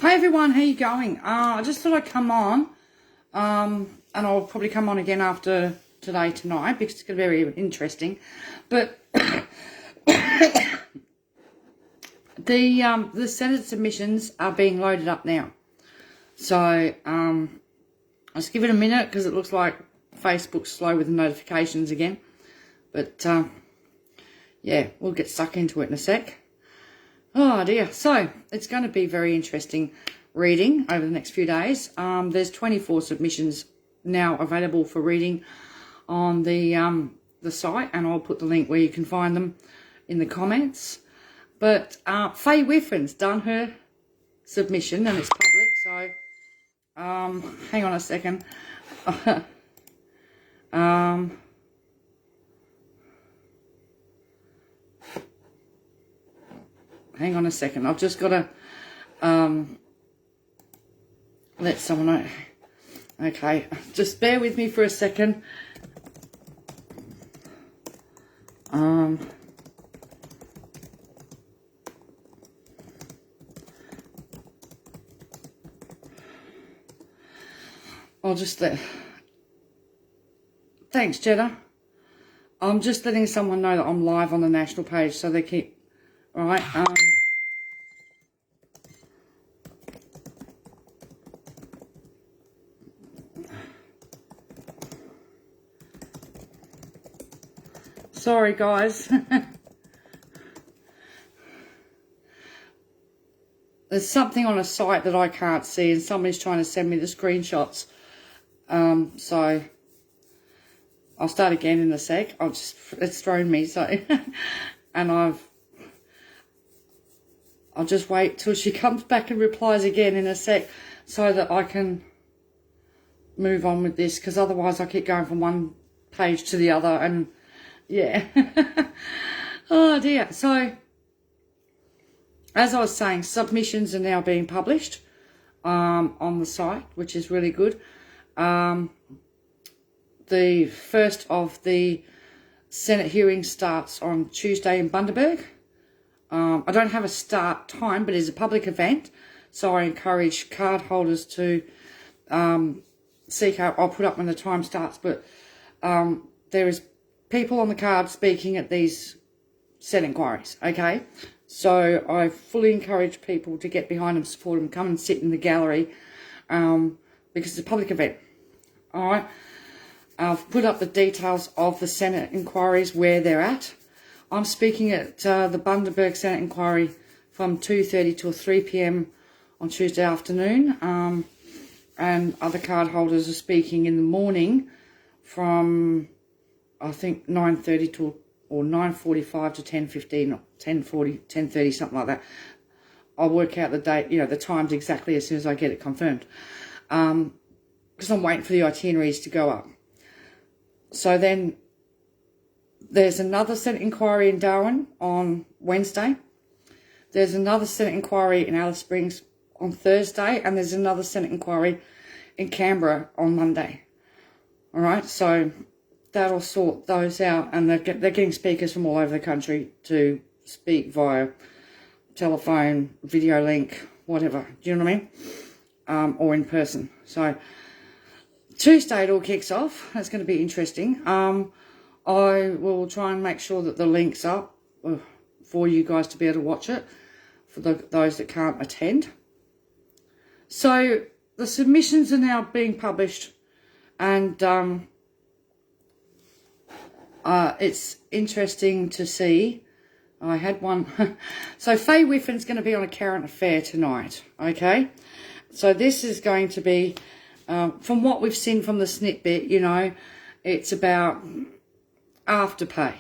Hi everyone, how you going? I just thought I'd come on, and I'll probably come on again after tonight because it's going to be very interesting. But the Senate submissions are being loaded up now, so let's give it a minute because it looks like Facebook's slow with the notifications again. But yeah, we'll get stuck into it in a sec. Oh dear, so it's going to be very interesting reading over the next few days. There's 24 submissions now available for reading on the site, and I'll put the link where you can find them in the comments. But Faye Whiffin's done her submission and it's public, so hang on a second. Hang on a second. I've just got to let someone know. Okay, just bear with me for a second. I'll just let... Thanks, Jeddah. I'm just letting someone know that I'm live on the national page, so they keep... Right, sorry guys. There's something on a site that I can't see and somebody's trying to send me the screenshots. So I'll start again in a sec. It's thrown me, so and I'll just wait till she comes back and replies again in a sec so that I can move on with this, because otherwise I keep going from one page to the other and yeah. Oh dear. So as I was saying, submissions are now being published on the site, which is really good. The first of the Senate hearings starts on Tuesday in Bundaberg. I don't have a start time, but it's a public event, so I encourage card holders to seek out. I'll put up when the time starts, but there is people on the card speaking at these Senate inquiries, okay? So I fully encourage people to get behind them, support them, come and sit in the gallery because it's a public event, all right? I've put up the details of the Senate inquiries, where they're at. I'm speaking at the Bundaberg Senate inquiry from 2:30 till 3 p.m. on Tuesday afternoon, and other card holders are speaking in the morning from, I think, 9:30 to or 9:45 to 10:15 or 10:40, 10:30, something like that. I'll work out the date, the times exactly as soon as I get it confirmed, because I'm waiting for the itineraries to go up. So then there's another Senate inquiry in Darwin on Wednesday. There's another Senate inquiry in Alice Springs on Thursday, and there's another Senate inquiry in Canberra on Monday. All right, so that'll sort those out, and they're getting speakers from all over the country to speak via telephone, video link, whatever. Do you know what I mean? Or in person. So Tuesday it all kicks off. That's going to be interesting. I will try and make sure that the link's up for you guys to be able to watch it, for those that can't attend. So the submissions are now being published, and it's interesting to see. I had one. So Faye Whiffin's going to be on a current affair tonight, okay? So this is going to be, from what we've seen from the snippet, it's about afterpay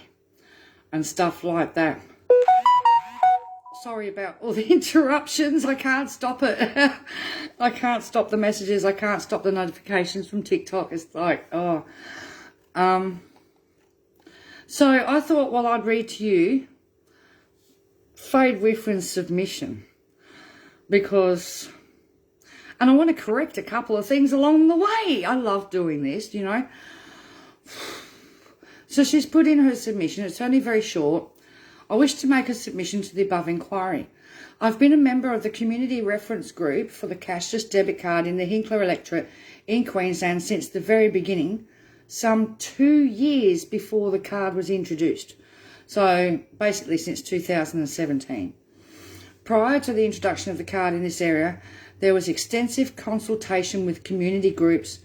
and stuff like that. Sorry about all the interruptions. I can't stop it. I can't stop the messages. I can't stop the notifications from TikTok. It's like, oh. So I thought, well, I'd read to you Faye Whiffin's submission, because, and I want to correct a couple of things along the way. I love doing this, So she's put in her submission. It's only very short. I wish to make a submission to the above inquiry. I've been a member of the community reference group for the cashless debit card in the Hinkler electorate in Queensland since the very beginning, some 2 years before the card was introduced. So basically since 2017. Prior to the introduction of the card in this area, there was extensive consultation with community groups,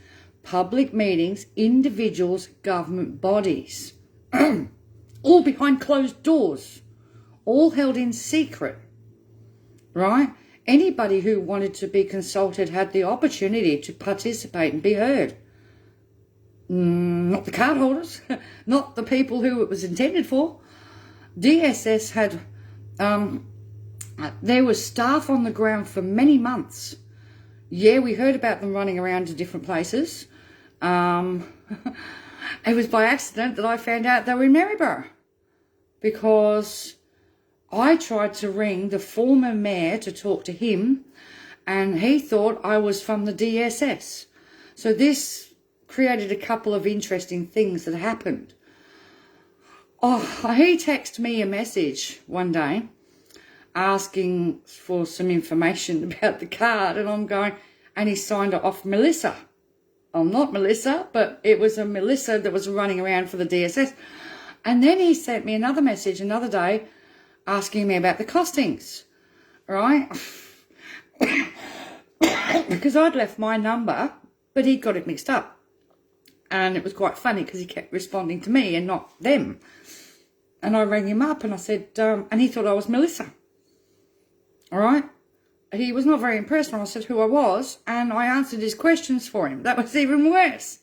public meetings, individuals, government bodies, all behind closed doors, all held in secret, right? Anybody who wanted to be consulted had the opportunity to participate and be heard. Not the card holders, not the people who it was intended for. DSS had, there was staff on the ground for many months. Yeah, we heard about them running around to different places. It was by accident that I found out they were in Maryborough, because I tried to ring the former mayor to talk to him, and he thought I was from the DSS. So this created a couple of interesting things that happened. Oh, he texted me a message one day asking for some information about the card, and I'm going, and he signed it off Melissa. I'm not Melissa, but it was a Melissa that was running around for the DSS. And then he sent me another message another day asking me about the costings, right? Because I'd left my number, but he got it mixed up. And it was quite funny because he kept responding to me and not them. And I rang him up and I said, and he thought I was Melissa. All right? He was not very impressed when I said who I was, and I answered his questions for him. That was even worse.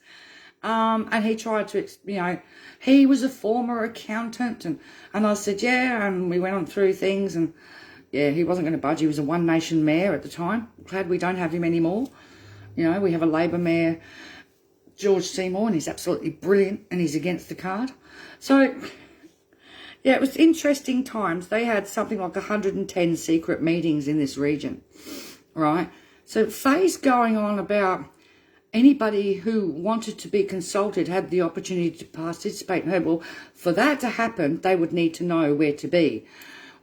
And he tried to, he was a former accountant, and I said, yeah, and we went on through things, and yeah, he wasn't going to budge. He was a One Nation mayor at the time. Glad we don't have him anymore. We have a Labor mayor, George Seymour, and he's absolutely brilliant, and he's against the card. So yeah, it was interesting times. They had something like 110 secret meetings in this region, right? So Faye's going on about anybody who wanted to be consulted had the opportunity to participate in her. Well, for that to happen, they would need to know where to be.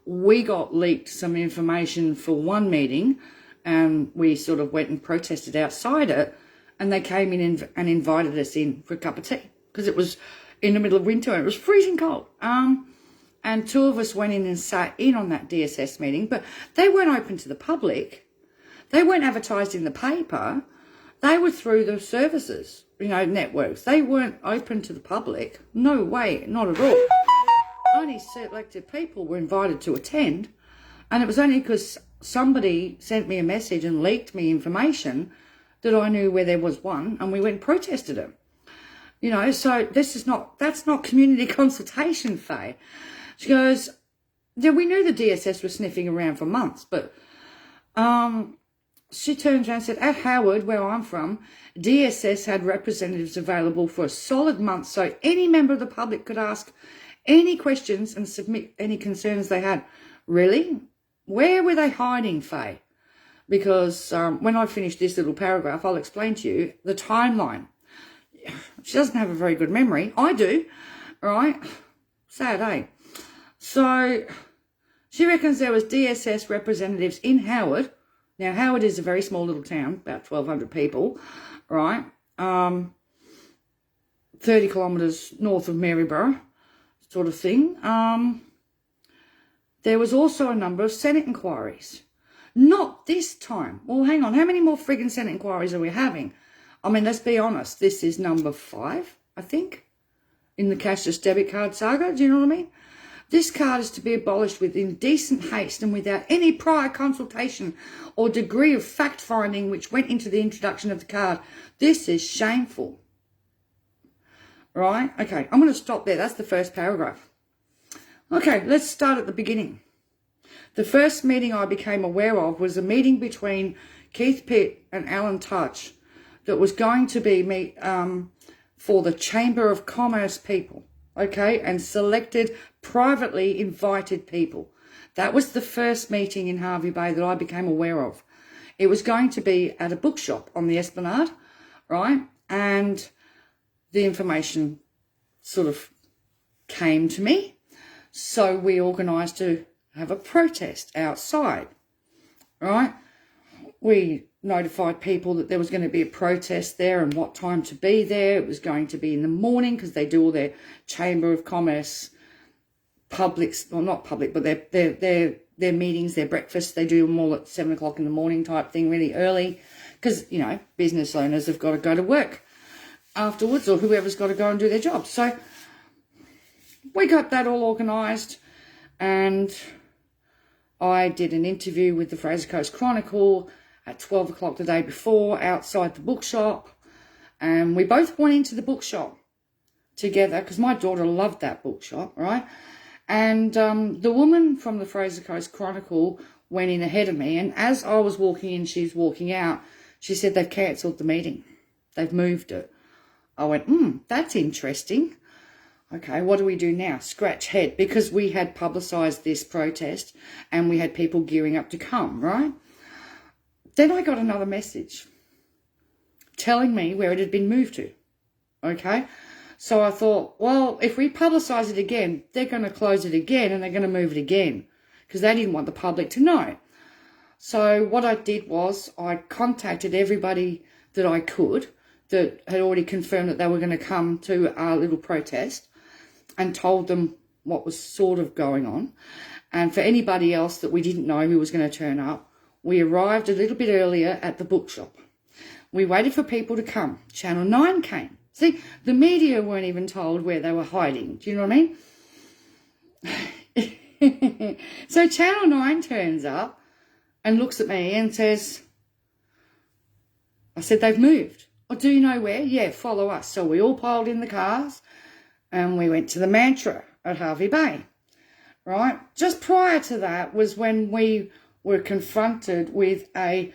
We got leaked some information for one meeting, and we sort of went and protested outside it, and they came in and invited us in for a cup of tea because it was in the middle of winter and it was freezing cold. And two of us went in and sat in on that DSS meeting, but they weren't open to the public. They weren't advertised in the paper. They were through the services, networks. They weren't open to the public. No way, not at all. Only selected people were invited to attend. And it was only because somebody sent me a message and leaked me information that I knew where there was one, and we went and protested it. So that's not community consultation, Faye. She goes, yeah, we knew the DSS was sniffing around for months, but she turns around and said, at Howard, where I'm from, DSS had representatives available for a solid month, so any member of the public could ask any questions and submit any concerns they had. Really? Where were they hiding, Faye? Because when I finish this little paragraph, I'll explain to you the timeline. She doesn't have a very good memory. I do, right? Sad, eh? So she reckons there was DSS representatives in Howard. Now, Howard is a very small little town, about 1,200 people, right? 30 kilometres north of Maryborough, sort of thing. There was also a number of Senate inquiries. Not this time. Well, hang on. How many more friggin' Senate inquiries are we having? I mean, let's be honest. This is number 5, I think, in the cashless debit card saga. Do you know what I mean? This card is to be abolished with indecent haste and without any prior consultation or degree of fact-finding which went into the introduction of the card. This is shameful. Right? Okay, I'm going to stop there. That's the first paragraph. Okay, let's start at the beginning. The first meeting I became aware of was a meeting between Keith Pitt and Alan Touch that was going to be for the Chamber of Commerce people, okay, and selected privately invited people. That was the first meeting in Hervey Bay that I became aware of. It was going to be at a bookshop on the Esplanade, right, and the information sort of came to me. So we organised to have a protest outside, right? We notified people that there was going to be a protest there and what time to be there. It was going to be in the morning because they do all their Chamber of Commerce publics, well, not public, but their meetings, their breakfasts, they do them all at 7 o'clock in the morning type thing, really early, because, you know, business owners have got to go to work afterwards, or whoever's got to go and do their job. So we got that all organised, and I did an interview with the Fraser Coast Chronicle at 12 o'clock the day before outside the bookshop, and we both went into the bookshop together because my daughter loved that bookshop, right? And the woman from the Fraser Coast Chronicle went in ahead of me, and as I was walking in, she's walking out, she said they've cancelled the meeting. They've moved it. I went, that's interesting. Okay, what do we do now? Scratch head, because we had publicised this protest and we had people gearing up to come, right? Then I got another message telling me where it had been moved to, okay? So I thought, well, if we publicise it again, they're going to close it again and they're going to move it again because they didn't want the public to know. So what I did was I contacted everybody that I could that had already confirmed that they were going to come to our little protest and told them what was sort of going on. And for anybody else that we didn't know who was going to turn up, we arrived a little bit earlier at the bookshop. We waited for people to come. Channel 9 came. See, the media weren't even told where they were hiding. Do you know what I mean? So Channel 9 turns up and looks at me and says, I said, they've moved. Oh, do you know where? Yeah, follow us. So we all piled in the cars and we went to the Mantra at Harvey Bay, right? Just prior to that was when we were confronted with a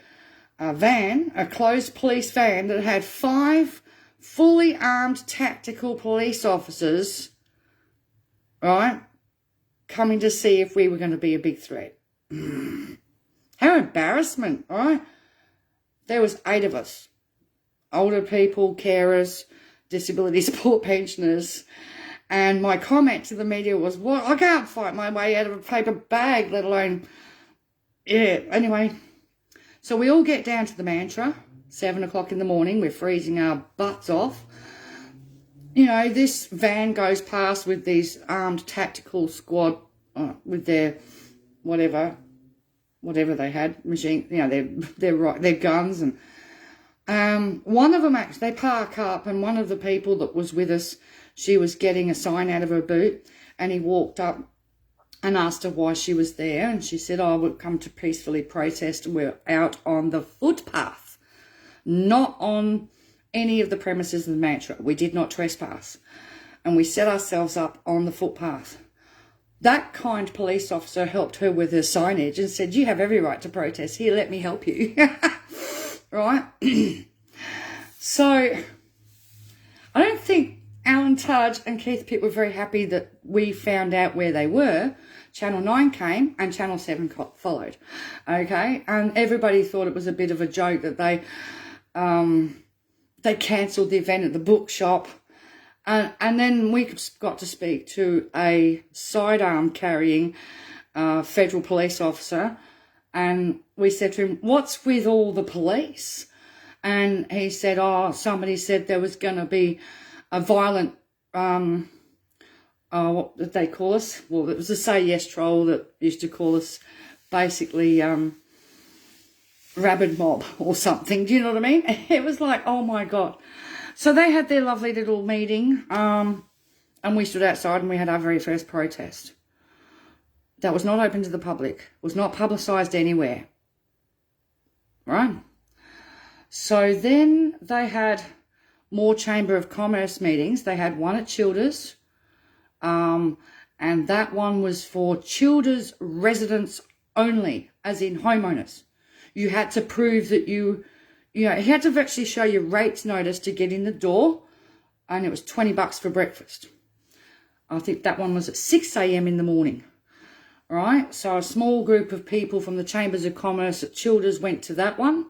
van, a closed police van that had 5 fully armed tactical police officers, right, coming to see if we were going to be a big threat. How embarrassment, right? There was 8 of us, older people, carers, disability support pensioners, and my comment to the media was, well, I can't fight my way out of a paper bag, let alone, yeah, anyway. So we all get down to the Mantra, 7 o'clock in the morning, we're freezing our butts off. You know, this van goes past with these armed tactical squad with their whatever they had, machine, you know, their guns, and one of them actually, they park up, and one of the people that was with us, she was getting a sign out of her boot, and he walked up and asked her why she was there, and she said, oh, we've come to peacefully protest, and we're out on the footpath, not on any of the premises of the Mantra. We did not trespass, and we set ourselves up on the footpath. That kind police officer helped her with her signage and said, you have every right to protest. Here, let me help you. Right? So I don't think Alan Tudge and Keith Pitt were very happy that we found out where they were. Channel 9 came and Channel 7 followed. Okay? And everybody thought it was a bit of a joke that they cancelled the event at the bookshop. And then we got to speak to a sidearm carrying federal police officer, and we said to him, what's with all the police? And he said, oh, somebody said there was going to be a violent, what did they call us? Well, it was a Say Yes troll that used to call us basically rabid mob or something. Do you know what I mean? It was like, oh my God. So they had their lovely little meeting, and we stood outside and we had our very first protest. That was not open to the public, was not publicised anywhere, right? So then they had more Chamber of Commerce meetings. They had one at Childers, and that one was for Childers residents only, as in homeowners. You had to prove that you had to actually show your rates notice to get in the door, and it was $20 for breakfast. I think that one was at 6 a.m. in the morning, right? So a small group of people from the Chambers of Commerce at Childers went to that one,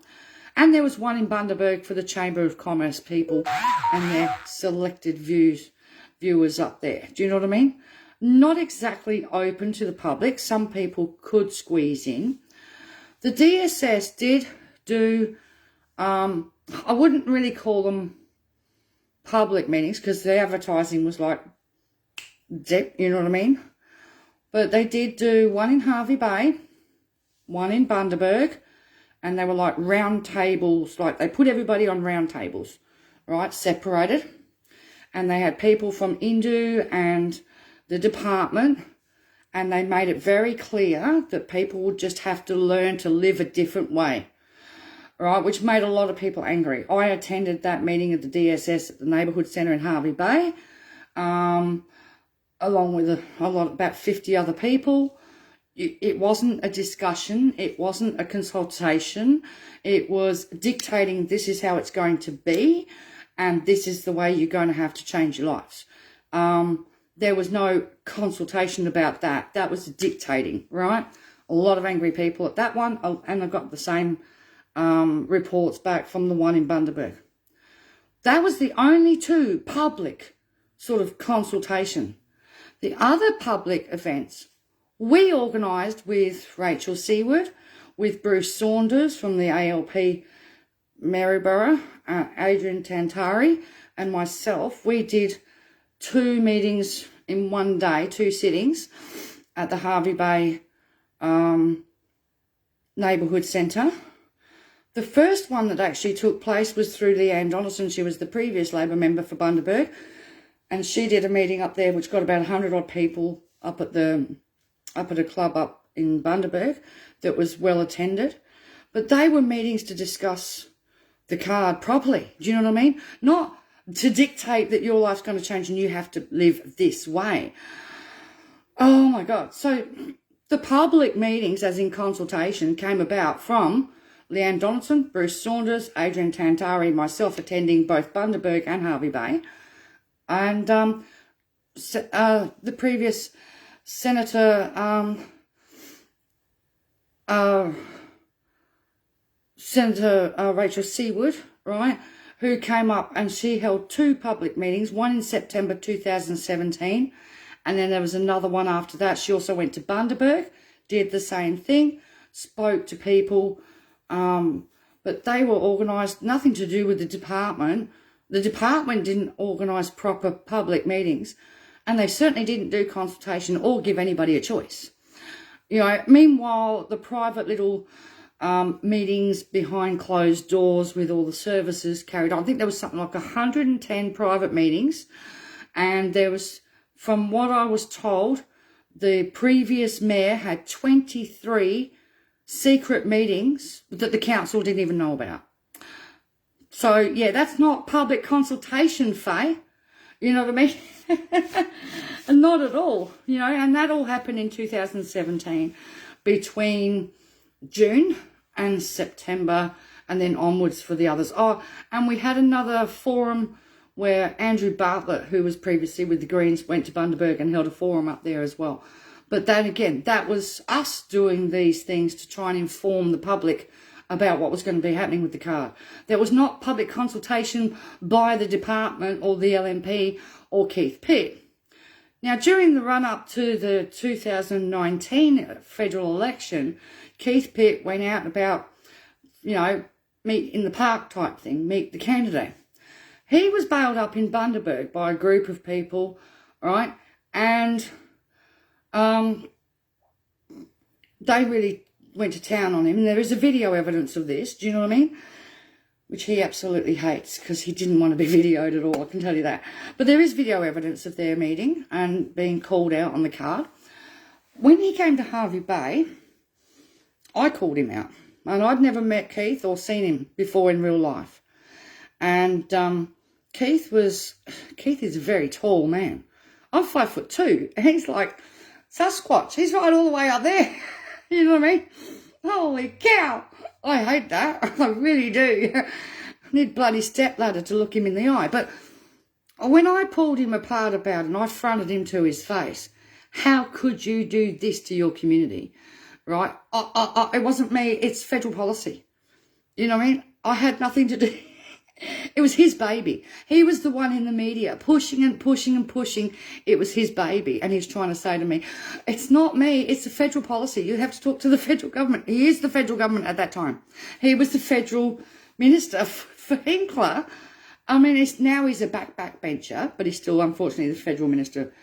and there was one in Bundaberg for the Chamber of Commerce people and their selected viewers up there. Do you know what I mean? not exactly open to the public. Some people could squeeze in. The DSS did do, I wouldn't really call them public meetings because the advertising was like, you know what I mean? But they did do one in Hervey Bay, one in Bundaberg, and they were like round tables, like they put everybody on round tables, right, separated. And they had people from indue and the department, and they made it very clear that people would just have to learn to live a different way, right, which made a lot of people angry. I attended that meeting at the DSS at the Neighbourhood Centre in Hervey Bay, along with about 50 other people. It wasn't a discussion. It wasn't a consultation. It was dictating this is how it's going to be and this is the way you're going to have to change your lives. There was no consultation about that. That was dictating, right? A lot of angry people at that one, and I got the same reports back from the one in Bundaberg. That was the only two public sort of consultation. The other public events we organised with Rachel Seward, with Bruce Saunders from the ALP Maryborough, Adrian Tantari and myself. We did 2 meetings in one day, 2 sittings at the Hervey Bay Neighbourhood Centre. The first one that actually took place was through Leanne Donaldson. She was the previous Labor member for Bundaberg, and she did a meeting up there which got about 100 odd people up at a club up in Bundaberg that was well attended. But they were meetings to discuss the card properly. Do you know what I mean? Not to dictate that your life's going to change and you have to live this way. Oh my God. So the public meetings, as in consultation, came about from Leanne Donaldson, Bruce Saunders, Adrian Tantari, myself attending both Bundaberg and Hervey Bay, and the previous Senator Rachel Seward, right, who came up and she held 2 public meetings, one in September 2017, and then there was another one after that. She also went to Bundaberg, did the same thing, spoke to people, but they were organised, nothing to do with the department. The department didn't organise proper public meetings, and they certainly didn't do consultation or give anybody a choice. You know, meanwhile, the private little meetings behind closed doors with all the services carried on. I think there was something like 110 private meetings, and there was, from what I was told, the previous mayor had 23 secret meetings that the council didn't even know about. So, yeah, that's not public consultation, Faye. You know what I mean? Not at all, you know, and that all happened in 2017 between June and September and then onwards for the others. Oh, and we had another forum where Andrew Bartlett, who was previously with the Greens, went to Bundaberg and held a forum up there as well. But then again, that was us doing these things to try and inform the public about what was going to be happening with the card. There was not public consultation by the department or the LNP or Keith Pitt. Now, during the run-up to the 2019 federal election, Keith Pitt went out about, you know, meet in the park type thing, meet the candidate. He was bailed up in Bundaberg by a group of people, right? And they really went to town on him. And there is a video evidence of this, do you know what I mean? Which he absolutely hates because he didn't want to be videoed at all, I can tell you that. But there is video evidence of their meeting and being called out on the card. When he came to Hervey Bay, I called him out. And I'd never met Keith or seen him before in real life. And Keith is a very tall man. I'm 5'2", and he's like Sasquatch. He's right all the way up there. You know what I mean? Holy cow. I hate that. I really do. I need bloody stepladder to look him in the eye. But when I pulled him apart about it and I fronted him to his face, how could you do this to your community? Right? It wasn't me. It's federal policy. You know what I mean? I had nothing to do. It was his baby. He was the one in the media pushing and pushing and pushing. It was his baby. And he's trying to say to me, it's not me, it's the federal policy. You have to talk to the federal government. He is the federal government at that time. He was the federal minister for Hinkler. I mean, now he's a backbencher, but he's still, unfortunately, the federal minister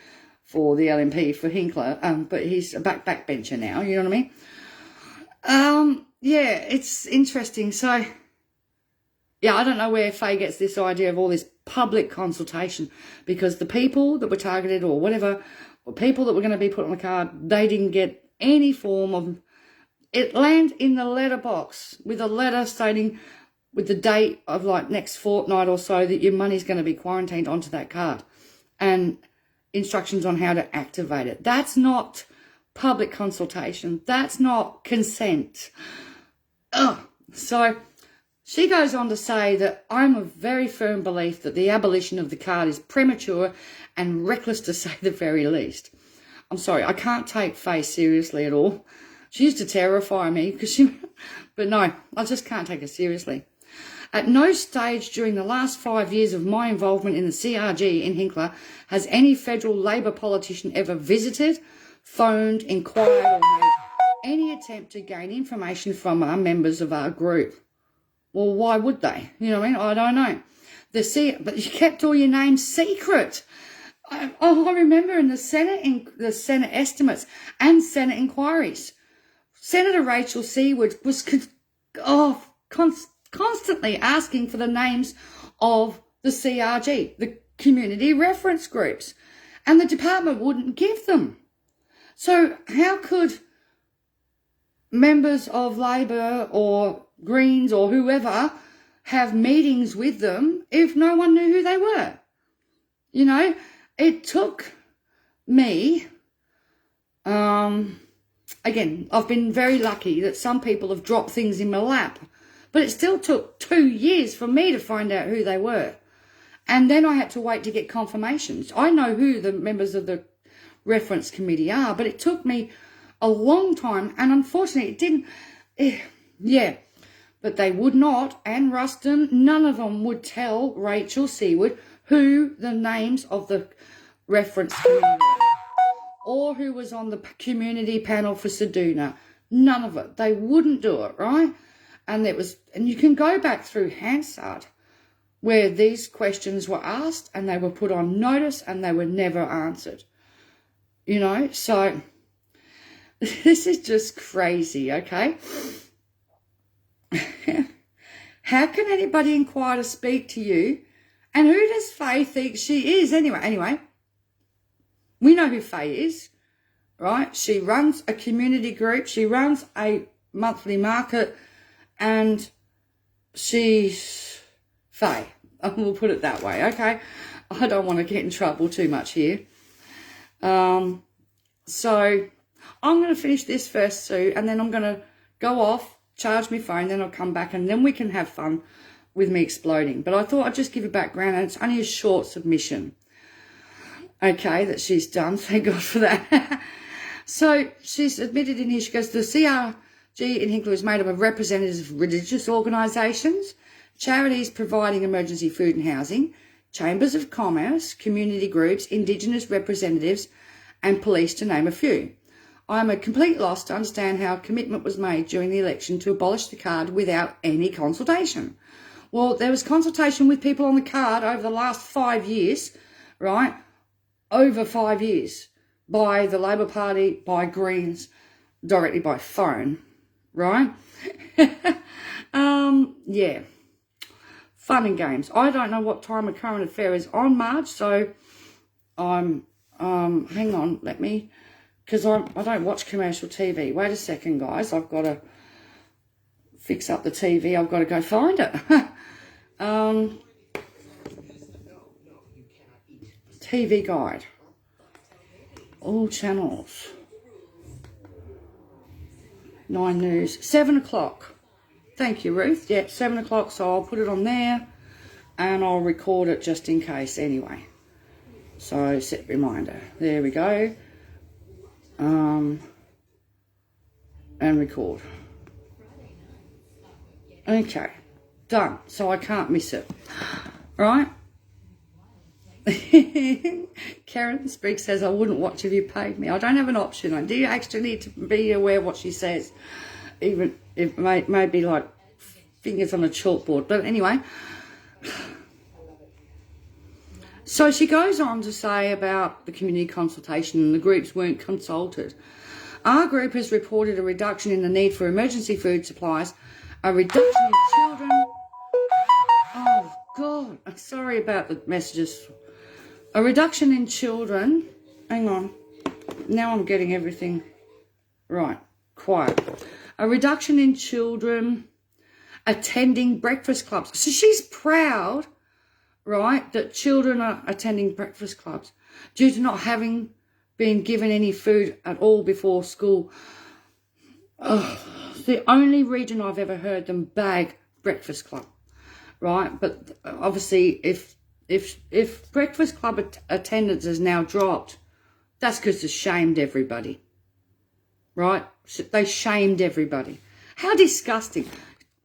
for the LNP for Hinkler. But he's a backbencher now, you know what I mean? Yeah, it's interesting. So, yeah, I don't know where Faye gets this idea of all this public consultation, because the people that were targeted or whatever, or people that were going to be put on the card, they didn't get any form of it. Landed in the letterbox with a letter stating with the date of like next fortnight or so that your money's going to be quarantined onto that card and instructions on how to activate it. That's not public consultation. That's not consent. Ugh. So she goes on to say that I'm of very firm belief that the abolition of the card is premature and reckless to say the very least. I'm sorry, I can't take Faye seriously at all. She used to terrify me but no, I just can't take her seriously. At no stage during the last 5 years of my involvement in the CRG in Hinkler has any federal Labor politician ever visited, phoned, inquired or made any attempt to gain information from our members of our group. Well, why would they? You know what I mean? I don't know. But you kept all your names secret. I remember in the Senate estimates and Senate inquiries, Senator Rachel Seward was constantly asking for the names of the CRG, the community reference groups, and the department wouldn't give them. So how could members of Labor or Greens or whoever have meetings with them if no one knew who they were? You know, it took me, again, I've been very lucky that some people have dropped things in my lap, but it still took 2 years for me to find out who they were. And then I had to wait to get confirmations. I know who the members of the reference committee are, but it took me a long time, and unfortunately it didn't, yeah. But they would not, and Ruston, none of them would tell Rachel Seward who the names of the reference committee were, or who was on the community panel for Seduna. None of it. They wouldn't do it, right? And you can go back through Hansard where these questions were asked and they were put on notice and they were never answered. You know, so this is just crazy, okay? How can anybody inquire to speak to you? And who does Faye think she is anyway? We know who Faye is, right? She runs a community group. She runs a monthly market, and she's Faye. We'll put it that way, okay? I don't want to get in trouble too much here. So I'm going to finish this first, Sue, and then I'm going to go off, charge my phone, then I'll come back, and then we can have fun with me exploding. But I thought I'd just give a background, and it's only a short submission, okay, that she's done. Thank God for that. So she's admitted in here, she goes, the CRG in Hinkler is made up of representatives of religious organisations, charities providing emergency food and housing, chambers of commerce, community groups, Indigenous representatives, and police, to name a few. I am a complete loss to understand how a commitment was made during the election to abolish the card without any consultation. Well, there was consultation with people on the card over the last 5 years, right? Over 5 years, by the Labor Party, by Greens, directly by phone, right? Yeah. Fun and games. I don't know what time a current affair is on March, so I'm, hang on, let me, because I don't watch commercial TV. Wait a second, guys. I've got to fix up the TV. I've got to go find it. TV guide. All channels. 9 News. 7 o'clock. Thank you, Ruth. Yeah, 7 o'clock, so I'll put it on there and I'll record it just in case anyway. So, set reminder. There we go. And record. Okay, done. So I can't miss it. right? Kerryn Spriggs says, I wouldn't watch if you paid me. I don't have an option. Do you actually need to be aware of what she says? Even if it may be like fingers on a chalkboard. But anyway, so she goes on to say about the community consultation and the groups weren't consulted. Our group has reported a reduction in the need for emergency food supplies, a reduction in children. Oh, God. I'm sorry about the messages. A reduction in children. Hang on. Now I'm getting everything right. Quiet. A reduction in children attending breakfast clubs. So she's proud, right, that children are attending breakfast clubs due to not having been given any food at all before school. It's the only region I've ever heard them bag breakfast club, right? But obviously if breakfast club attendance has now dropped, that's because they shamed everybody, right? They shamed everybody. How disgusting.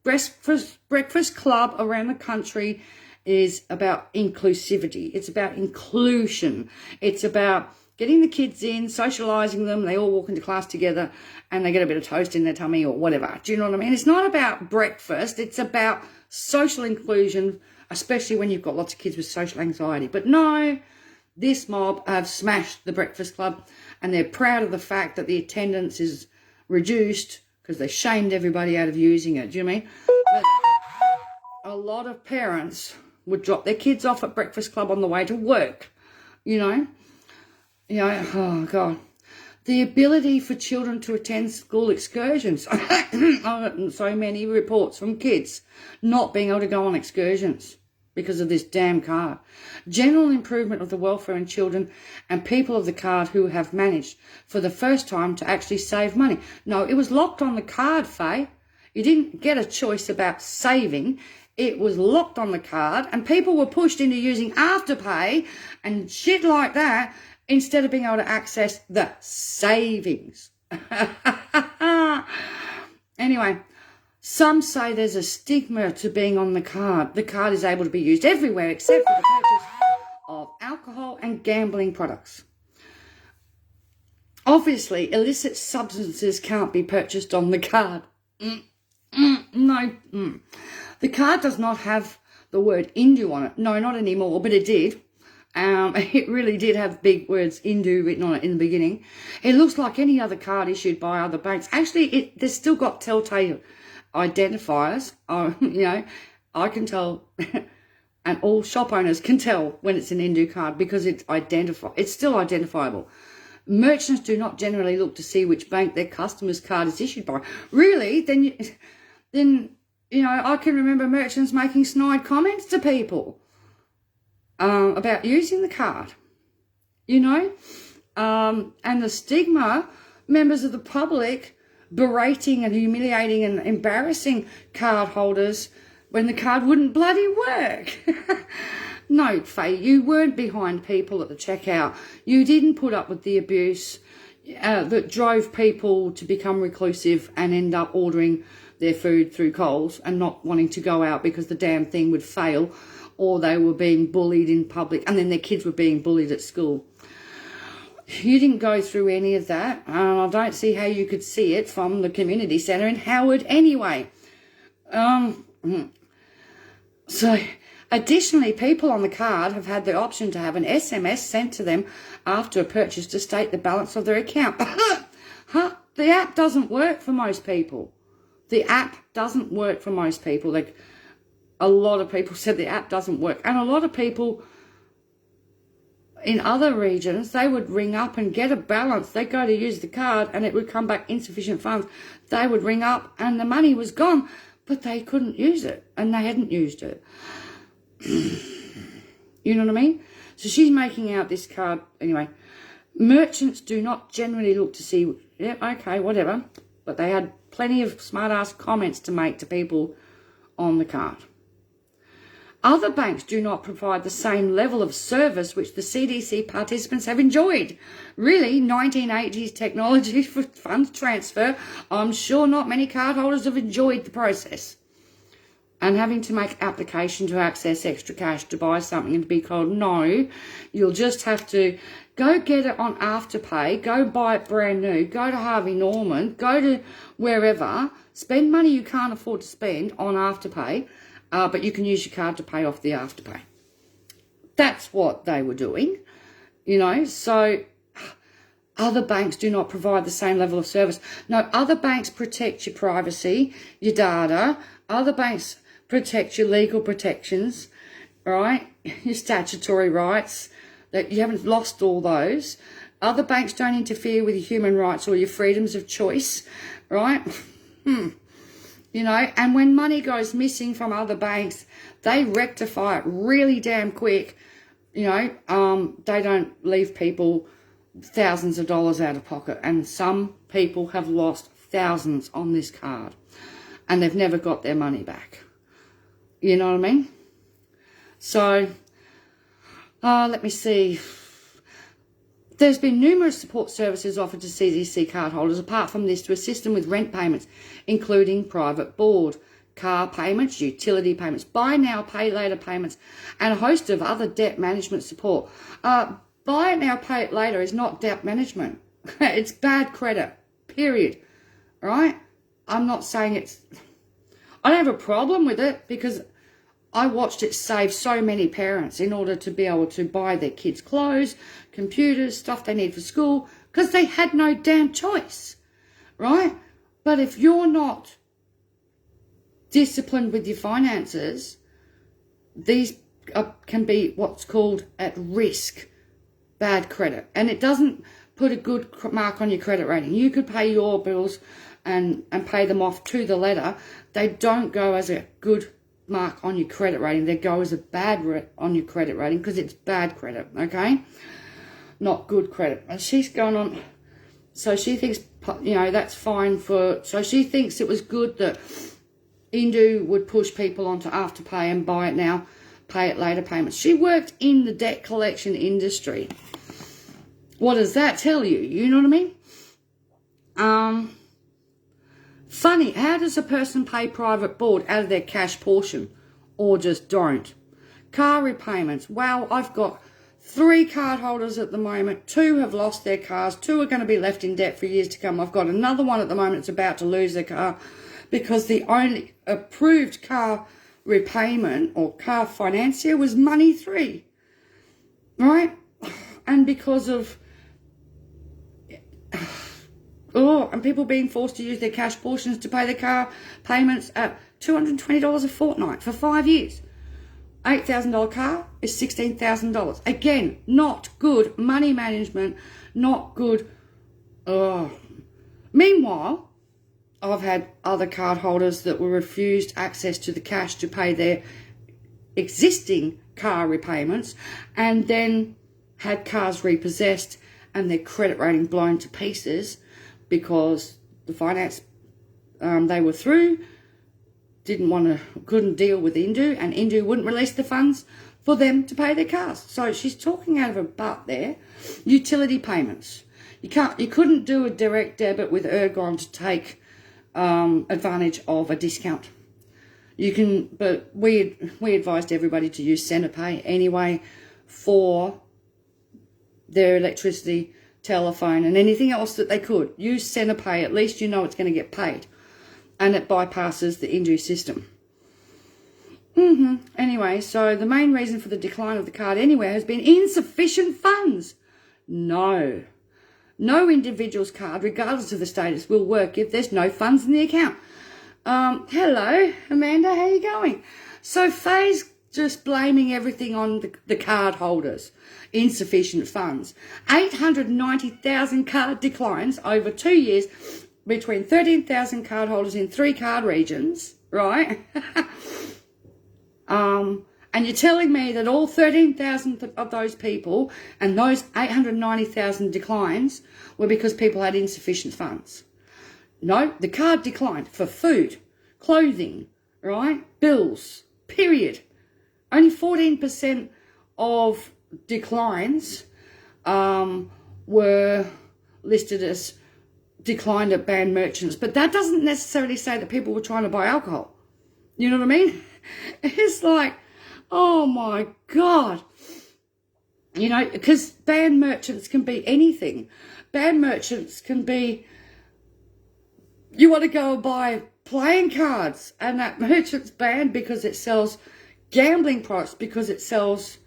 Breakfast club around the country is about inclusivity. It's about inclusion. It's about getting the kids in, socialising them. They all walk into class together and they get a bit of toast in their tummy or whatever. Do you know what I mean? It's not about breakfast. It's about social inclusion, especially when you've got lots of kids with social anxiety. But no, this mob have smashed the breakfast club and they're proud of the fact that the attendance is reduced because they shamed everybody out of using it. Do you know what I mean? But a lot of parents would drop their kids off at breakfast club on the way to work, you know, oh, God. The ability for children to attend school excursions. So many reports from kids not being able to go on excursions because of this damn card. General improvement of the welfare in children and people of the card who have managed for the first time to actually save money. No, it was locked on the card, Faye. You didn't get a choice about saving. It was locked on the card and people were pushed into using Afterpay and shit like that instead of being able to access the savings. Anyway, some say there's a stigma to being on the card. The card is able to be used everywhere except for the purchase of alcohol and gambling products. Obviously, illicit substances can't be purchased on the card. No. The card does not have the word indue on it. No, not anymore, but it did. It really did have big words indue written on it in the beginning. It looks like any other card issued by other banks. Actually, they've still got telltale identifiers. I can tell, and all shop owners can tell when it's an indue card because it's still identifiable. Merchants do not generally look to see which bank their customer's card is issued by. Really? Then I can remember merchants making snide comments to people about using the card, and the stigma, members of the public berating and humiliating and embarrassing card holders when the card wouldn't bloody work. No, Faye, you weren't behind people at the checkout. You didn't put up with the abuse that drove people to become reclusive and end up ordering their food through Coles and not wanting to go out because the damn thing would fail, or they were being bullied in public and then their kids were being bullied at school. You didn't go through any of that. I don't see how you could see it from the community centre in Howard anyway. So, additionally, people on the card have had the option to have an SMS sent to them after a purchase to state the balance of their account. The app doesn't work for most people. The app doesn't work for most people. Like, a lot of people said the app doesn't work. And a lot of people in other regions, they would ring up and get a balance. They'd go to use the card and it would come back insufficient funds. They would ring up and the money was gone, but they couldn't use it and they hadn't used it. You know what I mean? So she's making out this card. Anyway, merchants do not generally look to see, yeah, okay, whatever. But they had plenty of smart-ass comments to make to people on the card. Other banks do not provide the same level of service which the CDC participants have enjoyed. Really, 1980s technology for funds transfer, I'm sure not many cardholders have enjoyed the process. and having to make application to access extra cash to buy something and to be told, no, you'll just have to go get it on Afterpay, go buy it brand new, go to Harvey Norman, go to wherever, spend money you can't afford to spend on Afterpay, but you can use your card to pay off the Afterpay. That's what they were doing, you know. So other banks do not provide the same level of service. No, other banks protect your privacy, your data. Other banks protect your legal protections, right? Your statutory rights, that you haven't lost all those. Other banks don't interfere with your human rights or your freedoms of choice, right? You know, and when money goes missing from other banks, they rectify it really damn quick. You know, they don't leave people thousands of dollars out of pocket, and some people have lost thousands on this card and they've never got their money back. You know what I mean? So, let me see. There's been numerous support services offered to CDC cardholders apart from this to assist them with rent payments, including private board, car payments, utility payments, buy now, pay later payments, and a host of other debt management support. Buy it now, pay it later is not debt management. It's bad credit, period. Right? I'm not saying it's... I don't have a problem with it because I watched it save so many parents in order to be able to buy their kids clothes, computers, stuff they need for school, because they had no damn choice, right? But if you're not disciplined with your finances, these can be what's called at risk bad credit. And it doesn't put a good mark on your credit rating. You could pay your bills and pay them off to the letter. They don't go as a good mark on your credit rating. They go as a bad on your credit rating because it's bad credit, okay? Not good credit. And she's going on, so she thinks, you know, that's fine for, so she thinks it was good that Indue would push people onto Afterpay and buy it now, pay it later payments. She worked in the debt collection industry. What does that tell you? You know what I mean? Funny, how does a person pay private board out of their cash portion or just don't? Car repayments. Wow, I've got 3 card holders at the moment. 2 have lost their cars. 2 are going to be left in debt for years to come. I've got another one at the moment that's about to lose their car because the only approved car repayment or car financier was Money 3, right? And because of... and people being forced to use their cash portions to pay their car payments at $220 a fortnight for 5 years. $8,000 car is $16,000. Again, not good money management, not good. Meanwhile, I've had other card holders that were refused access to the cash to pay their existing car repayments and then had cars repossessed and their credit rating blown to pieces because the finance they were through couldn't deal with Indue, and Indue wouldn't release the funds for them to pay their cars. So she's talking out of her butt there. Utility payments. You couldn't do a direct debit with Ergon to take advantage of a discount. You can, but we advised everybody to use CenterPay anyway for their electricity, telephone, and anything else that they could. Use CenterPay, at least you know it's going to get paid. And it bypasses the indue system. Anyway, so the main reason for the decline of the card anywhere has been insufficient funds. No individual's card, regardless of the status, will work if there's no funds in the account. Hello, Amanda, how you going? So Faye's just blaming everything on the card holders. Insufficient funds. 890,000 card declines over 2 years between 13,000 card holders in 3 card regions, right? And you're telling me that all 13,000 of those people and those 890,000 declines were because people had insufficient funds. No, the card declined for food, clothing, right? Bills, period. Only 14% of declines were listed as declined at banned merchants. But that doesn't necessarily say that people were trying to buy alcohol. You know what I mean? It's like, oh my God. You know, because band merchants can be anything. Band merchants can be, you want to go and buy playing cards and that merchant's banned because it sells gambling products, because it sells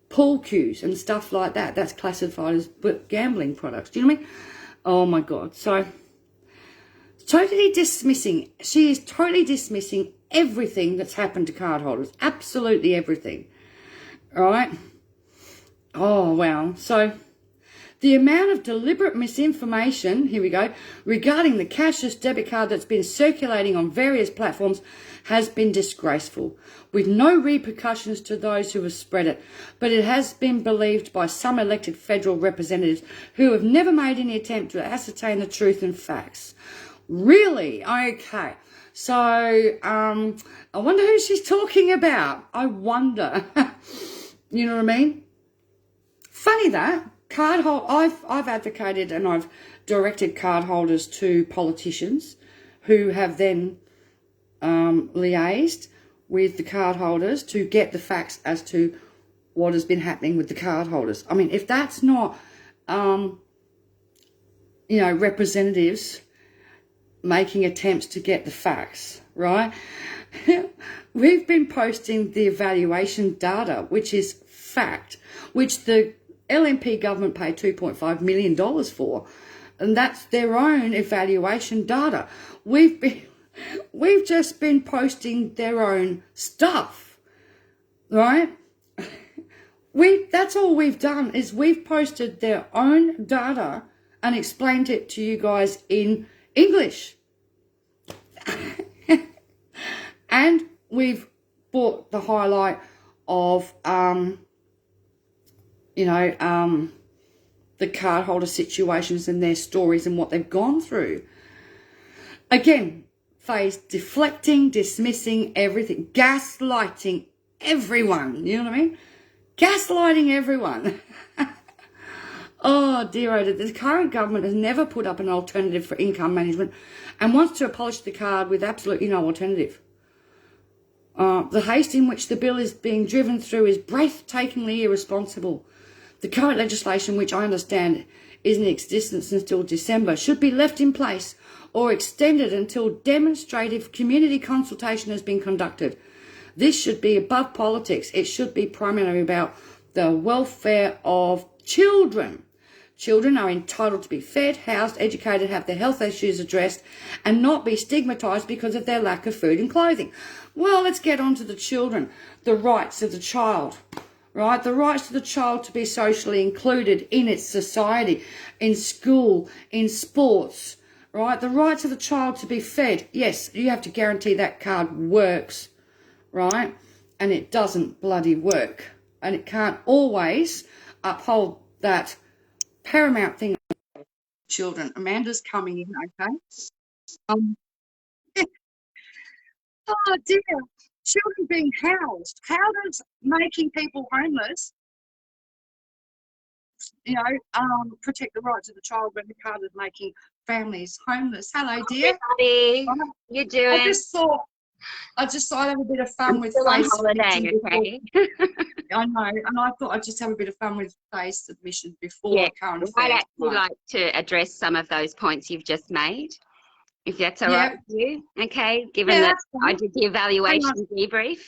pool cues and stuff like that. That's classified as gambling products. Do you know what I mean? Oh my God. So, totally dismissing. She is totally dismissing everything that's happened to cardholders. Absolutely everything. All right? Oh, wow. So, the amount of deliberate misinformation, here we go, regarding the cashless debit card that's been circulating on various platforms has been disgraceful, with no repercussions to those who have spread it. But it has been believed by some elected federal representatives who have never made any attempt to ascertain the truth and facts. Really? Okay. So, I wonder who she's talking about. I wonder. You know what I mean? Funny that. I've advocated and I've directed card holders to politicians who have then liaised with the card holders to get the facts as to what has been happening with the card holders. I mean, if that's not, you know, representatives making attempts to get the facts, right? We've been posting the evaluation data, which is fact, which the LNP government paid $2.5 million for, and that's their own evaluation data. We've just been posting their own stuff, right? That's all we've done is we've posted their own data and explained it to you guys in English. And we've brought the highlight of the cardholder situations and their stories and what they've gone through. Again, Faye's deflecting, dismissing everything, gaslighting everyone. You know what I mean? Gaslighting everyone. Oh, dear, oh, the current government has never put up an alternative for income management and wants to abolish the card with absolutely no alternative. The haste in which the bill is being driven through is breathtakingly irresponsible. The current legislation, which I understand is in existence until December, should be left in place or extended until demonstrative community consultation has been conducted. This should be above politics. It should be primarily about the welfare of children. Children are entitled to be fed, housed, educated, have their health issues addressed, and not be stigmatised because of their lack of food and clothing. Well, let's get on to the children, the rights of the child, right? The rights of the child to be socially included in its society, in school, in sports, right? The rights of the child to be fed. Yes, you have to guarantee that card works, right? And it doesn't bloody work. And it can't always uphold that paramount thing. Children. Amanda's coming in, okay? Oh dear, children being housed. How does making people homeless, you know, protect the rights of the child when the card is making families homeless? Hello, dear. Everybody, you doing? I just thought I'd have a bit of fun with still on face holiday, okay? I know, and I thought I'd just have a bit of fun with face submissions before current affairs. I'd actually like to address some of those points you've just made, if that's all right with you, okay? Given that I did the evaluation debrief.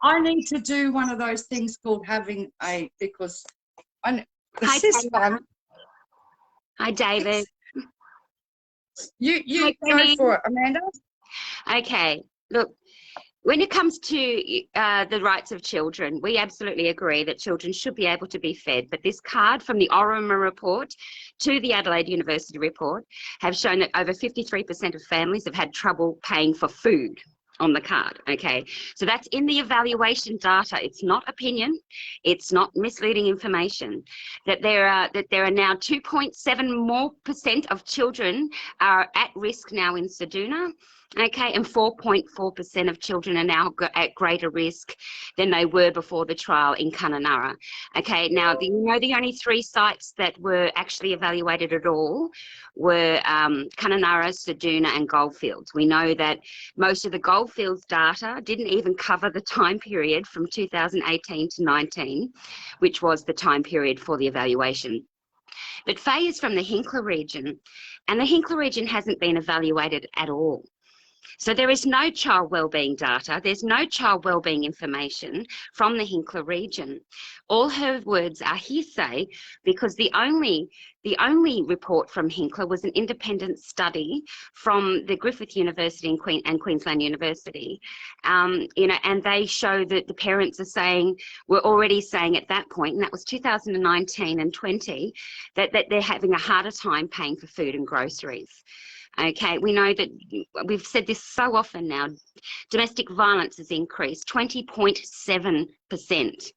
I need to do one of those things called having a, because Hi, is fun. Hi, David. You go for it, Amanda. Okay, look, when it comes to the rights of children, we absolutely agree that children should be able to be fed. But this card from the Orama report to the Adelaide University report have shown that over 53% of families have had trouble paying for food on the card, okay? So that's in the evaluation data. It's not opinion. It's not misleading information. That there are now 2.7% more of children are at risk now in Ceduna. Okay, and 4.4% of children are now at greater risk than they were before the trial in Kununurra. Okay, now the only 3 sites that were actually evaluated at all were Kununurra, Ceduna and Goldfields. We know that most of the Goldfields data didn't even cover the time period from 2018 to 19, which was the time period for the evaluation. But Faye is from the Hinkler region, and the Hinkler region hasn't been evaluated at all. So there is no child wellbeing data, there's no child wellbeing information from the Hinkler region. All her words are hearsay because the only report from Hinkler was an independent study from the Griffith University and Queensland University. And they show that the parents were already saying at that point, and that was 2019 and 20, that they're having a harder time paying for food and groceries. Okay, we know that we've said this so often now. Domestic violence has increased 20.7%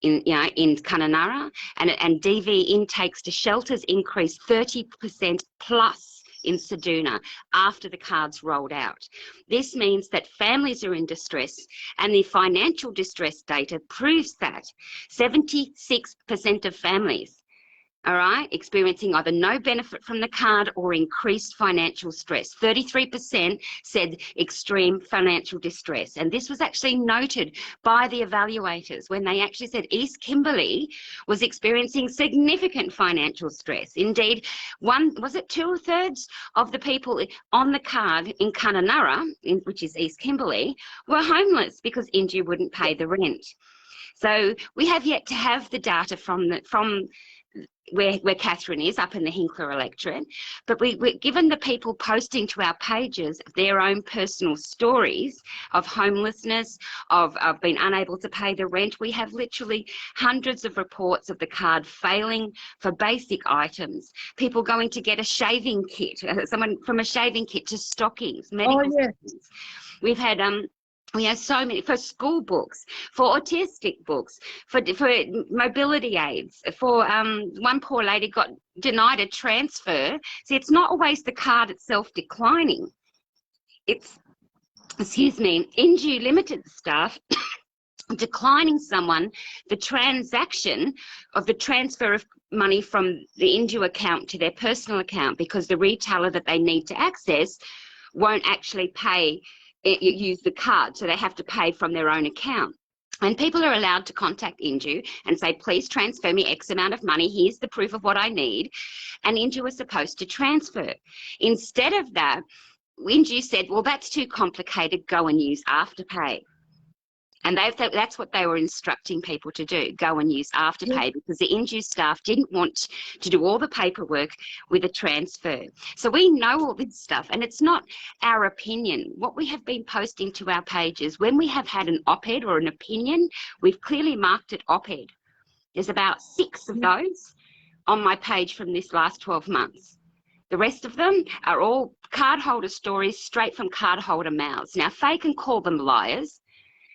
in Kununurra, and DV intakes to shelters increased 30% plus in Ceduna after the cards rolled out. This means that families are in distress, and the financial distress data proves that 76% of families, all right, experiencing either no benefit from the card or increased financial stress. 33% said extreme financial distress. And this was actually noted by the evaluators when they actually said East Kimberley was experiencing significant financial stress. Indeed, 2/3 of the people on the card in Kununurra, which is East Kimberley, were homeless because indue wouldn't pay the rent. So we have yet to have the data from where Kerryn is, up in the Hinkler electorate, but we're given the people posting to our pages their own personal stories of homelessness, of being unable to pay the rent. We have literally hundreds of reports of the card failing for basic items, people going to get a shaving kit, someone from a shaving kit to stockings, medical things. We've had we have so many for school books, for autistic books, for mobility aids, for one poor lady got denied a transfer. See, it's not always the card itself declining. It's, indue limited staff declining someone the transaction of the transfer of money from the indue account to their personal account because the retailer that they need to access won't actually use the card, so they have to pay from their own account. And people are allowed to contact indue and say, please transfer me X amount of money, here's the proof of what I need, and indue is supposed to transfer. Instead of that, indue said, well, that's too complicated, go and use Afterpay. And that's what they were instructing people to do, go and use Afterpay, because the indue staff didn't want to do all the paperwork with a transfer. So we know all this stuff, and it's not our opinion. What we have been posting to our pages, when we have had an op-ed or an opinion, we've clearly marked it op-ed. There's about 6 of those on my page from this last 12 months. The rest of them are all cardholder stories straight from cardholder mouths. Now, Faye can call them liars.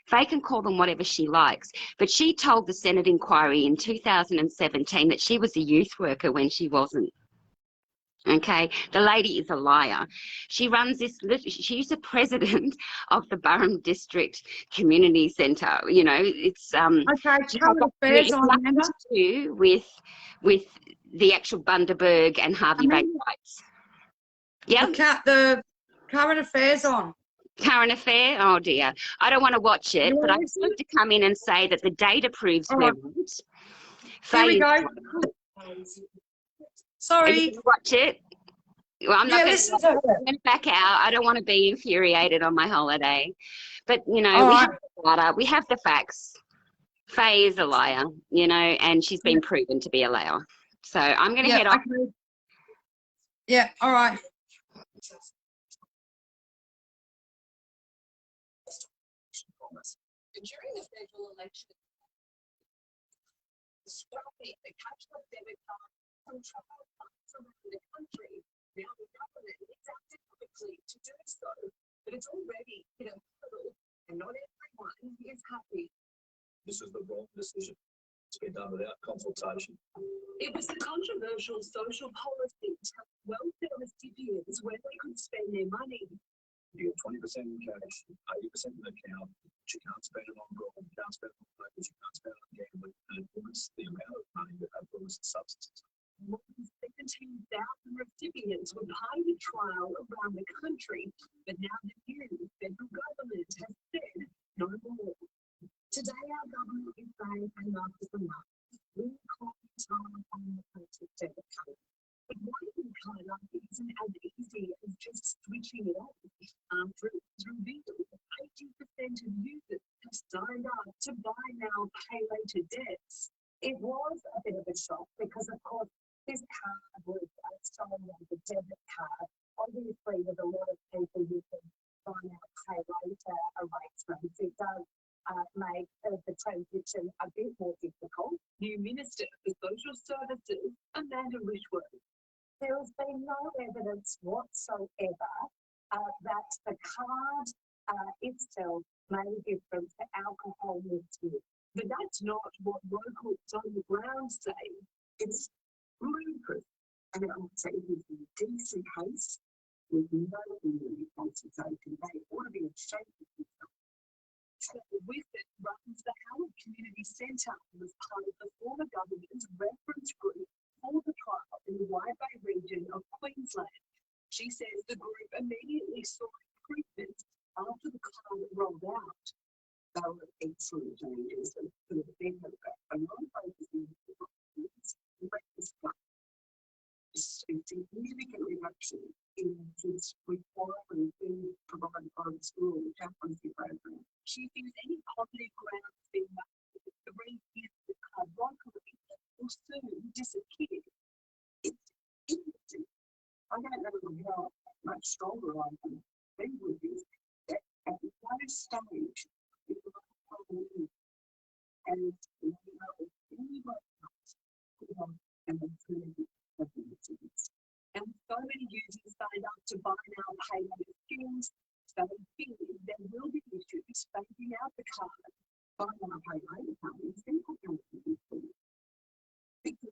Faye can call them whatever she likes, but she told the Senate inquiry in 2017 that she was a youth worker when she wasn't. Okay, the lady is a liar. She runs this, she's the president of the Burrum District Community Centre. You know, it's okay, it's nothing to do with the actual Bundaberg and Harvey Bay rights. Yeah, the current affairs on. Current affair? Oh dear. I don't want to watch it, but I just have to come in and say that the data proves we're right. Here we go. Sorry. Watch it. Well, I'm not going to back out. I don't want to be infuriated on my holiday. But, you know, we have the data. We have the facts. Faye is a liar, you know, and she's been proven to be a liar. So I'm going to head off. Okay. Yeah, all right. During the federal election, stopping the cashless debit card from travel funds around the country. Now the government is acting quickly to do so, but it's already hit a hurdle, and not everyone is happy. This is the wrong decision. It's been done without consultation. It was a controversial social policy to tell welfare recipients where they could spend their money. You get 20% in cash, 80% in account, but you can't spend it on golf, you can't spend it on clothes, you can't spend it on gambling, and it limits the amount of money you have for illicit substances. More than 17,000 recipients were part of the trial around the country, but now the new federal government has said no more. Today, our government is saying enough is enough. We can't time on the Cashless Debit card. But why kind of isn't as easy as just switching it off? After it was revealed that 80% of users have signed up to buy now, pay later debts. It was a bit of a shock because, of course, this card was sold as a debit card. Obviously, with a lot of people using buy now, pay later arrangements, it does make the transition a bit more difficult. New Minister for Social Services, Amanda Rishworth. There has been no evidence whatsoever that the card itself made a difference to alcohol misuse. But that's not what locals on the ground say. It's ludicrous. And I would say it is a decent case with no injury consultation. They ought to be ashamed of themselves. So with it runs the Howard Community Centre and was part of the former government's reference group for the trial in the Wide Bay region of Queensland. She says the group immediately saw improvements after the trial rolled out. They were excellent changes and for the benefit of a lot of focus in the breakfast club. A significant reduction in kids requiring food provided by the school chaplaincy program. She thinks any positive grounds being made with the reuse of card locally will soon disappear. It's interesting. I don't know how much stronger I can be with this. That at no stage in the problem and anybody else put on an alternative of these. And so many users signed up to buy now, pay later schemes, so they fear there will be issues phasing out the card. Buy now, pay later card is simple to use. Because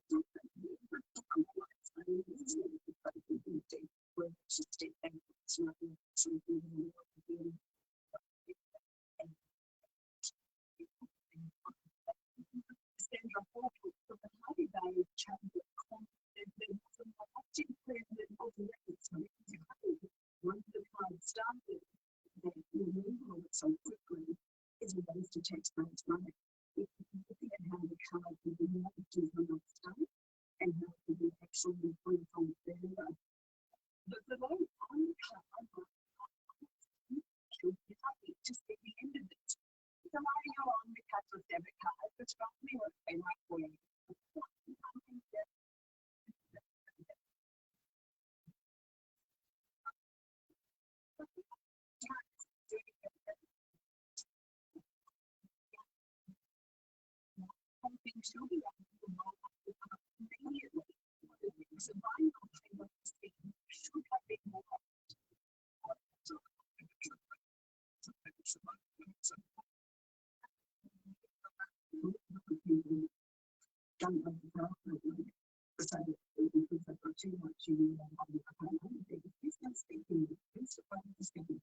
where it's just a thing, it's not something Sandra Hawkins from the Harvey Bay Chamber of Commerce said there was an active movement of records. once the card started, the removal of it so quickly is a waste of taxpayers' money. If you look at how the card can be used when it's done and how it can be actually free from further. But the low on the card should be happy to see the end of it. Somebody who on the Cashless Debit card, but struck me what they might for you. She'll be able to roll up the card immediately. So buying on payment scheme should have been more Don't have the card because they've got too much you on the account. It's not speaking, it's speaking.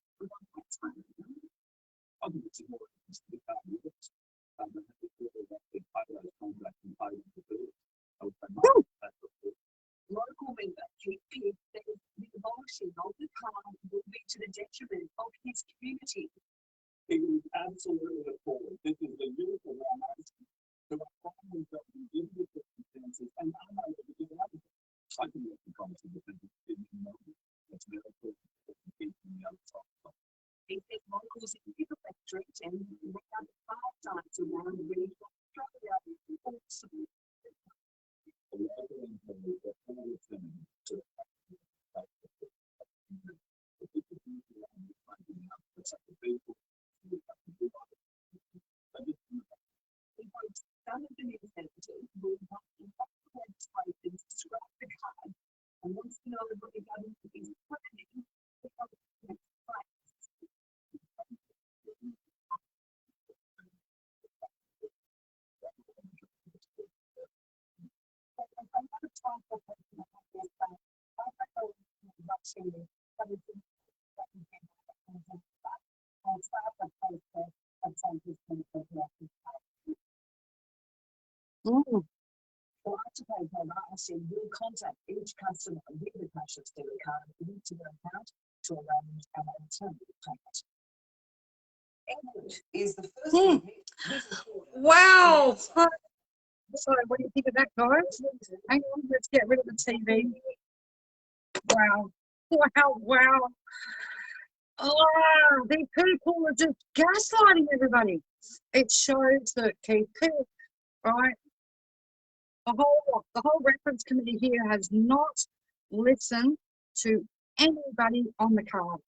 I think it's more interesting about it. Local member GP says the abolishing of the card will be to the detriment of his community. It is absolutely appalling. This is the beautiful one. So I find myself in difficult circumstances and I'm able to get out of it. I can make the comments in the that's very important to keep from the other side. He says locals in the electorate and around 5 times around the region of Australia also. The local employees are all listening to Some of the new senators will want to legislation to scrap the card and wants to know what the government is planning to help the next crisis. Mm. For Activate Payment, I said we'll contact each customer with a cashless debit card linked to their account to arrange an alternative payment. Enquiry is the first Mm. Wow. Wow. So what do you think of that, guys? Hang on, let's get rid of the TV. Wow. Wow, wow. Oh, these people are just gaslighting everybody. It shows that people, right? The whole reference committee here has not listened to anybody on the card.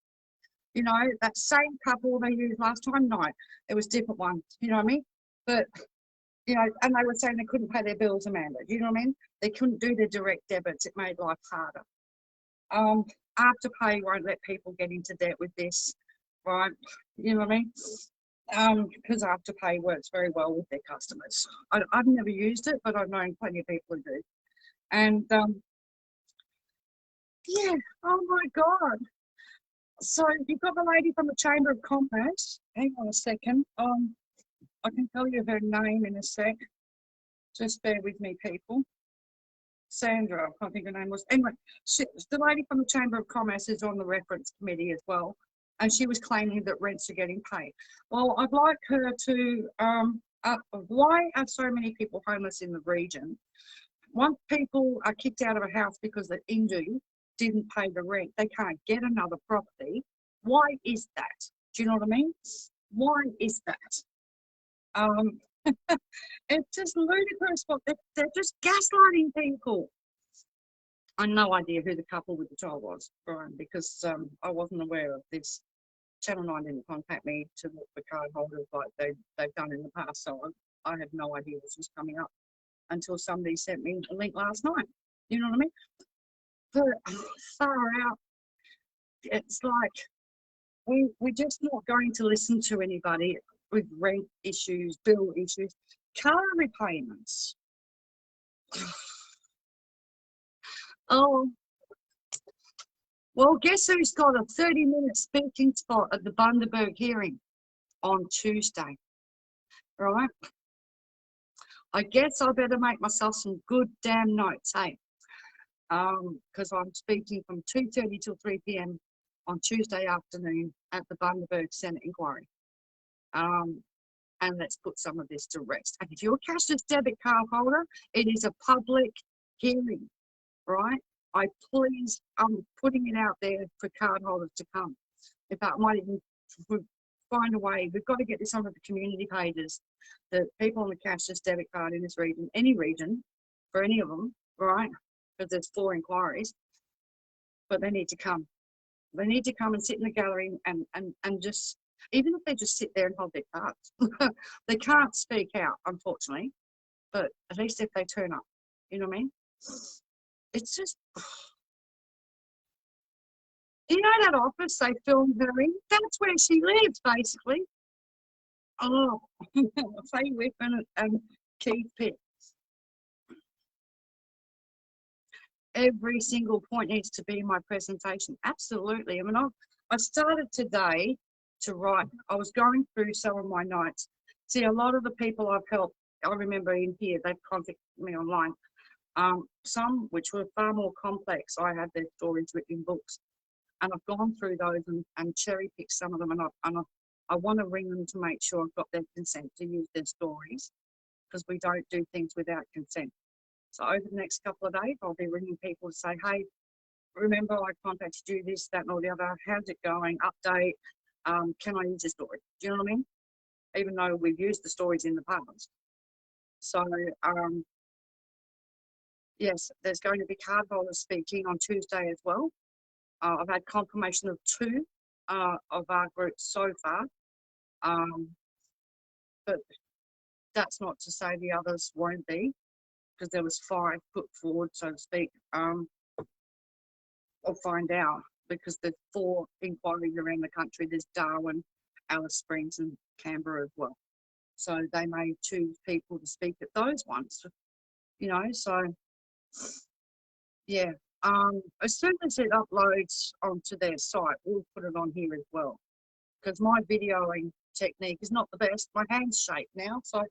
You know, that same couple they used last time, no, it was different ones, you know what I mean? But, you know, and they were saying they couldn't pay their bills, Amanda, you know what I mean? They couldn't do their direct debits, it made life harder. Afterpay won't let people get into debt with this, right? You know what I mean? Because Afterpay works very well with their customers. I've never used it, but I've known plenty of people who do. And yeah, oh my God. So you've got the lady from the Chamber of Commerce. Hang on a second. I can tell you her name in a sec. Just bear with me, people. Sandra, I think her name was. Anyway, the lady from the Chamber of Commerce is on the reference committee as well, and she was claiming that rents are getting paid. Well, I'd like her to, why are so many people homeless in the region? Once people are kicked out of a house because the indue didn't pay the rent, they can't get another property. Why is that? Do you know what I mean? Why is that? It's just ludicrous. They're just gaslighting people. I had no idea who the couple with the child was, Brian, because I wasn't aware of this. Channel 9 didn't contact me to look for card holders like they've done in the past, so I had no idea this was coming up until somebody sent me a link last night. You know what I mean? But far out, it's like we're just not going to listen to anybody with rent issues, bill issues, car repayments. Oh, well, guess who's got a 30-minute speaking spot at the Bundaberg hearing on Tuesday, right? I guess I better make myself some good damn notes, hey? Because I'm speaking from 2:30 till 3 p.m. on Tuesday afternoon at the Bundaberg Senate Enquiry. And let's put some of this to rest. And if you're a cashless debit card holder, it is a public hearing, right? I'm putting it out there for card holders to come. In fact, I might even find a way. We've got to get this onto the community pages that people on the cashless debit card in this region, any region, for any of them, right? Because there's 4 inquiries, but they need to come. They need to come and sit in the gallery and just, even if they just sit there and hold their cards. They can't speak out, unfortunately, but at least if they turn up, you know what I mean? It's just, you know that office they filmed her in? That's where she lives, basically. Oh, Faye Whitman and Keith Pitt. Every single point needs to be in my presentation. Absolutely. I mean, I started today to write. I was going through some of my notes. See, a lot of the people I've helped, I remember in here, they've contacted me online. Some which were far more complex, I had their stories written in books. And I've gone through those and cherry picked some of them, and I want to ring them to make sure I've got their consent to use their stories, because we don't do things without consent. So over the next couple of days, I'll be ringing people to say, hey, remember I contacted you, this, that, and all the other. How's it going? Update. Can I use your story? Do you know what I mean? Even though we've used the stories in the past. So, yes, there's going to be card holders speaking on Tuesday as well. I've had confirmation of 2 of our group so far, but that's not to say the others won't be, because there was 5 put forward, so to speak. I'll find out, because there's 4 inquiries around the country. There's Darwin, Alice Springs and Canberra as well. So they may choose people to speak at those ones, you know, so yeah. As soon as it uploads onto their site, we'll put it on here as well, because my videoing technique is not the best. My hand's shake now, so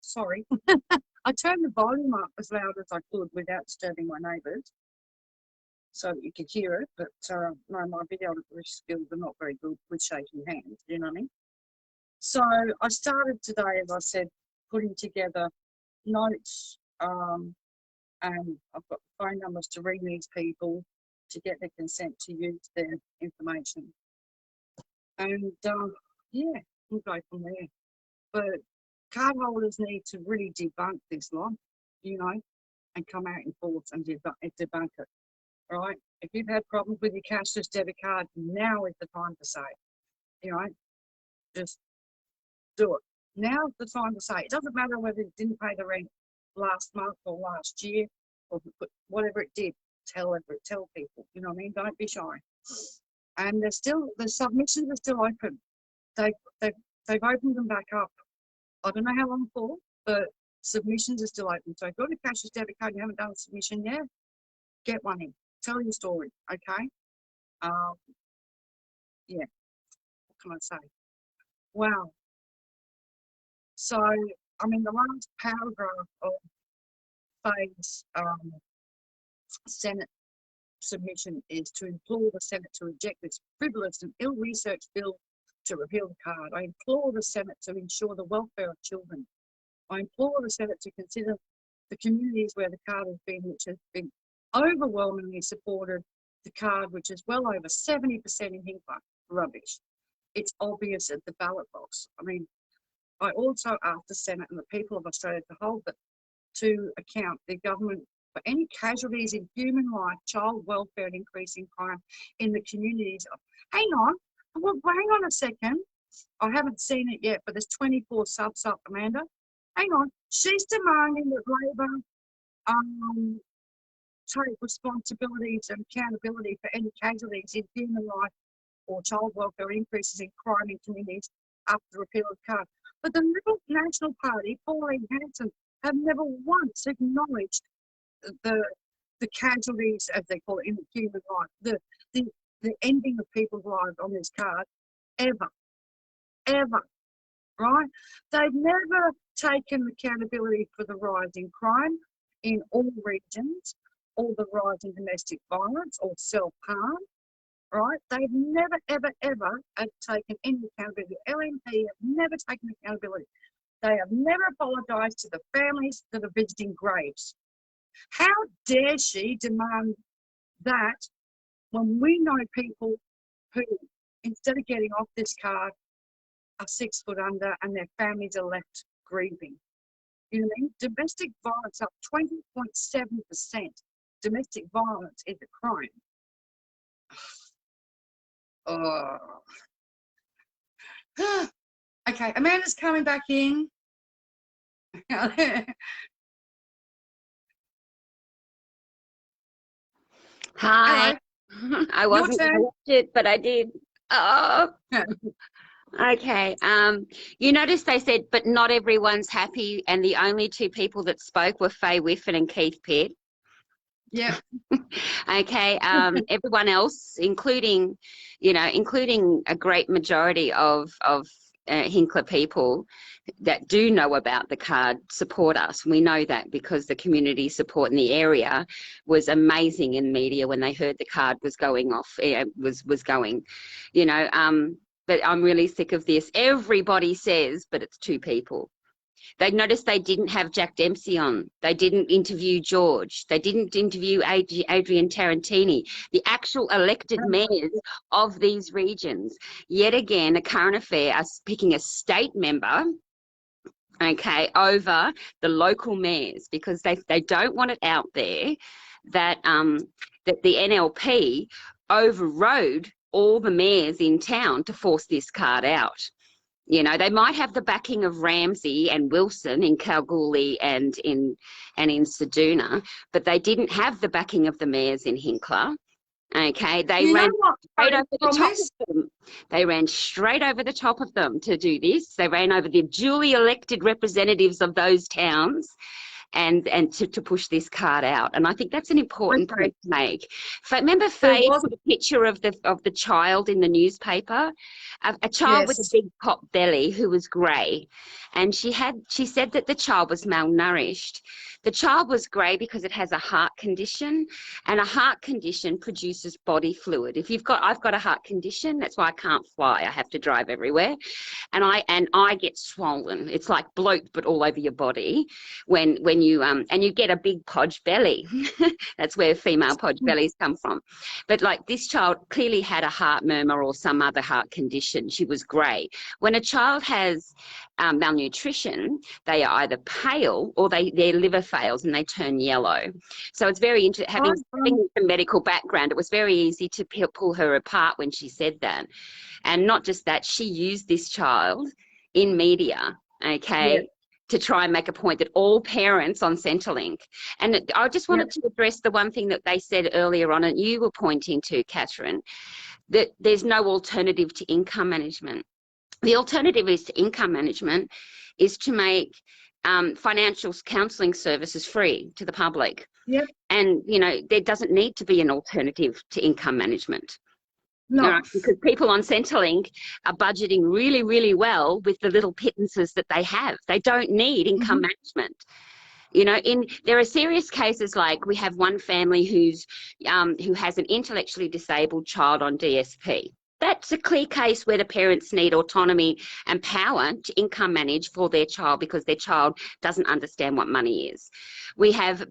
sorry. I turned the volume up as loud as I could without disturbing my neighbours, so that you could hear it. But no, my video skills are not very good with shaking hands. You know what I mean? So I started today, as I said, putting together notes, and I've got phone numbers to ring these people to get their consent to use their information. And yeah, we'll go from there. But cardholders need to really debunk this lot, you know, and come out in force and debunk it, right? If you've had problems with your cashless debit card, now is the time to say, you know, just do it. Now's the time to say. It doesn't matter whether it didn't pay the rent last month or last year or whatever it did. Tell people. You know what I mean? Don't be shy. And the submissions are still open. They've opened them back up. I don't know how long for, but submissions are still open. So if you've got a cashless debit card and you haven't done a submission yet, get one in. Tell your story, okay? Yeah. What can I say? Wow. So, I mean, the last paragraph of Faye's Senate submission is to implore the Senate to reject this frivolous and ill-researched bill to repeal the card. I implore the Senate to ensure the welfare of children. I implore the Senate to consider the communities where the card has been, which has been overwhelmingly supported the card, which is well over 70% in Hinkler. Rubbish. It's obvious at the ballot box. I mean, I also ask the Senate and the people of Australia to hold to account the government for any casualties in human life, child welfare and increasing crime in the communities. Hang on a second. I haven't seen it yet, but there's 24 subs up, Amanda. Hang on. She's demanding that Labor take responsibilities and accountability for any casualties in human life or child welfare increases in crime in communities after the repeal of the card. But the Liberal National Party, Pauline Hanson, have never once acknowledged the casualties, as they call it, in the human life, the ending of people's lives on this card, ever, right? They've never taken accountability for the rise in crime in all regions, or the rise in domestic violence or self-harm, right? They've never, ever, ever taken any accountability. LNP have never taken accountability. They have never apologised to the families that are visiting graves. How dare she demand that when we know people who, instead of getting off this card, are 6 foot under and their families are left grieving? You know what I mean? Domestic violence up 20.7%. Domestic violence is a crime. Oh. Okay, Amanda's coming back in. Hi. I wasn't going to watch it, but I did. Oh. Okay. You notice they said, but not everyone's happy, and the only 2 people that spoke were Faye Whiffen and Keith Pitt. Yeah. Okay. Everyone else, including a great majority of Hinkler people that do know about the card, support us. We know that because the community support in the area was amazing in media when they heard the card was going off. Was going, But I'm really sick of this. Everybody says, but it's 2 people. They noticed they didn't have Jack Dempsey on. They didn't interview George. They didn't interview Adrian Tarantini, the actual elected mayors of these regions. Yet again, a current affair is picking a state member, okay, over the local mayors because they don't want it out there that that the NLP overrode all the mayors in town to force this card out. They might have the backing of Ramsey and Wilson in Kalgoorlie and in Ceduna, but they didn't have the backing of the mayors in Hinkler. Okay, they ran straight over the top of them. They ran straight over the top of them to do this. They ran over the duly elected representatives of those towns and to push this card out. And I think that's an important Okay. point to make. Remember There Faye was- put a picture of the child in the newspaper, a child with a Yes. big pop belly who was grey, and she said that the child was malnourished. The child was grey because it has a heart condition, and a heart condition produces body fluid. I've got a heart condition, that's why I can't fly. I have to drive everywhere, and I get swollen. It's like bloat, but all over your body when you and you get a big podge belly. That's where female podge bellies come from. But like this child clearly had a heart murmur or some other heart condition. She was grey. When a child has malnutrition, they are either pale or their liver fails and they turn yellow. So it's very interesting. Having a medical background, it was very easy to pull her apart when she said that. And not just that, she used this child in media, okay, Yeah. to try and make a point that all parents on Centrelink. And I just wanted to address the one thing that they said earlier on, and you were pointing to, Kerryn, that there's no alternative to income management. The alternative to income management is to make financial counselling services free to the public. Yep. And, you know, there doesn't need to be an alternative to income management. No. Right, because people on Centrelink are budgeting really, really well with the little pittances that they have. They don't need income management. You know, there are serious cases like we have one family who has an intellectually disabled child on DSP. That's a clear case where the parents need autonomy and power to income manage for their child because their child doesn't understand what money is. We have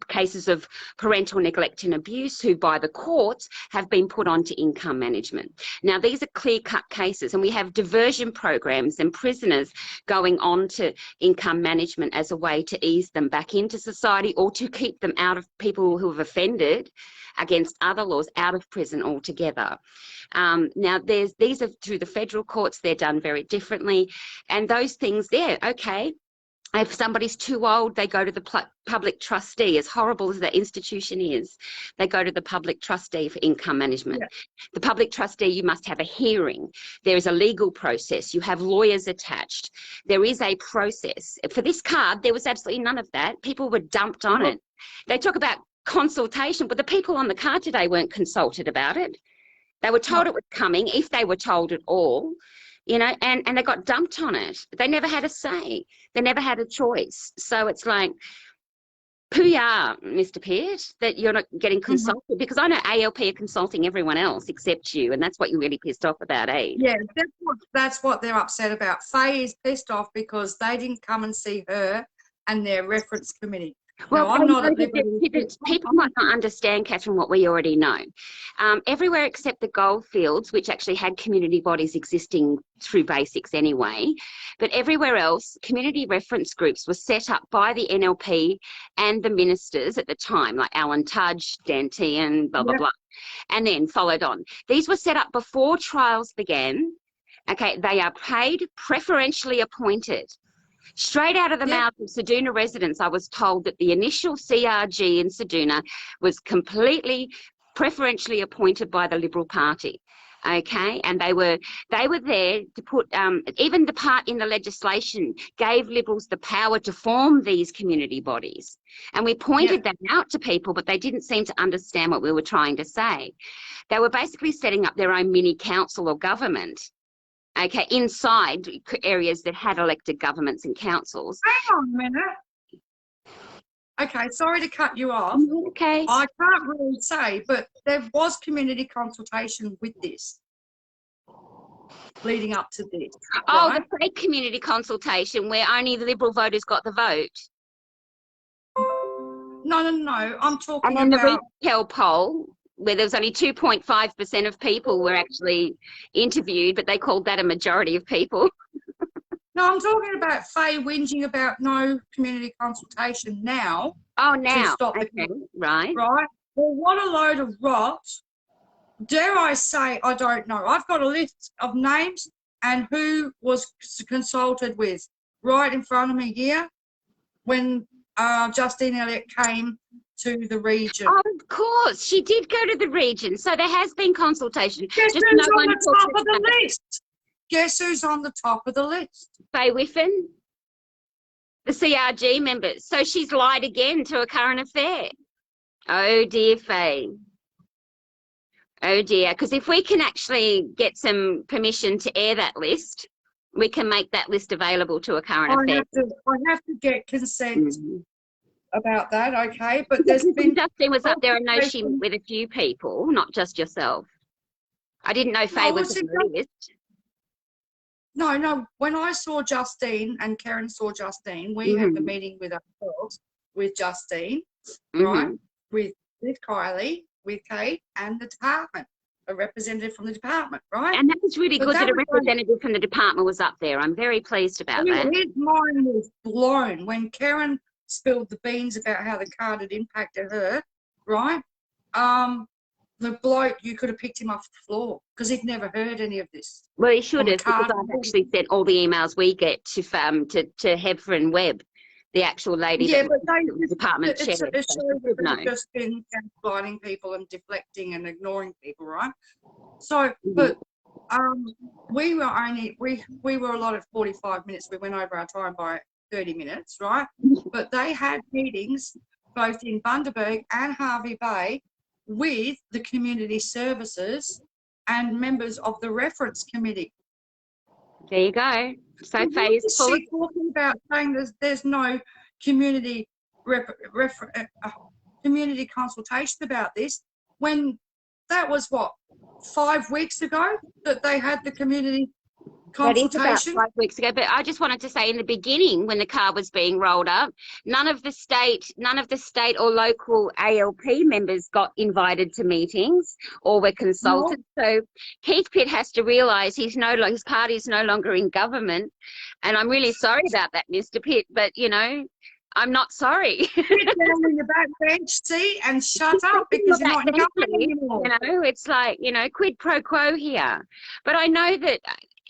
cases of parental neglect and abuse who by the courts have been put onto income management. Now, these are clear-cut cases, and we have diversion programs and prisoners going on to income management as a way to ease them back into society or to keep them out of people who have offended against other laws out of prison altogether. Now, these are through the federal courts. They're done very differently. And those things there, okay, if somebody's too old, they go to the public trustee. As horrible as that institution is, they go to the public trustee for income management. Yeah. The public trustee, you must have a hearing. There is a legal process. You have lawyers attached. There is a process. For this card, there was absolutely none of that. People were dumped on it. They talk about consultation, but the people on the card today weren't consulted about it. They were told it was coming, if they were told at all, you know, and they got dumped on it. They never had a say. They never had a choice. So it's like, pooyah, Mr. Peart, that you're not getting consulted, because I know ALP are consulting everyone else except you, and that's what you're really pissed off about, eh? Yeah, that's what they're upset about. Faye is pissed off because they didn't come and see her and their reference committee. Well, no, I'm not at people might not understand, Kerryn, what we already know. Everywhere except the goldfields, which actually had community bodies existing through basics anyway, but everywhere else, community reference groups were set up by the NLP and the ministers at the time, like Alan Tudge, Dantian, blah, blah, blah, and then followed on. These were set up before trials began. Okay, they are paid, preferentially appointed. Straight out of the mouth of Ceduna residents, I was told that the initial CRG in Ceduna was completely preferentially appointed by the Liberal Party. Okay, and they were there to put, even the part in the legislation gave Liberals the power to form these community bodies. And we pointed that out to people, but they didn't seem to understand what we were trying to say. They were basically setting up their own mini council or government. Okay, inside areas that had elected governments and councils. Hang on a minute. Okay, sorry to cut you off. Okay. I can't really say, but there was community consultation with this, leading up to this. Oh, right? the fake community consultation where only the Liberal voters got the vote. No, I'm talking and then about... the retail poll, where there was only 2.5% of people were actually interviewed, but they called that a majority of people. No, I'm talking about Faye whinging about no community consultation now. Oh, now. To stop okay, right. Right. Well, what a load of rot. Dare I say, I don't know. I've got a list of names and who was consulted with right in front of me here when Justine Elliott came to the region. Oh, of course. She did go to the region. So there has been consultation. Guess Just who's no on one the top of the list? Guess who's on the top of the list? Faye Whiffen. The CRG members. So she's lied again to a current affair. Oh dear, Faye. Oh dear. Because if we can actually get some permission to air that list, we can make that list available to a current affair. I have to get consent Mhm. about that, okay? But there's Because been Justine was up there, I know she met with a few people, not just yourself. I didn't know Faye was on the list. no. When I saw Justine and Kerryn saw Justine, we have a meeting with ourselves, with Justine, right? With Kylie, with Kate, and the department, a representative from the department, right? And that was really So good that that a was representative from the department was up there. I'm very pleased about that. His mind was blown when Kerryn spilled the beans about how the card had impacted her, right? The bloke, you could have picked him off the floor because he'd never heard any of this. Well, he should On the have, because card. I've actually sent all the emails we get to Heffron Webb, the actual lady Yeah, that but was the department chair. it shows So she that should know. they've just been gaslighting people and deflecting and ignoring people, right? So, but we were allotted 45 minutes. We went over our time by 30 minutes, right? But they had meetings both in Bundaberg and Hervey Bay with the community services and members of the reference committee. There you go. So What Faye is is full. she talking about, saying there's no community community consultation about this, when that was what, 5 weeks ago that they had the community That is about consultation? 5 weeks ago. But I just wanted to say, in the beginning, when the card was being rolled up, none of the state or local ALP members got invited to meetings or were consulted. So Keith Pitt has to realise his party is no longer in government, and I'm really sorry about that, Mr. Pitt. But you know, I'm not sorry. Sit down in the back bench, see, and shut up, because you're not in government anymore. You know, it's like, you know, quid pro quo here. But I know that,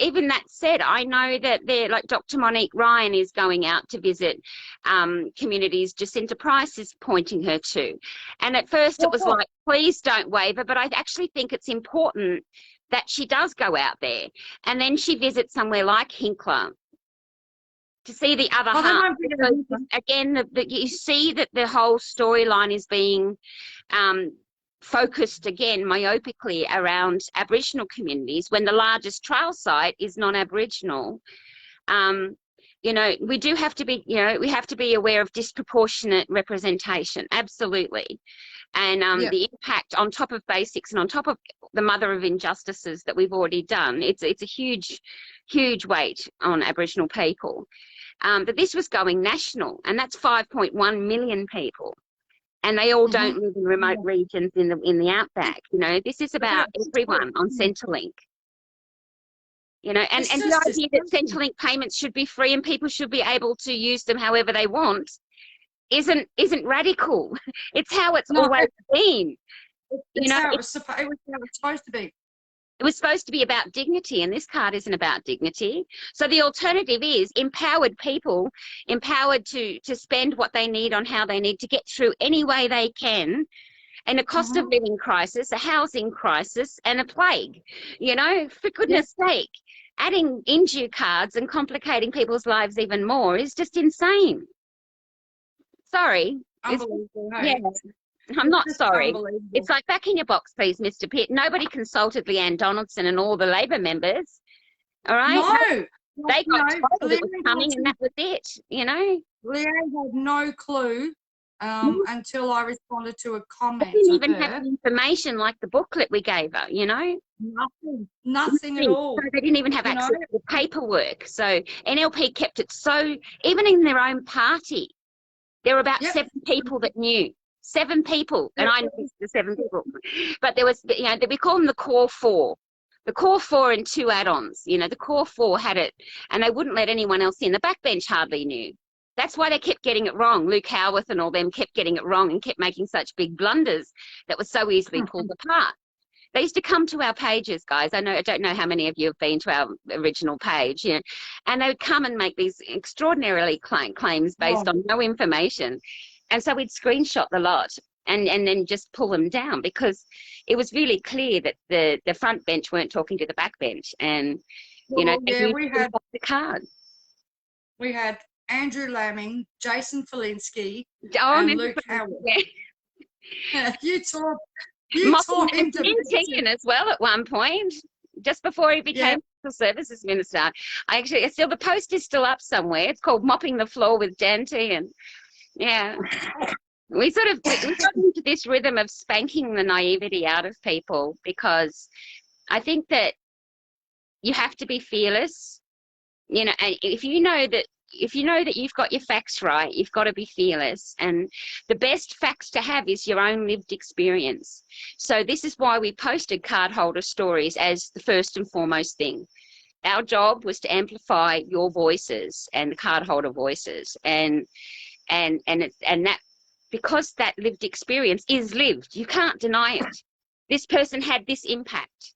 even that said, I know that like Dr. Monique Ryan is going out to visit communities Jacinta Price is pointing her to. And at first it was like, please don't waver, but I actually think it's important that she does go out there. And then she visits somewhere like Hinkler to see the other half. Because again, you see that the whole storyline is being focused again myopically around Aboriginal communities, when the largest trial site is non-Aboriginal. You know, we do have to be, you know, we have to be aware of disproportionate representation, absolutely. And the impact on top of basics and on top of the mother of injustices that we've already done, it's a huge weight on Aboriginal people. But this was going national, and that's 5.1 million people. And they all don't live in remote regions in the outback. You know, this is about everyone on Centrelink. You know, and the idea that Centrelink payments should be free and people should be able to use them however they want isn't radical. It's how it's always been. It's how it was supposed to be. It was supposed to be about dignity, and this card isn't about dignity. So the alternative is empowered people, empowered to spend what they need on how they need to get through any way they can, and a cost of living crisis, a housing crisis, and a plague. You know, for goodness sake, adding indue cards and complicating people's lives even more is just insane. Sorry. Unbelievable. Yeah. I'm not sorry. It's like, back in your box, please, Mr. Pitt. Nobody consulted Leanne Donaldson and all the Labor members. All right? No. They got told it was coming, and that was it, you know? Leanne had no clue until I responded to a comment. They didn't even have the information like the booklet we gave her, you know? Nothing at all. So they didn't even have access to the paperwork. So NLP kept it so, even in their own party, there were about 7 people that knew. 7 people, and I know the 7 people, but there was, you know, we call them the core 4. The core 4 and 2 add-ons. You know, the core 4 had it, and they wouldn't let anyone else in. The backbench hardly knew. That's why they kept getting it wrong. Luke Howarth and all them kept getting it wrong and kept making such big blunders that were so easily pulled apart. They used to come to our pages, guys. I don't know how many of you have been to our original page, you know, and they would come and make these extraordinarily claims based on no information. And so we'd screenshot the lot and then just pull them down, because it was really clear that the front bench weren't talking to the back bench. And, you know, we had the card. We had Andrew Lamming, Jason Felinsky, Oh, I and remember Luke Howard. yeah. You taught Mopping him and to Keegan as well at one point, just before he became Social Services Minister. The post is still up somewhere. It's called Mopping the Floor with Dante, and yeah. We got into this rhythm of spanking the naivety out of people, because I think that you have to be fearless, and if you know that you've got your facts right, you've got to be fearless. And the best facts to have is your own lived experience. So this is why we posted cardholder stories as the first and foremost thing. Our job was to amplify your voices and the cardholder voices, and that, because that lived experience is lived, you can't deny it. This person had this impact.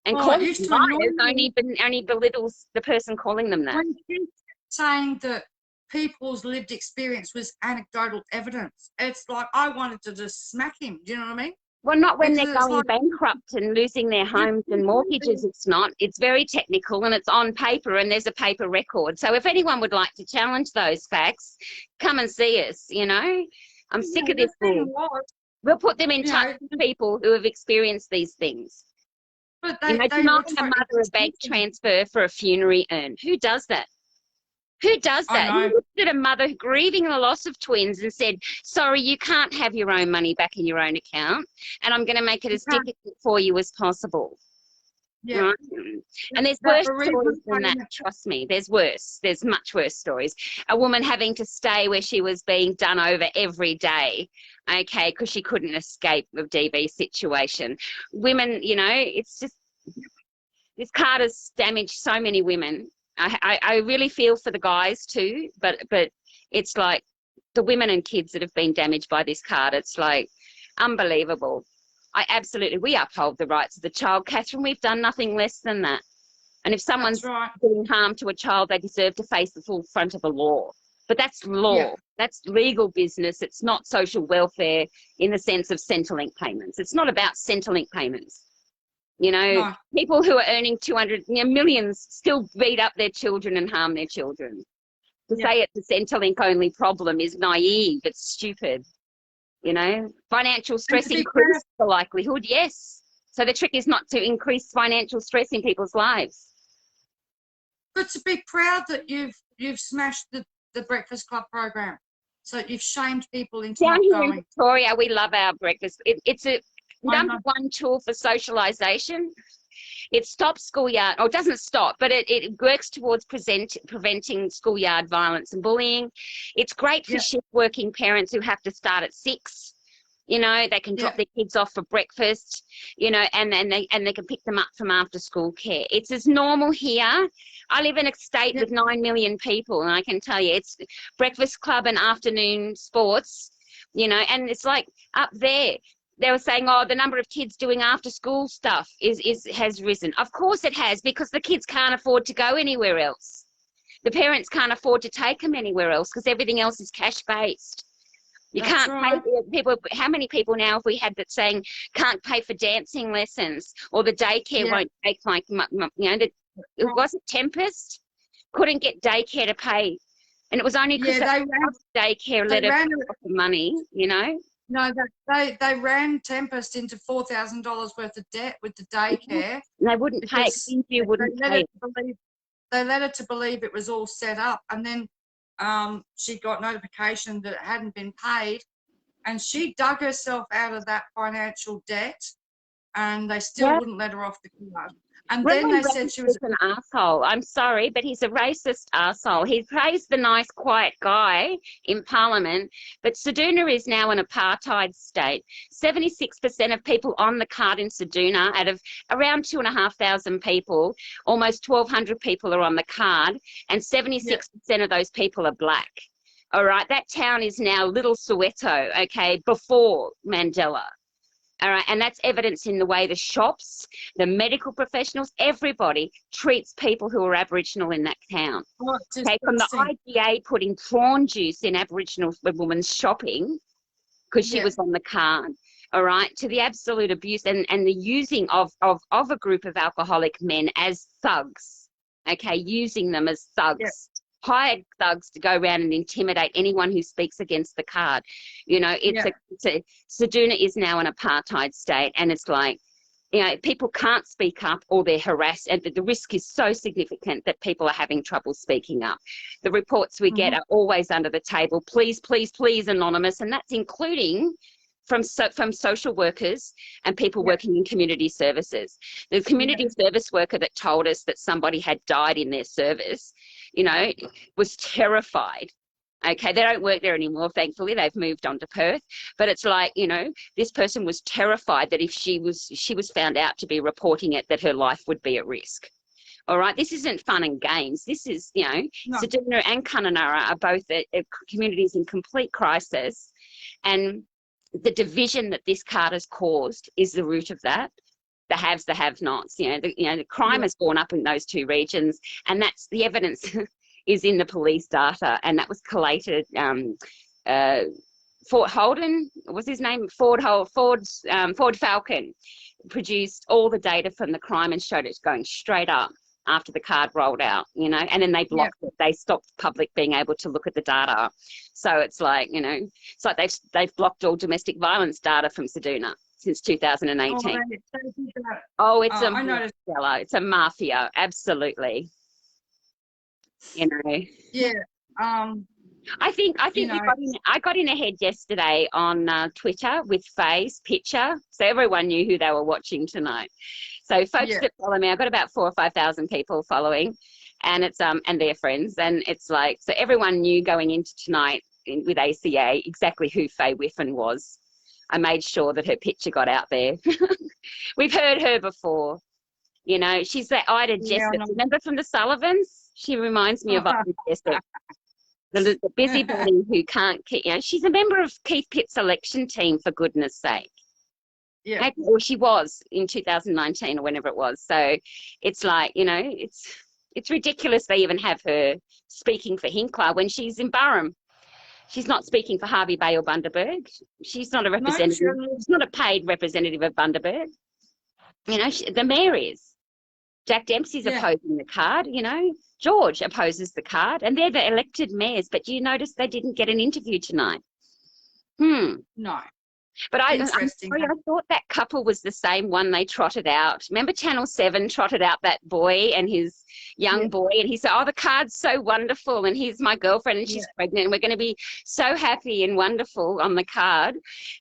And Well, it calling used to them annoy liars me only belittles the person calling them that. when you keep saying that people's lived experience was anecdotal evidence. It's like I wanted to just smack him. Do you know what I mean? Well, not when Because they're it's going like, bankrupt and losing their homes and mortgages. It's not. It's very technical, and it's on paper, and there's a paper record. So if anyone would like to challenge those facts, come and see us, I'm sick of this bull. We'll put them in touch with people who have experienced these things. But they Denying were a mother a bank transfer for a funerary urn. Who does that? Who does that? I know. Who looked at a mother grieving the loss of twins and said, sorry, you can't have your own money back in your own account, and I'm going to make it as difficult for you as possible. Yeah. Right? And there's worse stories than that, trust me. There's worse. There's much worse stories. A woman having to stay where she was being done over every day, okay, because she couldn't escape the DV situation. Women, it's just, this card has damaged so many women. I really feel for the guys too, but it's like the women and kids that have been damaged by this card. It's like unbelievable. We uphold the rights of the child, Catherine. We've done nothing less than that. And if someone's doing harm to a child, they deserve to face the full front of a law. But that's law. Yeah. That's legal business. It's not social welfare in the sense of Centrelink payments. It's not about Centrelink payments. No. People who are earning 200 millions still beat up their children and harm their children. To say it's a Centrelink only problem is naive. It's stupid. Financial stress increases the likelihood, yes. So the trick is not to increase financial stress in people's lives. But to be proud that you've smashed the Breakfast Club program. So you've shamed people into Down not here going. in Victoria, we love our breakfast. It's a number one tool for socialisation. It stops schoolyard, or doesn't stop, but it works towards preventing schoolyard violence and bullying. It's great for shift working parents who have to start at 6. They can drop their kids off for breakfast, and they can pick them up from after school care. It's as normal here. I live in a state with 9 million people, and I can tell you it's Breakfast Club and afternoon sports, and it's like up there. They were saying, the number of kids doing after school stuff has risen. Of course it has, because the kids can't afford to go anywhere else. The parents can't afford to take them anywhere else because everything else is cash based. You can't pay people. How many people now have we had that saying can't pay for dancing lessons, or the daycare won't take it wasn't Tempest, couldn't get daycare to pay, and it was only because daycare let her off the money, No, they ran Tempest into $4,000 worth of debt with the daycare. And they wouldn't pay it. Indue wouldn't pay it. They led her to believe it was all set up, and then she got notification that it hadn't been paid, and she dug herself out of that financial debt, and they still wouldn't let her off the card. And then they said she was an asshole. I'm sorry, but he's a racist asshole. He praised the nice, quiet guy in Parliament, but Ceduna is now an apartheid state. 76% of people on the card in Ceduna, out of around 2,500 people, almost 1,200 people are on the card, and 76% of those people are black. All right, that town is now Little Soweto, okay, before Mandela. All right, and that's evidence in the way the shops, the medical professionals, everybody treats people who are Aboriginal in that town. Okay, from the IGA putting prawn juice in Aboriginal women's shopping because she was on the card, all right, to the absolute abuse and the using of a group of alcoholic men as thugs, okay, using them as thugs. hired thugs to go around and intimidate anyone who speaks against the card. You know, Ceduna is now an apartheid state, and it's like, you know, people can't speak up or they're harassed, and the risk is so significant that people are having trouble speaking up. The reports we get are always under the table, please, please, please, anonymous, and that's including from social workers and people working in community services. The community service worker that told us that somebody had died in their service, you know, was terrified. Okay, they don't work there anymore, thankfully. They've moved on to Perth. But it's like, you know, this person was terrified that if she was found out to be reporting it, that her life would be at risk. All right, this isn't fun and games. This is, you know, Ceduna and Kununurra are both communities in complete crisis. And the division that this card has caused is the root of that. The haves, the have-nots. You know, the crime has gone up in those two regions, and that's the evidence is in the police data, and that was collated. Fort Holden, was his name? Ford Falcon produced all the data from the crime and showed it going straight up after the card rolled out, you know, and then they blocked it. They stopped the public being able to look at the data. So it's like, you know, it's like they've blocked all domestic violence data from Ceduna since 2018. It's a mafia, absolutely. You know. Yeah. I think you know, I got in ahead yesterday on Twitter with Faye's picture, so everyone knew who they were watching tonight. So folks that follow me, I've got about 4,000 or 5,000 people following, and it's and their friends, and it's like, so everyone knew going into tonight with ACA exactly who Faye Whiffen was. I made sure that her picture got out there. We've heard her before. You know, she's that Ida Jessup. Remember from the Sullivans? She reminds me of Ida Jessup. The busybody who can't keep, you know, she's a member of Keith Pitt's election team, for goodness sake. Yeah. Or she was in 2019 or whenever it was. So it's like, you know, it's ridiculous they even have her speaking for Hinkler when she's in Burrum. She's not speaking for Hervey Bay or Bundaberg. She's not a representative. She's not a paid representative of Bundaberg. You know, the mayor is. Jack Dempsey's opposing the card, you know. George opposes the card, and they're the elected mayors. But do you notice they didn't get an interview tonight? No. But I thought that couple was the same one they trotted out. Remember Channel 7 trotted out that boy and his young boy, and he said, oh, the card's so wonderful, and here's my girlfriend, and she's pregnant, and we're going to be so happy and wonderful on the card.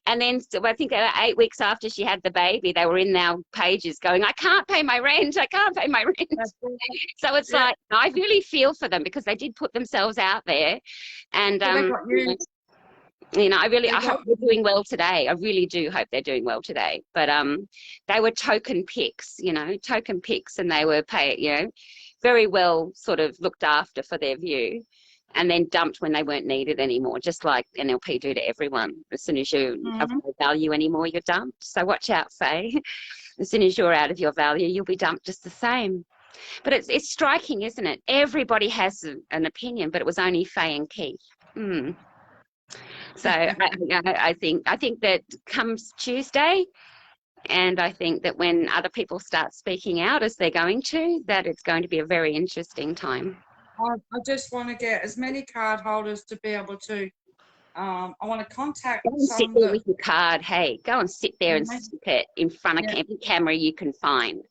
And then I think 8 weeks after she had the baby, they were in our pages going, I can't pay my rent, I can't pay my rent. So it's like, I really feel for them because they did put themselves out there. And you know, I hope they're doing well today. I really do hope they're doing well today. But they were token picks, you know, and they were paid, you know, very well sort of looked after for their view, and then dumped when they weren't needed anymore, just like NLP do to everyone. As soon as you have no value anymore, you're dumped. So watch out, Faye. As soon as you're out of your value, you'll be dumped just the same. But it's striking, isn't it? Everybody has an opinion, but it was only Faye and Keith. So I think that comes Tuesday, and I think that when other people start speaking out, as they're going to, that it's going to be a very interesting time. I just want to get as many card holders to be able to. I want to contact. Go and sit there with your card. Hey, go and sit there and stick it in front of every camera you can find.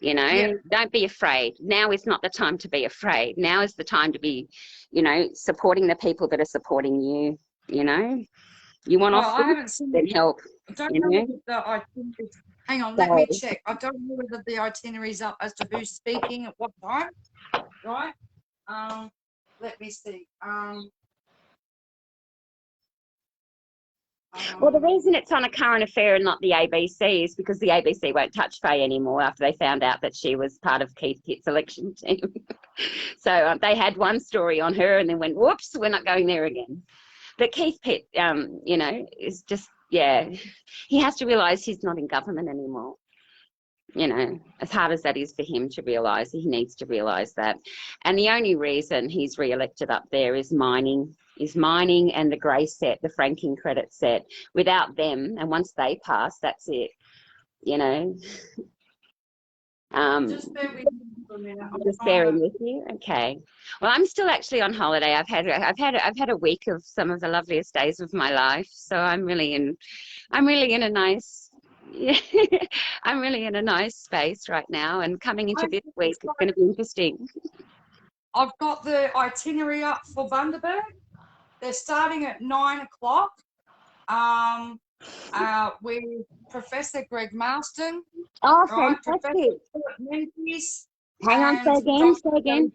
You know, don't be afraid. Now is not the time to be afraid. Now is the time to be, you know, supporting the people that are supporting you. You know, you want I haven't seen then help. I don't know whether the itinerary. Hang on, let me check. I don't know whether the itinerary's up as to who's speaking at what time. Right? Let me see. Well, the reason it's on a current affair and not the ABC is because the ABC won't touch Faye anymore after they found out that she was part of Keith Pitt's election team. So they had one story on her and then went, whoops, we're not going there again. But Keith Pitt, you know, is just, he has to realise he's not in government anymore. You know, as hard as that is for him to realise, he needs to realise that. And the only reason he's re-elected up there is mining and the grey set, the franking credit set. Without them, and once they pass, that's it, you know. Just bear with me. for a minute. Just bearing with you. Okay. Well, I'm still actually on holiday. I've had a week of some of the loveliest days of my life. So I'm really in a nice, yeah, I'm really in a nice space right now. And coming into this week, it's going to be interesting. I've got the itinerary up for Bundaberg. They're starting at 9 o'clock. With Professor Greg Marston. Oh, Right, fantastic. Menzies, Hang on, say again, say again.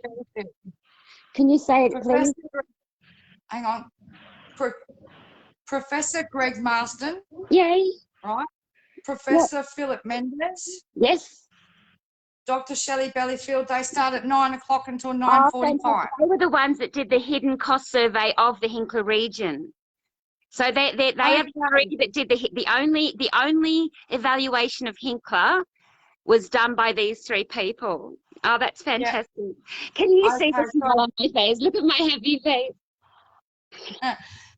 Can you say it, please? Hang on. Professor Greg Marston. Yay. Right. Professor Philip Mendes. Yes. Dr. Shelley Bellyfield. They start at 9 o'clock until 9:45. Oh, fantastic. They were the ones that did the hidden cost survey of the Hinkler region. So they are the three that did the only evaluation of Hinkler was done by these three people. Oh, that's fantastic. Yeah. Can you see the smile on my face? Look at my happy face.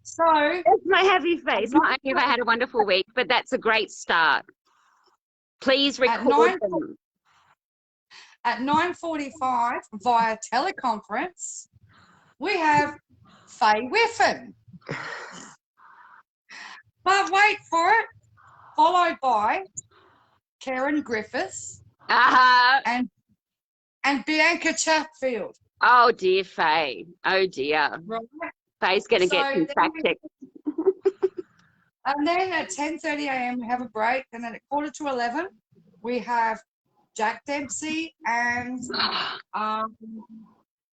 So that's my happy face. Not only have I had a wonderful week, but that's a great start. Please record them. At 9:45 via teleconference, we have Faye Whiffen. But wait for it, followed by Kerryn Griffiths and Bianca Chatfield. Oh dear, Faye. Oh dear. Right. Faye's going to get contracted. And then at 10:30 a.m. we have a break, and then at 10:45 we have Jack Dempsey and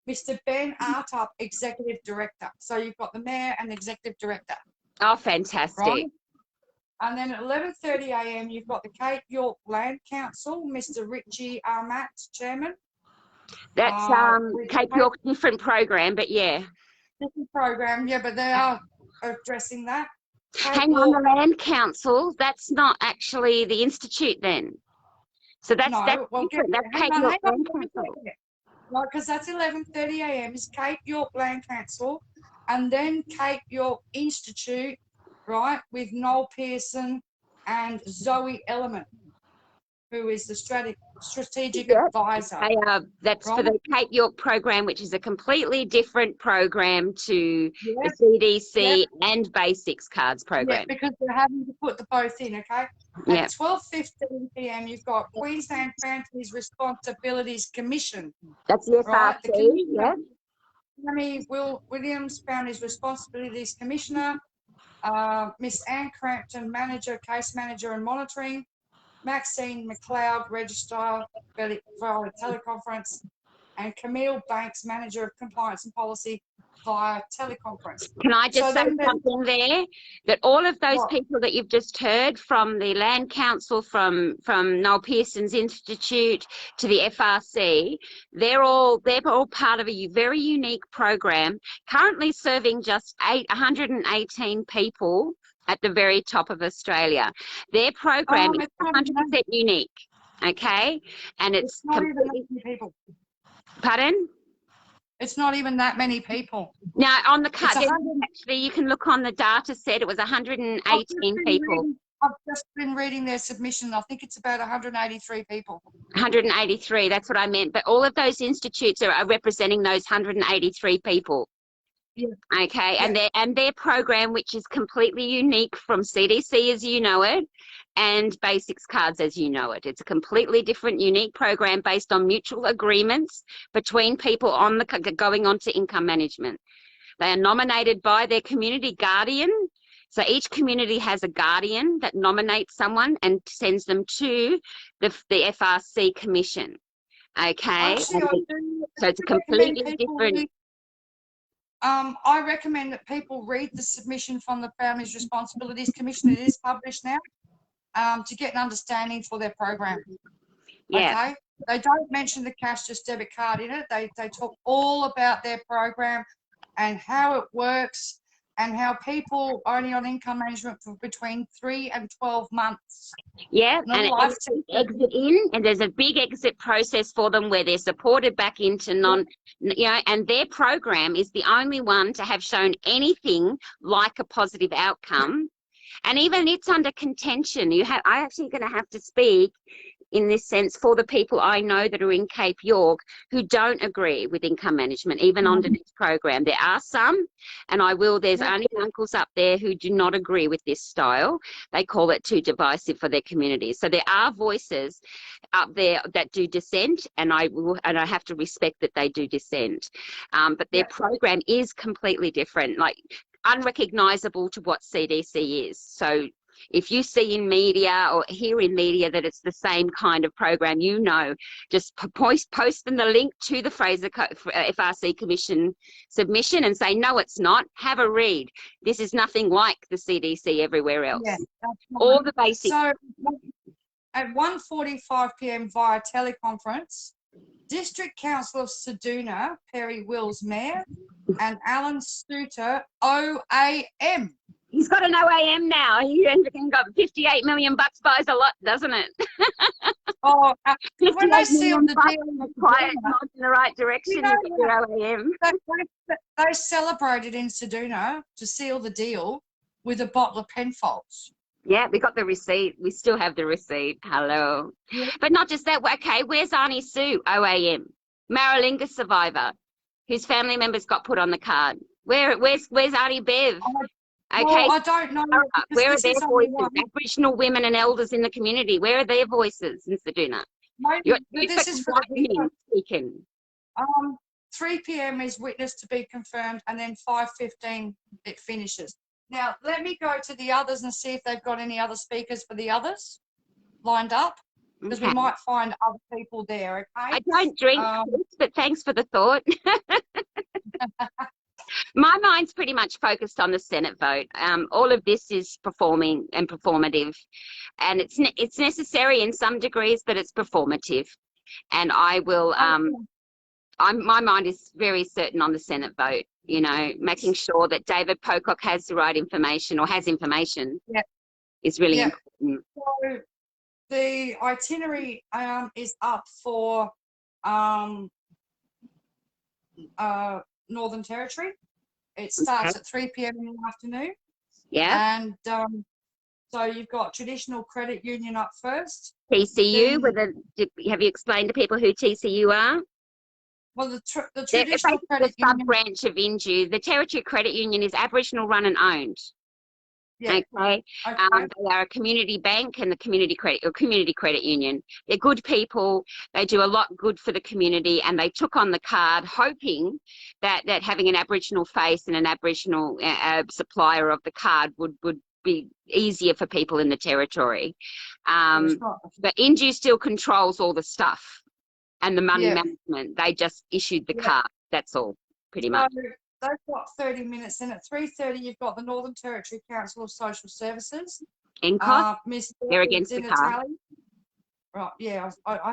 Mr. Ben Artup, Executive Director. So you've got the Mayor and the Executive Director. Oh, fantastic. Right? And then at 11:30 a.m. you've got the Cape York Land Council, Mr. Richie Armat, Chairman. That's Cape York, different program, but yeah. Different program, yeah, but they are addressing that. Hang on, the Land Council, that's not actually the Institute then. So that's different. That's Cape York Land Council. Right, because that's 11:30 a.m. is Cape York Land Council, and then Cape York Institute, right, with Noel Pearson and Zoe Element, who is the strategic advisor. That's right? For the Cape York program, which is a completely different program to the CDC and Basics Cards program. Yeah, because they're having to put the both in, okay? At 12:15 p.m, you've got Queensland Families Responsibilities Commission. That's the FRC, yeah. Tammy Williams, Families Responsibilities Commissioner. Miss Anne Crampton, Case Manager and Monitoring. Maxine McLeod, Registrar via teleconference, and Camille Banks, Manager of Compliance and Policy via teleconference. Can I just say something there? That all of those people that you've just heard from the Land Council, from Noel Pearson's Institute to the FRC, they're all part of a very unique program, currently serving just 118 people at the very top of Australia. Their program is 100% unique, okay? And it's not even that many people. Pardon? It's not even that many people. Now, on the card, actually, you can look on the data set, it was 118 people. I've just been reading their submission. I think it's about 183 people. 183, that's what I meant. But all of those institutes are representing those 183 people. Yeah. Okay, yeah. And their program, which is completely unique from CDC as you know it, and Basics Cards as you know it. It's a completely different, unique program based on mutual agreements between people on going on to income management. They are nominated by their community guardian. So each community has a guardian that nominates someone and sends them to the FRC commission. Okay, actually, so it's a completely different. I recommend that people read the submission from the Families Responsibilities Commission. It is published now, to get an understanding for their program. Yeah. Okay. They don't mention the Cashless Debit card in it. They talk all about their program and how it works, and how people only on income management for between 3 and 12 months. Yeah, and exit in, and there's a big exit process for them where they're supported back into and their program is the only one to have shown anything like a positive outcome. And even it's under contention. I'm actually going to have to speak in this sense for the people I know that are in Cape York who don't agree with income management, even under this program. There are some, and there's aunties and uncles up there who do not agree with this style. They call it too divisive for their communities. So there are voices up there that do dissent, and I have to respect that they do dissent. But their program is completely different, like unrecognisable to what CDC is. So if you see in media or hear in media that it's the same kind of program, just post them the link to the FRC Commission submission and say, no, it's not. Have a read. This is nothing like the CDC everywhere else. Yeah, that's All the basics. So at 1:45 p.m. via teleconference, District Council of Ceduna, Perry Wills Mayor, and Alan Suter, OAM. He's got an OAM now. He got 58 million bucks, buys a lot, doesn't it? Oh, when they sealed the deal, quiet nod in the right direction, you got your OAM. They celebrated in Ceduna to seal the deal with a bottle of Penfolds. Yeah, we got the receipt. We still have the receipt. Hello. Yeah. But not just that. Okay, where's Auntie Sue, OAM? Maralinga survivor, whose family members got put on the card. Where's Auntie Bev? Okay. Well, I don't know. Where are their voices? Aboriginal women and elders in the community. Where are their voices in Ceduna? This is for the speaking. 3 p.m. is witness to be confirmed, and then 5:15 it finishes. Now, let me go to the others and see if they've got any other speakers for the others lined up, because we might find other people there, okay? I don't drink, but thanks for the thought. My mind's pretty much focused on the Senate vote. All of this is performing and performative, and it's necessary in some degrees, but it's performative. And I will, my mind is very certain on the Senate vote, making sure that David Pocock has the right information or has information is really important. So the itinerary is up for Northern Territory. It starts at 3 p.m. in the afternoon. Yeah. And so you've got Traditional Credit Union up first. TCU, have you explained to people who TCU are? Well, the Traditional Credit Union, sub-branch of Indue. The Territory Credit Union is Aboriginal run and owned. Yeah. Okay. They are a community bank and the community credit union. They're good people. They do a lot good for the community, and they took on the card hoping that having an Aboriginal face and an Aboriginal supplier of the card would be easier for people in the Territory. But Indue still controls all the stuff and the money management. They just issued the card. That's all, pretty much. They've got 30 minutes. Then at 3:30, you've got the Northern Territory Council of Social Services. Miss they're against the card. Right, I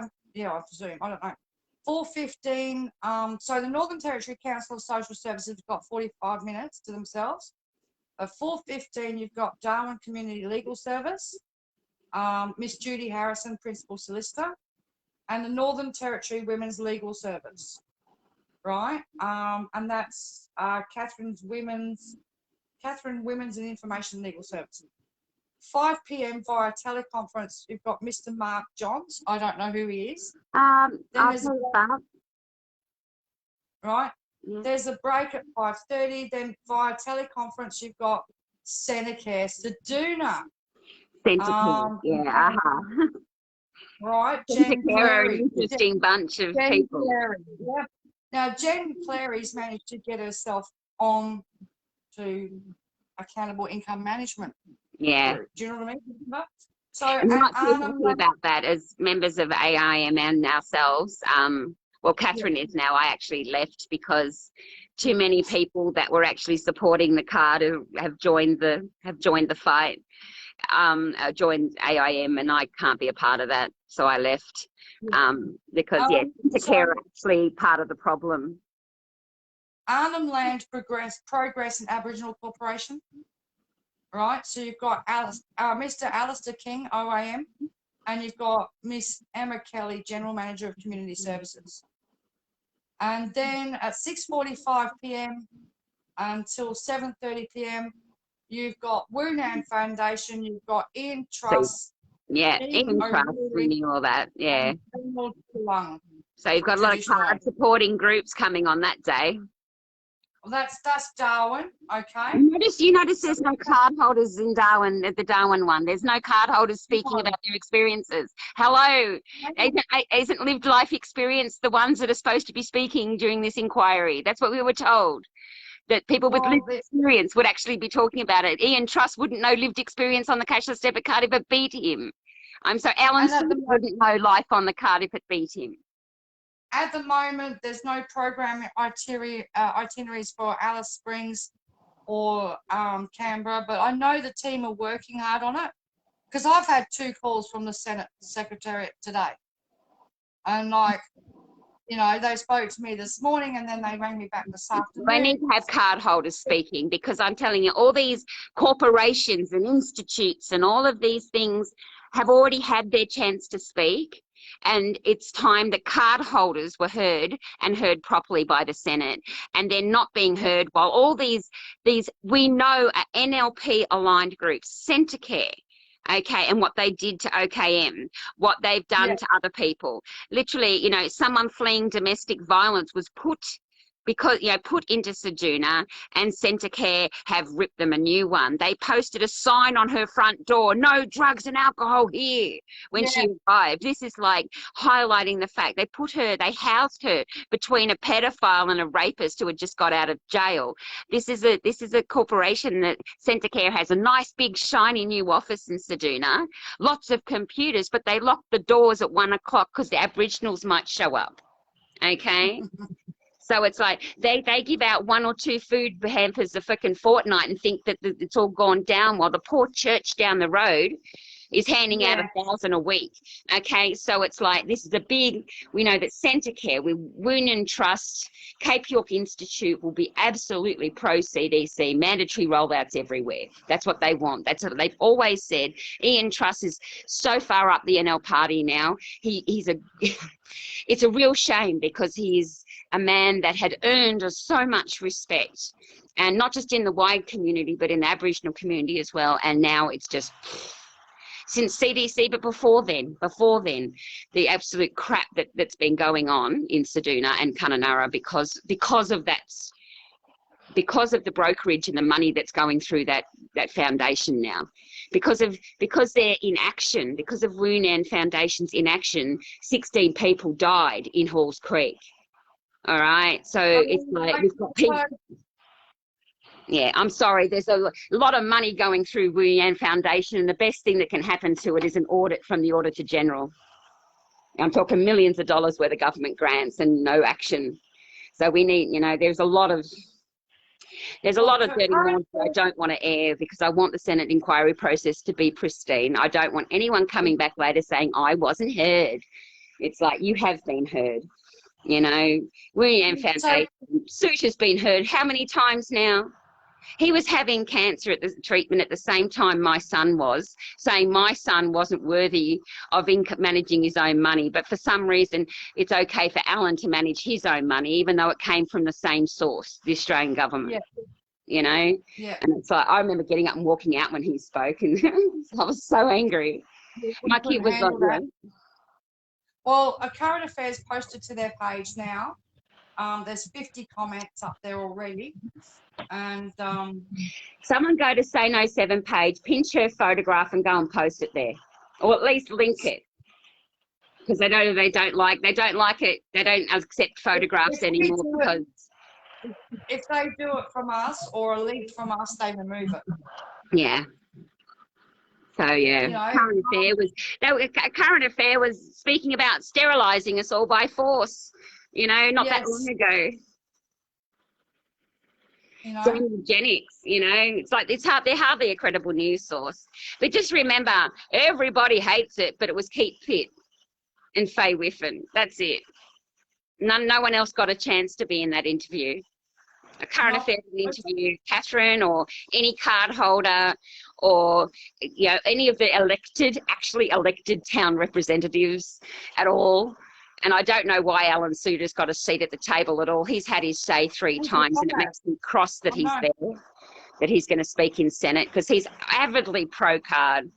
presume. I don't know. 4:15. So the Northern Territory Council of Social Services have got 45 minutes to themselves. At 4:15, you've got Darwin Community Legal Service. Miss Judy Harrison, Principal Solicitor, and the Northern Territory Women's Legal Service. Right, and that's Catherine Women's and Information Legal Services. 5 p.m. via teleconference, you've got Mr. Mark Johns. I don't know who he is. Right. There's a break at 5:30. Then via teleconference, you've got Centrecare Ceduna. Centrecare, Right, Centrecare, an interesting bunch of people. Yep. Now, Jen Clary's managed to get herself on to accountable income management. Yeah. Do you know what I mean? So, I'm not too happy about that as members of AIM and ourselves. Well, Catherine is now. I actually left because too many people that were actually supporting the card have joined the fight. Joined AIM, and I can't be a part of that, so I left. Because Centrecare are actually part of the problem. Arnhem Land Progress and Aboriginal Corporation, right? So you've got Mr. Alistair King, OAM, and you've got Miss Emma Kelly, General Manager of Community Services. And then at 6:45 p.m. until 7:30 p.m. you've got Woonan Foundation, you've got Ian Trust, Yeah, Ian Trust, we knew all that. Yeah. So you've got a lot of card supporting groups coming on that day. Well, that's Darwin, okay. You notice there's no card holders in Darwin at the Darwin one. There's no card holders speaking about their experiences. Hello, isn't lived life experience the ones that are supposed to be speaking during this inquiry? That's what we were told. That people with lived experience would actually be talking about it. Ian Truss wouldn't know lived experience on the cashless debit card if it beat him. Alan wouldn't know life on the card if it beat him. At the moment, there's no program itineraries for Alice Springs or Canberra, but I know the team are working hard on it because I've had 2 calls from the Senate Secretariat today. And like, you know, they spoke to me this morning and then they rang me back this afternoon. They need to have card holders speaking because I'm telling you, all these corporations and institutes and all of these things have already had their chance to speak. And it's time that card holders were heard and heard properly by the Senate. And they're not being heard while all these we know are NLP aligned groups, Centrecare, okay, and what they did to OKM, what they've done to other people. Literally, you know, someone fleeing domestic violence was put into Ceduna, and Centrecare have ripped them a new one. They posted a sign on her front door, no drugs and alcohol here, when she arrived. This is like highlighting the fact they housed her between a pedophile and a rapist who had just got out of jail. This is a corporation that Centrecare has a nice big shiny new office in Ceduna, lots of computers, but they lock the doors at 1 o'clock because the Aboriginals might show up. Okay. So it's like they give out 1 or 2 food hampers a freaking fortnight and think that it's all gone down while the poor church down the road is handing out 1,000 a week. Okay, so it's like this is a big, we know that Centrecare, Woonion Trust, Cape York Institute will be absolutely pro-CDC, mandatory rollouts everywhere. That's what they want. That's what they've always said. Ian Truss is so far up the NL party now. It's a real shame because he is a man that had earned us so much respect, and not just in the wide community, but in the Aboriginal community as well. And now it's just since CDC, but before then, the absolute crap that's been going on in Ceduna and Kununurra because of the brokerage and the money that's going through that foundation now. Because their inaction, because of Woonan Foundation's inaction, 16 people died in Halls Creek. All right, so it's like we've got people. Yeah, I'm sorry. There's a lot of money going through Woonan Foundation, and the best thing that can happen to it is an audit from the Auditor General. I'm talking millions of dollars worth of government grants and no action. So we need, you know, there's a lot of dirty laundry I don't want to air because I want the Senate inquiry process to be pristine. I don't want anyone coming back later saying I wasn't heard. It's like you have been heard. You know, William Foundation, Such has been heard how many times now? He was having cancer at the treatment at the same time my son was, saying my son wasn't worthy of managing his own money, but for some reason it's okay for Alan to manage his own money, even though it came from the same source, the Australian government. Yeah. You know? Yeah. And it's like, I remember getting up and walking out when he spoke, and I was so angry. My kid was like, well, a current affairs posted to their page now. There's 50 comments up there already. And someone go to Say No 7 page, pinch her photograph and go and post it there. Or at least link it. Because they don't like it. They don't accept photographs anymore because if they do it from us or a link from us, they remove it. Yeah. So yeah, you know, Current Affair was speaking about sterilising us all by force. You know, not that long ago. You know, eugenics. You know, it's like they're hardly a credible news source. But just remember, everybody hates it, but it was Keith Pitt and Faye Whiffen. That's it. No one else got a chance to be in that interview. A Current Affairs interview, Catherine or any card holder or, you know, any of the actually elected town representatives at all. And I don't know why Alan Suter's got a seat at the table at all. He's had his say 3 times, and it makes me cross that he's there, that he's going to speak in Senate, because he's avidly pro-card.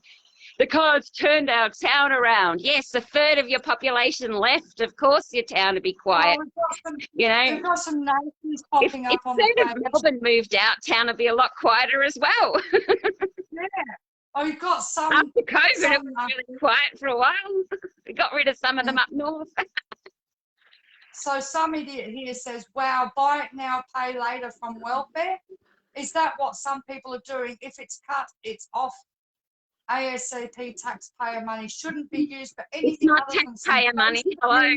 The cards turned our town around. Yes, a third of your population left. Of course, your town would be quiet. You know, We've got some nations if popping up on the third of page. Melbourne moved out, town would be a lot quieter as well. Yeah. Oh, we've got some. After COVID, it some, was really quiet for a while. We got rid of some of them up north. So some idiot here says, wow, buy it now, pay later from welfare. Is that what some people are doing? If it's cut, it's off. ASAP taxpayer money shouldn't be used for anything It's not other than taxpayer money. Hello.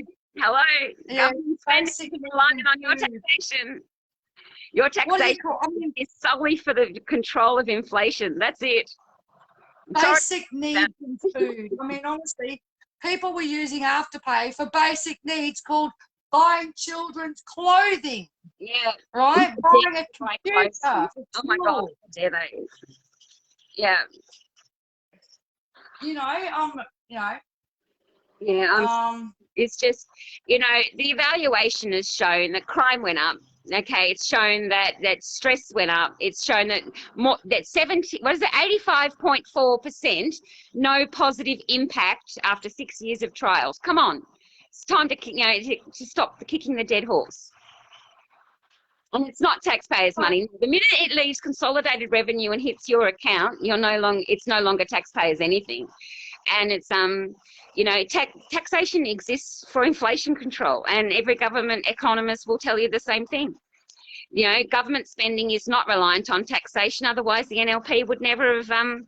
Yeah, Government spending is relying on your taxation. Your What do you taxation call, I mean, is solely for the control of inflation. That's it. Sorry. basic needs in food. I mean, honestly, people were using Afterpay for basic needs called buying children's clothing, Yeah. right? Buying a Right, computer. close. for Oh my God, school. how dare they? Yeah. You know, Yeah, it's just, you know, the evaluation has shown that crime went up. Okay, it's shown that stress went up. It's shown that that 85.4% no positive impact after 6 years of trials. Come on, it's time to to stop kicking the dead horse. And it's not taxpayers' money. The minute it leaves consolidated revenue and hits your account, it's no longer taxpayers' anything. And it's you know, taxation exists for inflation control, and every government economist will tell you the same thing. You know, government spending is not reliant on taxation. Otherwise, the NLP would never have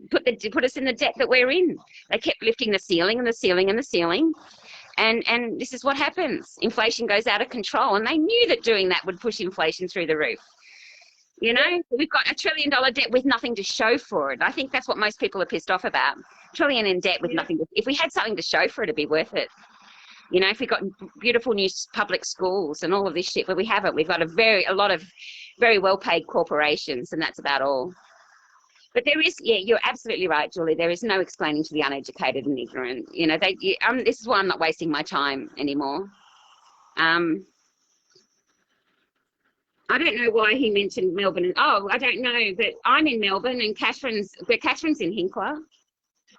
put us in the debt that we're in. They kept lifting the ceiling and the ceiling and the ceiling. And this is what happens. Inflation goes out of control, and they knew that doing that would push inflation through the roof. You know, we've got $1 trillion debt with nothing to show for it. I think that's what most people are pissed off about. $1 trillion in debt with nothing. If we had something to show for it, it'd be worth it. You know, if we got beautiful new public schools and all of this shit, but we haven't. We've got a lot of very well-paid corporations, and that's about all. But there is, yeah, you're absolutely right, Julie. There is no explaining to the uneducated and ignorant. You know, this is why I'm not wasting my time anymore. I don't know why he mentioned Melbourne. Oh, I don't know, but I'm in Melbourne and Catherine's in Hinkler.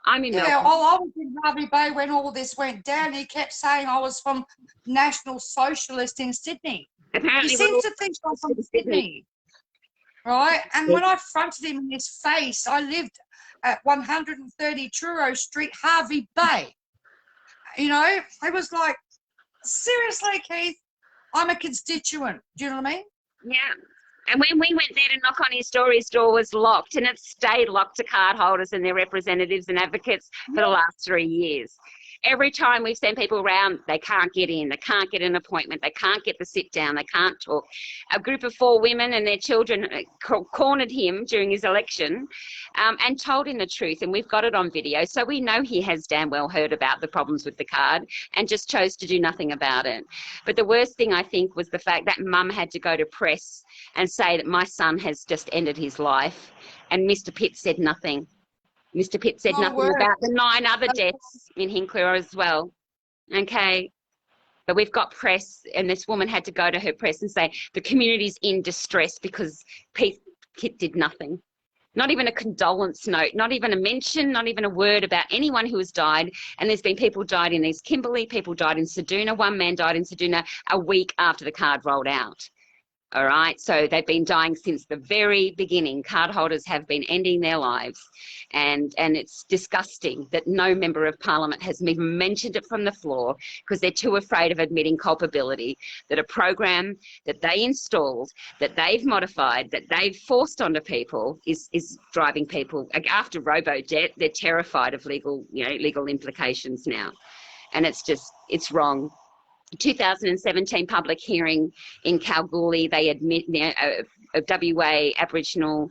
I'm in Melbourne. Yeah, well, I was in Hervey Bay when all this went down. He kept saying I was from National Socialist in Sydney. Apparently, He seems to think I'm from Sydney. Right? And when I fronted him in his face, I lived at 130 Truro Street, Hervey Bay. You know, it was like, seriously, Keith, I'm a constituent. Do you know what I mean? Yeah. And when we went there to knock on his door was locked, and it stayed locked to card holders and their representatives and advocates for the last 3 years. Every time we've sent people around, they can't get in, they can't get an appointment, they can't get the sit down, they can't talk. A group of 4 women and their children cornered him during his election and told him the truth, and we've got it on video, so we know he has damn well heard about the problems with the card and just chose to do nothing about it. But the worst thing, I think, was the fact that mum had to go to press and say that my son has just ended his life, and Mr. Pitt said nothing. Mr. Pitt said nothing about the 9 other deaths in Hinkler as well. Okay. But we've got press, and this woman had to go to her press and say the community's in distress because Pitt did nothing. Not even a condolence note, not even a mention, not even a word about anyone who has died. And there's been people died in East Kimberley, people died in Ceduna. One man died in Ceduna a week after the card rolled out. All right, so they've been dying since the very beginning. Cardholders have been ending their lives, and it's disgusting that no member of parliament has even mentioned it from the floor because they're too afraid of admitting culpability, that a program that they installed, that they've modified, that they've forced onto people is driving people. After robo-debt, they're terrified of legal implications now, and it's wrong. 2017 public hearing in Kalgoorlie, they admit WA Aboriginal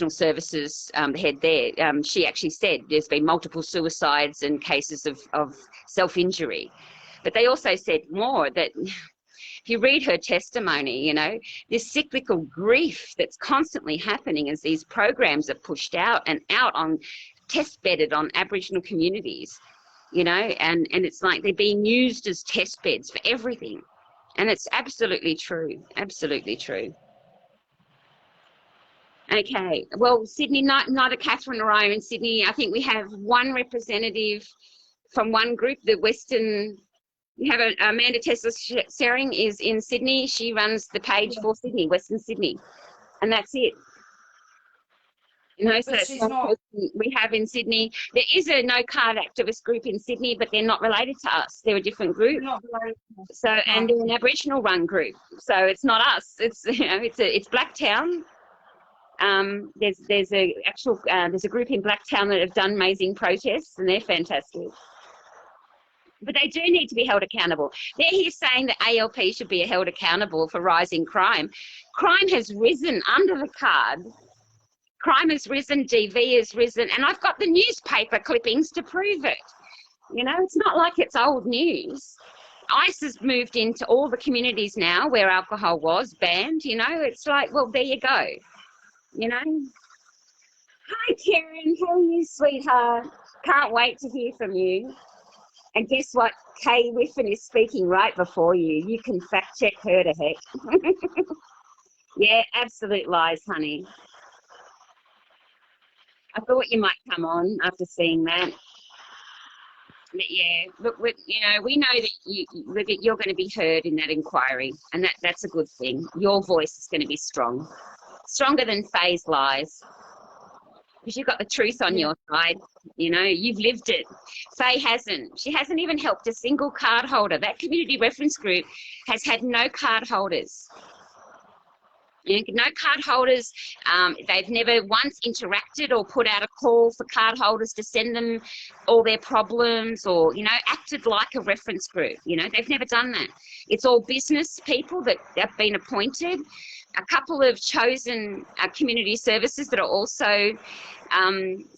Services head there. She actually said there's been multiple suicides and cases of self-injury, but they also said more that if you read her testimony, you know, this cyclical grief that's constantly happening as these programs are pushed out and out on test bedded on Aboriginal communities. You know, and it's like they're being used as test beds for everything. And it's absolutely true, absolutely true. Okay. Well, Sydney, neither Catherine or I are in Sydney. I think we have one representative from one group, the Western. We have Amanda Tesla Sering is in Sydney. She runs the page for Sydney, Western Sydney, and that's it. You know, so But that's she's one not. person we have in Sydney. There is a no card activist group in Sydney, but they're not related to us. They're a different group. Not related. So, and they're an Aboriginal run group. So it's not us. It's it's Blacktown. There's a group in Blacktown that have done amazing protests, and they're fantastic. But they do need to be held accountable. They're here saying that ALP should be held accountable for rising crime. Crime has risen under the card. Crime has risen, DV has risen, and I've got the newspaper clippings to prove it. You know, it's not like it's old news. ICE has moved into all the communities now where alcohol was banned. You know, it's like, well, there you go. You know. Hi, Kerryn. How are you, sweetheart? Can't wait to hear from you. And guess what? Kay Whiffen is speaking right before you. You can fact check her to heck. Yeah, absolute lies, honey. I thought you might come on after seeing that. But yeah, look, we know that you're going to be heard in that inquiry, and that's a good thing. Your voice is going to be strong, stronger than Faye's lies, because you've got the truth on your side. You know, you've lived it. Faye hasn't. She hasn't even helped a single card holder. That community reference group has had no card holders. No card holders. They've never once interacted or put out a call for card holders to send them all their problems, or acted like a reference group. They've never done that. It's all business people that have been appointed. A couple of chosen community services that are also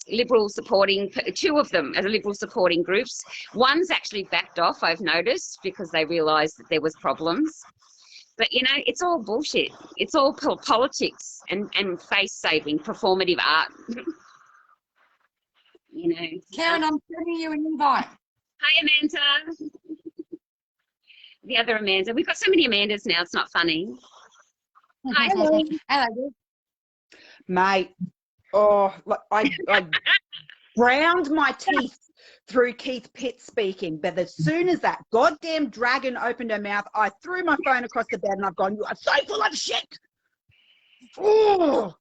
Liberal supporting. Two of them are Liberal supporting groups. One's actually backed off, I've noticed, because they realised that there was problems. But, it's all bullshit. It's all politics and face-saving, performative art. Kerryn, I'm sending you an invite. Hi, Amanda. The other Amanda. We've got so many Amandas now, it's not funny. Hi. Hello. Hello. Mate, I ground my teeth through Keith Pitt speaking, but as soon as that goddamn dragon opened her mouth, I threw my phone across the bed and I've gone, you are so full of shit. Oh.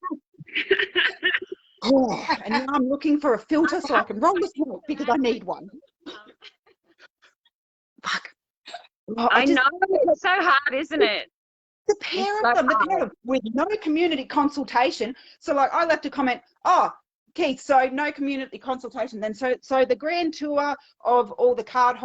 And now I'm looking for a filter so I can roll the smoke because I need one. Fuck. I know, it's so hard, isn't it? The pair of them, with no community consultation. So, like, I left a comment, Keith, so no community consultation then. So the grand tour of all the card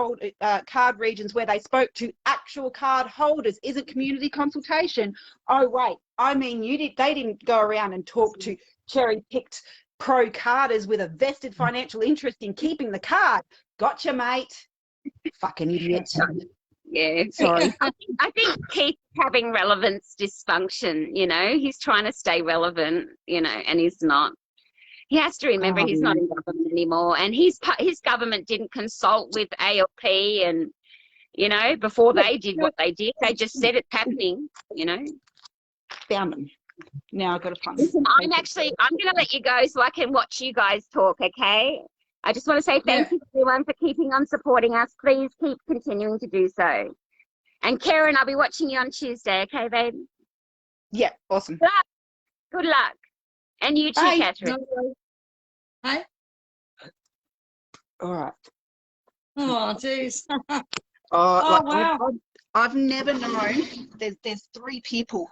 regions where they spoke to actual card holders isn't community consultation. Oh, wait, I mean, they didn't go around and talk to cherry-picked pro-carders with a vested financial interest in keeping the card. Gotcha, mate. Fucking idiot. Yeah, sorry. I think Keith's having relevance dysfunction, he's trying to stay relevant, and he's not. He has to remember he's not in government anymore, and his government didn't consult with ALP and, before they did what they did. They just said it's happening, Found them. Now I've got to find them. Listen, I'm going to let you go so I can watch you guys talk, okay? I just want to say thank you everyone for keeping on supporting us. Please keep continuing to do so. And Kerryn, I'll be watching you on Tuesday, okay, babe? Yeah, awesome. Good luck. And you too, Bye. Catherine. Hey? All right. Oh, jeez. Wow. I've never known. There's 3 people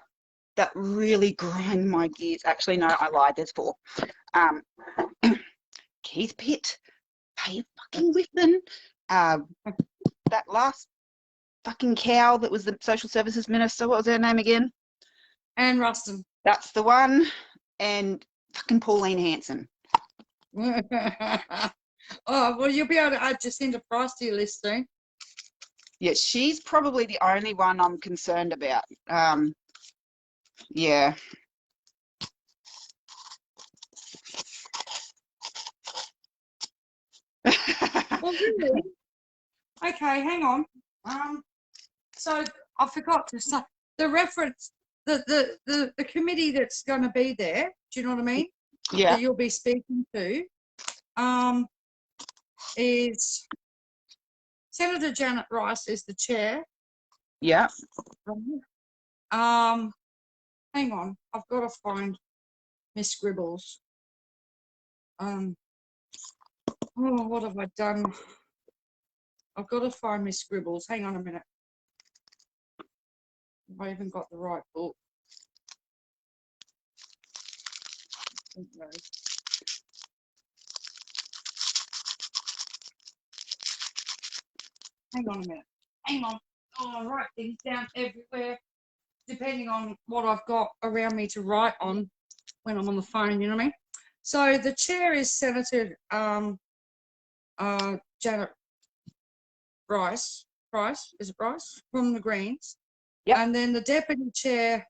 that really grind my gears. Actually, no, I lied. There's 4. Keith Pitt, Faye fucking Whiffen, that last fucking cow that was the social services minister. What was her name again? Anne Ruston. That's the one. And fucking Pauline Hanson. Well, you'll be able to add Jacinta Price to your list soon. Yeah, she's probably the only one I'm concerned about. Yeah. Well, really? Okay, hang on. So I forgot to say the the committee that's going to be there, do you know what I mean? Yeah. That you'll be speaking to, is Senator Janet Rice is the chair. Yeah. Hang on, I've got to find Miss Scribbles. Oh, what have I done? I've got to find Miss Scribbles. Hang on a minute. Have I even got the right book? Hang on a minute. Hang on. Oh, I write things down everywhere, depending on what I've got around me to write on when I'm on the phone, you know what I mean? So the chair is Senator Janet Rice, is it Rice? From the Greens. Yep. And then the deputy chair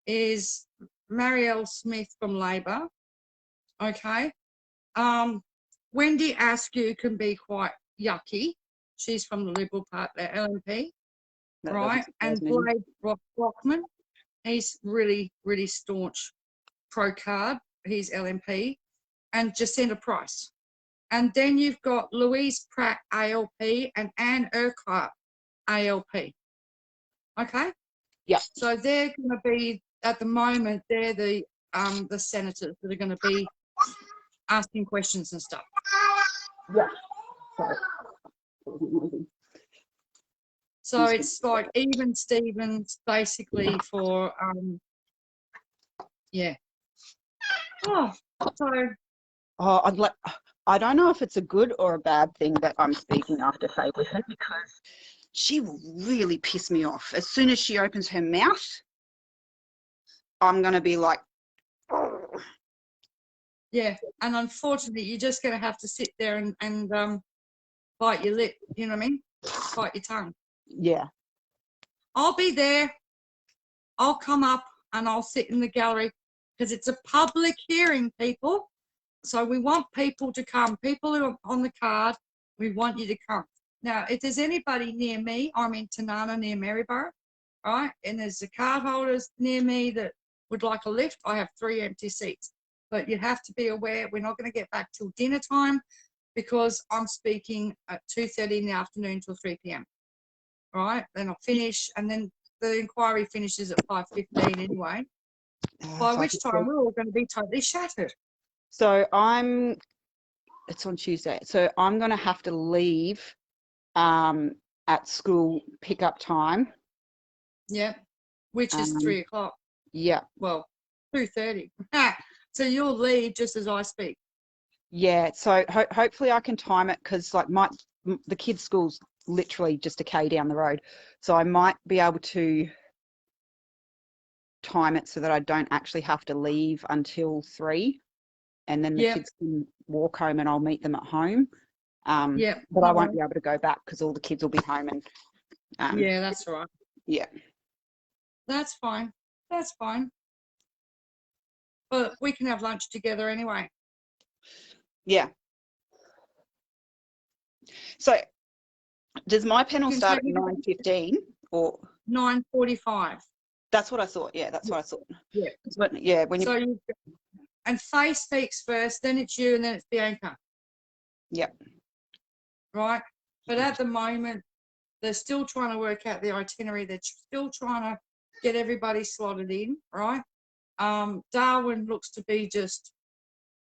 is Marielle Smith from Labor. Okay. Wendy Askew can be quite yucky. She's from the Liberal Party, LNP, That right? doesn't And surprise me. Blade Brockman, he's really, really staunch pro-card. He's LNP. And Jacinta Price. And then you've got Louise Pratt, ALP, and Anne Urquhart, ALP. Okay? Yeah. So they're going to be, at the moment, they're the senators that are going to be asking questions and stuff. Yeah. So it's like even Stevens basically for, yeah. Oh, so. Oh, I don't know if it's a good or a bad thing that I'm speaking after Faye with her, because she will really piss me off. As soon as she opens her mouth, I'm going to be like, oh. Yeah, and unfortunately, you're just going to have to sit there and bite your lip, you know what I mean? Bite your tongue. Yeah. I'll be there. I'll come up and I'll sit in the gallery because it's a public hearing, people. So we want people to come. People who are on the card, we want you to come. Now, if there's anybody near me, I'm in Tanana near Maryborough, right? And there's the card holders near me that would like a lift. I have 3 empty seats. But you have to be aware we're not going to get back till dinner time because I'm speaking at 2:30 in the afternoon till 3 p.m. Right? Then I'll finish, and then the inquiry finishes at 5:15 anyway. By which time we're all going to be totally shattered. So it's on Tuesday. So I'm going to have to leave at school pickup time. Yeah, which is 3 o'clock. Yeah. Well, 2:30. So you'll leave just as I speak. Yeah. So hopefully I can time it, because like the kids' school's literally just a K down the road. So I might be able to time it so that I don't actually have to leave until 3, and then the kids can walk home and I'll meet them at home. But I won't be able to go back because all the kids will be home. And yeah, that's right. Yeah. That's fine. That's fine. But we can have lunch together anyway. Yeah. So does my panel start at 9:15 or 9:45? That's what I thought. Yeah, that's what I thought. Yeah. When you and Faye speaks first, then it's you, and then it's Bianca. Yep. Right? But at the moment, they're still trying to work out the itinerary. They're still trying to get everybody slotted in, right? Darwin looks to be just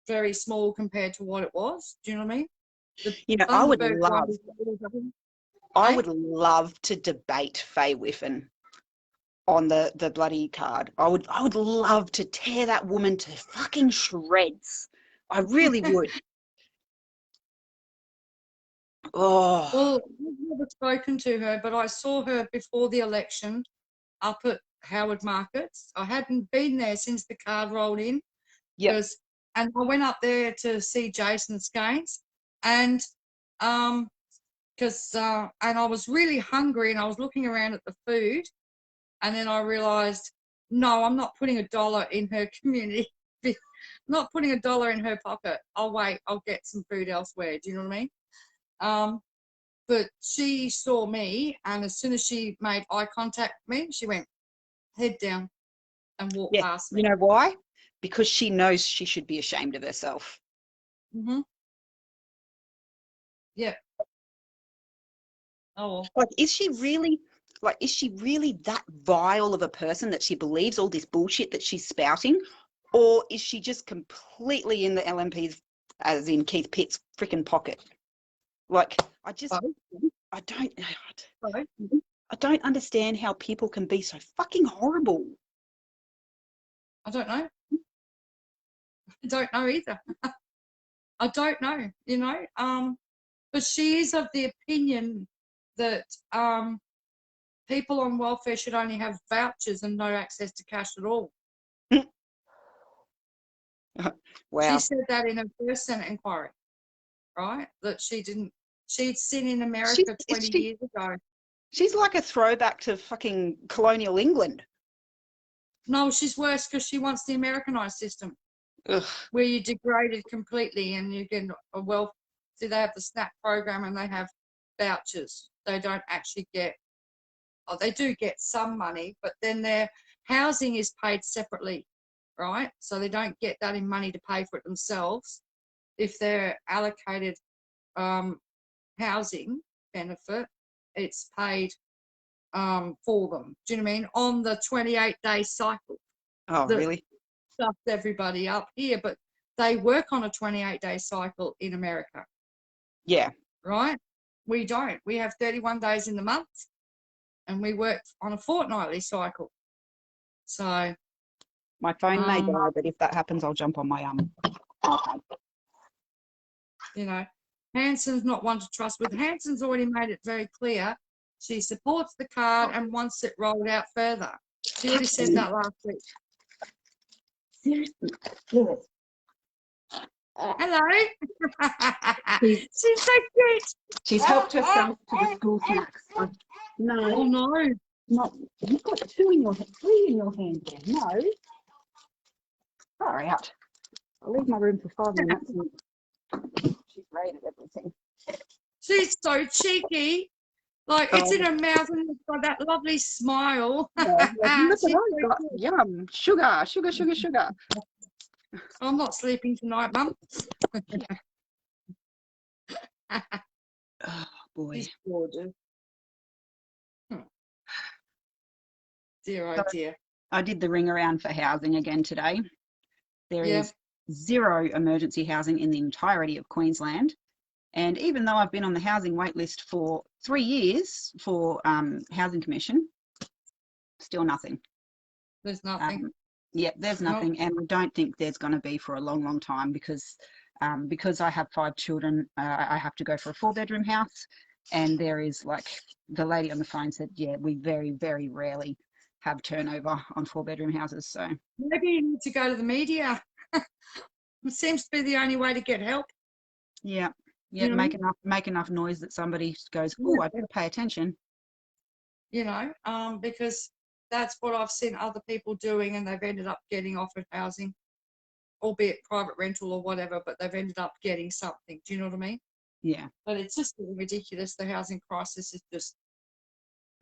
very small compared to what it was. Do you know what I mean? I would love to debate Faye Whiffen on the bloody card. I would love to tear that woman to fucking shreds. I really would. Oh. Well, I've never spoken to her, but I saw her before the election up at Howard Markets. I hadn't been there since the card rolled in. Yeah. And I went up there to see Jason Skanes, and and I was really hungry, and I was looking around at the food, and then I realised, no, I'm not putting $1 in her community. Not putting $1 in her pocket. I'll wait. I'll get some food elsewhere. Do you know what I mean? But she saw me, and as soon as she made eye contact with me, she went, head down. and walk Yeah. past me. You know why? Because she knows she should be ashamed of herself. Mm-hmm. Yeah. Oh, well. Like, is she really that vile of a person that she believes all this bullshit that she's spouting? Or is she just completely in the LMP's, as in Keith Pitt's freaking pocket? Like, I don't I don't understand how people can be so fucking horrible. I don't know. I don't know either. I don't know, you know. But she is of the opinion that people on welfare should only have vouchers and no access to cash at all. Wow. She said that in her first Senate inquiry, right? That she'd seen in America 20 years ago. She's like a throwback to fucking colonial England. No, she's worse because she wants the Americanized system. Ugh. Where you're degraded completely and you get a wealth. See, they have the SNAP program and they have vouchers. They don't actually get, they do get some money, but then their housing is paid separately, right? So they don't get that in money to pay for it themselves. If they're allocated housing benefit, it's paid for them. Do you know what I mean? On the 28-day cycle. Oh, really? Stuffed everybody up here, but they work on a 28-day cycle in America. Yeah. Right? We don't. We have 31 days in the month and we work on a fortnightly cycle. So my phone may die, but if that happens, I'll jump on my iPad. You know, Hanson's not one to trust with. Hanson's already made it very clear she supports the card and wants it rolled out further. She already said that last week. Seriously. Hello. She's so cute. She's helped herself to the school snacks. No. Oh no. Not. You've got 3 in your hand there. No. Far out. I'll leave my room for 5 minutes. And she's raided everything. She's so cheeky. Like, it's in her mouth and it's got that lovely smile. Yeah, look at that. Yum. Sugar. I'm not sleeping tonight, Mum. Oh, boy. She's gorgeous. Dear, oh dear. I did the ring around for housing again today. There is 0 emergency housing in the entirety of Queensland. And even though I've been on the housing wait list for 3 years for Housing Commission, still nothing. There's nothing. There's nothing. And I don't think there's going to be for a long, long time because I have 5 children, I have to go for a 4-bedroom house. And there is, like, the lady on the phone said, we very, very rarely have turnover on 4-bedroom houses. So maybe you need to go to the media. It seems to be the only way to get help. Yeah, You know make enough noise that somebody goes, oh, I better pay attention. You know, because that's what I've seen other people doing, and they've ended up getting offered housing, albeit private rental or whatever, but they've ended up getting something. Do you know what I mean? Yeah. But it's just ridiculous. The housing crisis is just.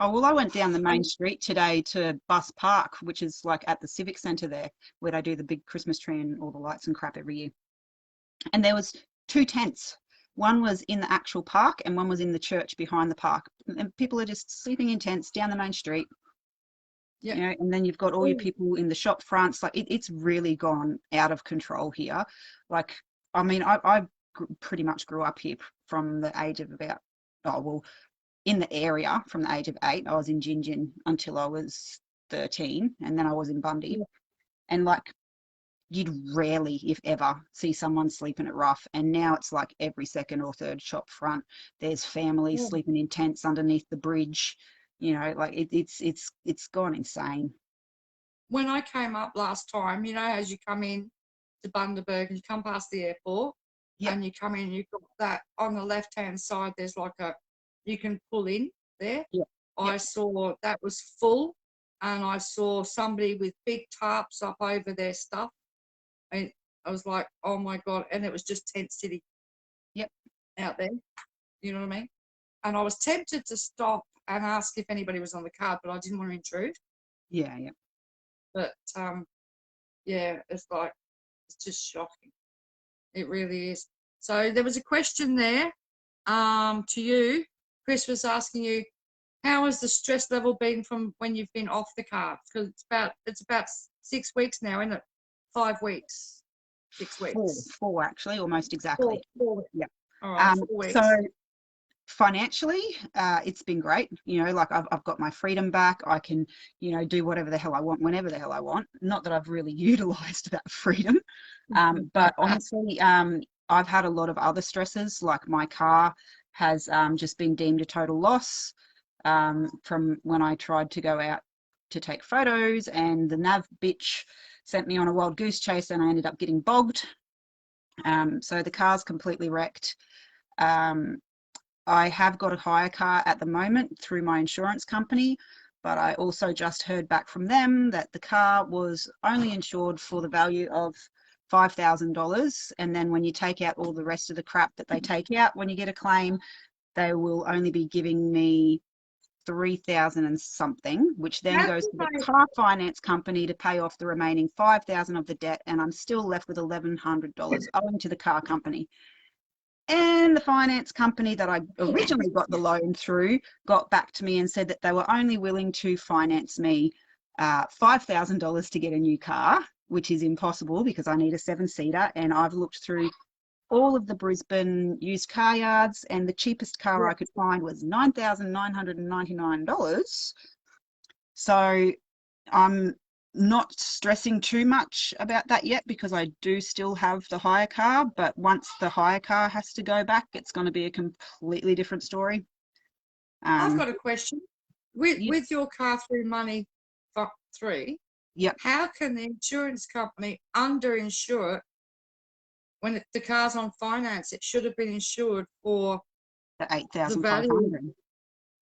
Oh, well, I went down the main street today to Bus Park, which is like at the Civic Centre there, where they do the big Christmas tree and all the lights and crap every year. And there was 2 tents. One was in the actual park and one was in the church behind the park. And people are just sleeping in tents down the main street. Yeah. You know, and then you've got all your people in the shop fronts. Like it's really gone out of control here. Like, I mean, I pretty much grew up here from the age of about, in the area from the age of 8. I was in Gingin until I was 13, and then I was in Bundy. Yeah. And like, you'd rarely, if ever, see someone sleeping at rough. And now it's like every second or third shop front, there's families sleeping in tents underneath the bridge. You know, like it's gone insane. When I came up last time, you know, as you come in to Bundaberg and you come past the airport, and you come in, you've got that on the left-hand side, there's like you can pull in there. Yeah. I saw that was full, and I saw somebody with big tarps up over their stuff. And I was like, oh my God. And it was just tent city. Yep. Out there. You know what I mean? And I was tempted to stop and ask if anybody was on the card, but I didn't want to intrude. Yeah, yeah. But yeah, it's just shocking. It really is. So there was a question there to you. Chris was asking you, how has the stress level been from when you've been off the cards? Because it's about 6 weeks now, isn't it? 5 weeks, 6 weeks. Four actually, almost exactly. Four. Yeah. All right, 4 weeks. So financially, it's been great. You know, like I've got my freedom back. I can, you know, do whatever the hell I want, whenever the hell I want. Not that I've really utilized that freedom. But honestly, I've had a lot of other stresses, like my car has just been deemed a total loss from when I tried to go out to take photos, and the nav bitch sent me on a wild goose chase and I ended up getting bogged. So the car's completely wrecked. I have got a hire car at the moment through my insurance company, but I also just heard back from them that the car was only insured for the value of $5,000. And then when you take out all the rest of the crap that they take out when you get a claim, they will only be giving me 3,000 and something, which then goes to the car finance company to pay off the remaining 5,000 of the debt, and I'm still left with $1,100 owing to the car company. And the finance company that I originally got the loan through got back to me and said that they were only willing to finance me $5,000 to get a new car, which is impossible because I need a 7-seater, and I've looked through all of the Brisbane used car yards, and the cheapest car I could find was $9,999. So I'm not stressing too much about that yet because I do still have the hire car, but once the hire car has to go back, it's going to be a completely different story. I've got a question. With your car through Money for 3, how can the insurance company underinsure it when the car's on finance? It should have been insured for the $8,500.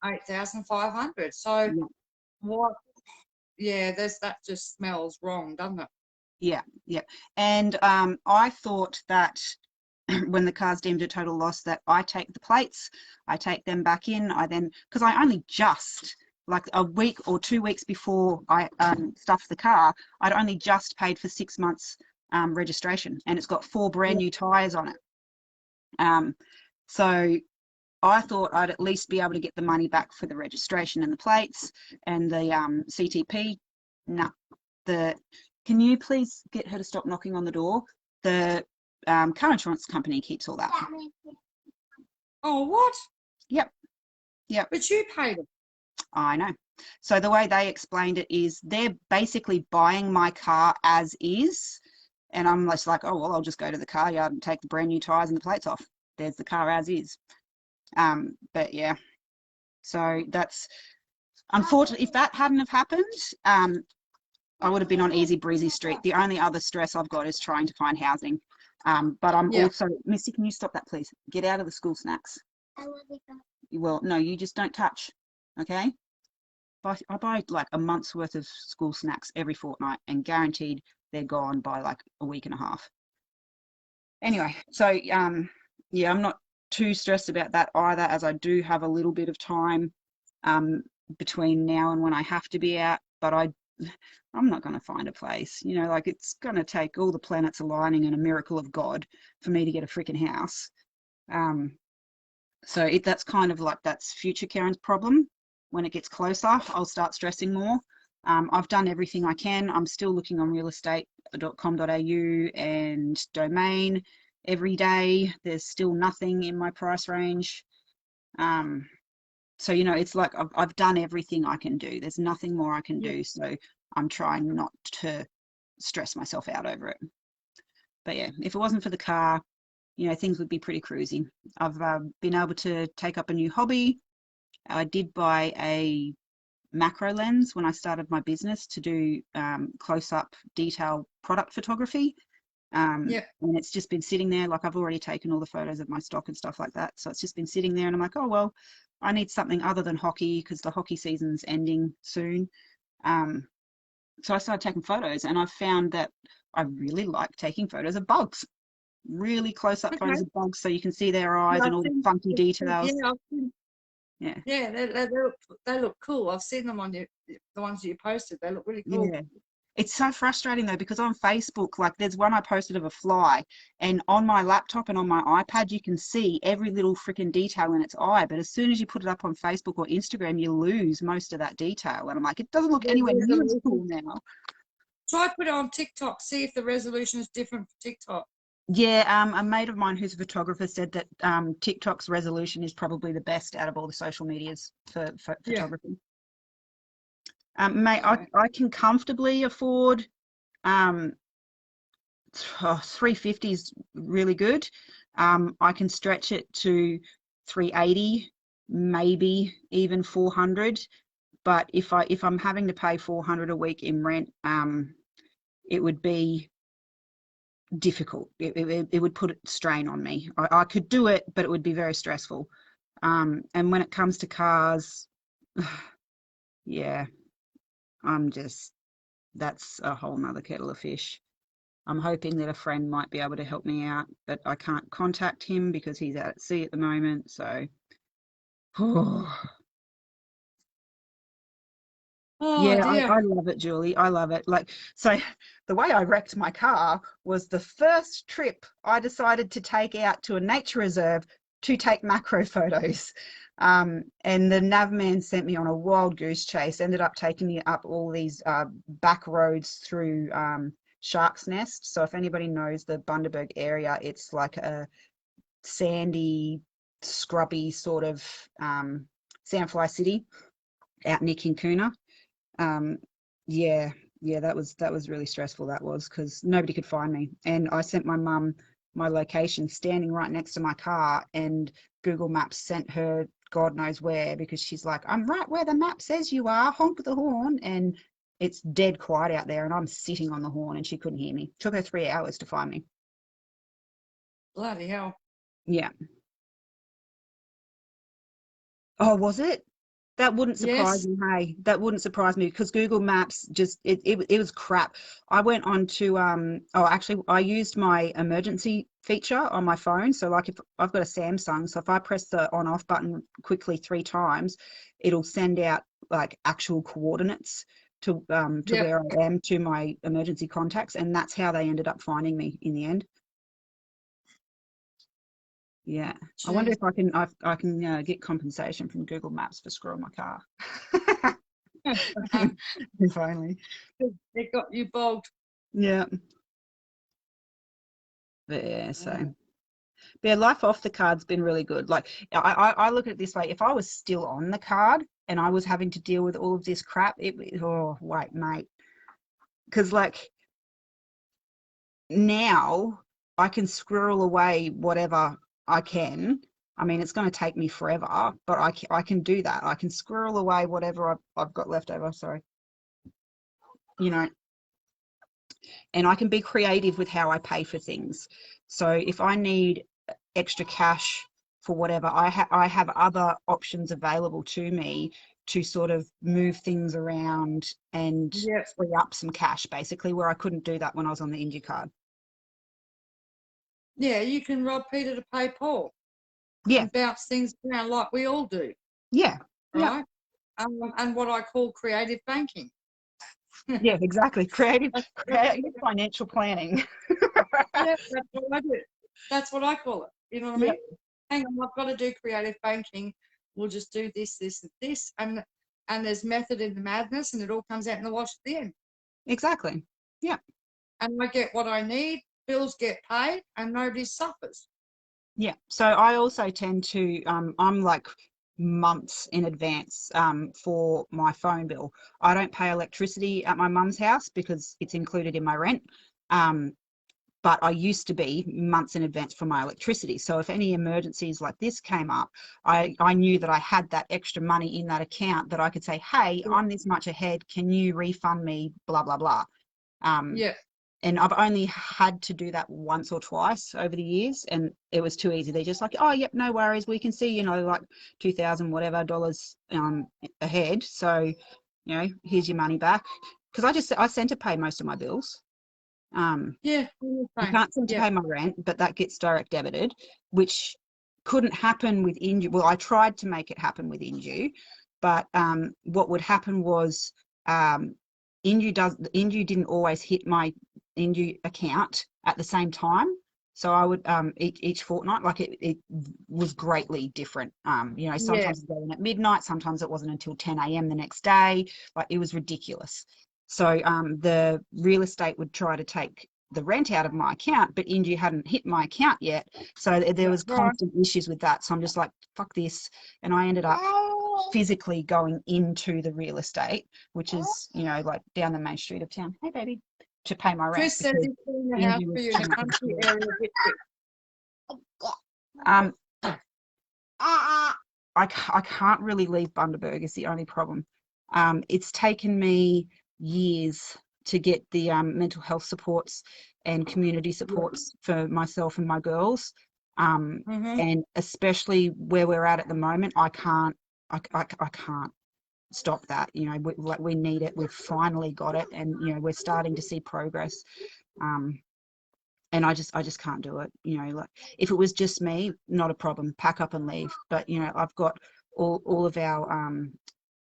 $8,500. So what? Yeah, that just smells wrong, doesn't it? Yeah. And I thought that when the car's deemed a total loss, that I take the plates, I take them back in, because I only just, like a week or 2 weeks before I stuffed the car, I'd only just paid for 6 months registration, and it's got 4 brand new tyres on it. So I thought I'd at least be able to get the money back for the registration and the plates and the CTP. No, can you please get her to stop knocking on the door? The car insurance company keeps all that. Oh, what? Yep. But you paid it. I know. So the way they explained it is they're basically buying my car as is, and I'm just like, oh, well, I'll just go to the car yard and take the brand new tyres and the plates off. There's the car as is. But yeah, so that's unfortunate. If that hadn't have happened, I would have been on easy breezy street. The only other stress I've got is trying to find housing. But I'm also, Missy, can you stop that, please? Get out of the school snacks. I love it. Well, no, you just don't touch, okay? I buy like a month's worth of school snacks every fortnight, and guaranteed they're gone by like a week and a half. Anyway, so yeah, I'm not too stressed about that either, as I do have a little bit of time between now and when I have to be out, but I'm not going to find a place, you know, like it's going to take all the planets aligning and a miracle of God for me to get a freaking house. So that's kind of like, that's future Kerryn's problem. When it gets closer, I'll start stressing more. I've done everything I can. I'm still looking on realestate.com.au and Domain every day. There's still nothing in my price range. So, you know, it's like I've done everything I can do. There's nothing more I can do. So I'm trying not to stress myself out over it. But yeah, if it wasn't for the car, you know, things would be pretty cruisy. I've been able to take up a new hobby. I did buy a macro lens when I started my business to do close-up detail product photography. And it's just been sitting there. Like, I've already taken all the photos of my stock and stuff like that. So it's just been sitting there, and I'm like, oh, well, I need something other than hockey because the hockey season's ending soon. So I started taking photos, and I've found that I really like taking photos of bugs. Really close-up photos of bugs, so you can see their eyes and all the funky details. Yeah, they look cool. I've seen them on the ones you posted. They look really cool. Yeah. It's so frustrating though, because on Facebook, like there's one I posted of a fly, and on my laptop and on my iPad, you can see every little freaking detail in its eye. But as soon as you put it up on Facebook or Instagram, you lose most of that detail. And I'm like, it doesn't look anywhere near as cool now. Try put it on TikTok, see if the resolution is different for TikTok. Yeah, a mate of mine who's a photographer said that TikTok's resolution is probably the best out of all the social medias for photography. Mate, I can comfortably afford 350 is really good. I can stretch it to 380, maybe even 400. But if I'm having to pay 400 a week in rent, it would be difficult. It would put strain on me. I could do it, but it would be very stressful. And when it comes to cars, yeah, that's a whole nother kettle of fish. I'm hoping that a friend might be able to help me out, but I can't contact him because he's out at sea at the moment. So, yeah, I love it, Julie. I love it. Like, so the way I wrecked my car was the first trip I decided to take out to a nature reserve to take macro photos. And the nav man sent me on a wild goose chase, ended up taking me up all these back roads through Shark's Nest. So if anybody knows the Bundaberg area, it's like a sandy, scrubby sort of sandfly city out near Kincuna. Yeah, that was really stressful. That was because nobody could find me, and I sent my mum my location standing right next to my car, and Google Maps sent her God knows where, because she's like, I'm right where the map says you are, honk the horn, and it's dead quiet out there, and I'm sitting on the horn, and she couldn't hear me. Took her 3 hours to find me. Bloody hell. Yeah. Oh, was it? That wouldn't surprise me, hey. That wouldn't surprise me, because Google Maps just it was crap. I went on to actually I used my emergency feature on my phone. So like if I've got a Samsung, so if I press the on off button quickly 3 times, it'll send out like actual coordinates to where I am to my emergency contacts, and that's how they ended up finding me in the end. Yeah, jeez. I wonder if I can get compensation from Google Maps for screwing my car. If only. It got you bogged. Yeah. But yeah, so. But yeah, life off the card's been really good. Like I look at it this way: if I was still on the card and I was having to deal with all of this crap, wait, mate, because like now I can squirrel away whatever I can. I mean, it's going to take me forever, but I can do that. I can squirrel away whatever I've got left over. Sorry. You know, and I can be creative with how I pay for things. So if I need extra cash for whatever, I have other options available to me to sort of move things around and free up some cash, basically, where I couldn't do that when I was on the indue card. Yeah, you can rob Peter to pay Paul. Yeah. And bounce things around like we all do. Yeah. Right? Yeah. And what I call creative banking. Yeah, exactly. Creative financial planning. Yeah, that's what I do. That's what I call it. You know what I mean? Hang on, I've got to do creative banking. We'll just do this, this, and this. And there's method in the madness, and it all comes out in the wash at the end. Exactly. Yeah. And I get what I need, bills get paid, and nobody suffers. Yeah. So I also tend to, I'm like months in advance for my phone bill. I don't pay electricity at my mum's house because it's included in my rent. But I used to be months in advance for my electricity. So if any emergencies like this came up, I knew that I had that extra money in that account that I could say, hey, I'm this much ahead. Can you refund me? Blah, blah, blah. And I've only had to do that once or twice over the years, and it was too easy. They're just like, oh, yep, no worries. We can see, like $2,000 whatever dollars ahead. So, here's your money back. Because I sent to pay most of my bills. You can't send to pay my rent, but that gets direct debited, which couldn't happen with indue. Well, I tried to make it happen with indue, but what would happen was Indue didn't always hit my Indue account at the same time. So I would each fortnight, like it was greatly different. You know, sometimes it was going at midnight, sometimes it wasn't until 10 a.m. the next day. Like it was ridiculous. So the real estate would try to take the rent out of my account, but Indue hadn't hit my account yet. So there was constant issues with that. So I'm just like, fuck this. And I ended up physically going into the real estate, which is, you know, like down the main street of town. Hey, baby. To pay my rent. Chris says he's doing a house for you in a country area. I can't really leave Bundaberg is the only problem. It's taken me years to get the mental health supports and community supports for myself and my girls. And especially where we're at the moment, I can't stop that. You know, we need it. We've finally got it, and you know, we're starting to see progress. And I just can't do it. You know, like if it was just me, not a problem, pack up and leave. But you know, I've got all of our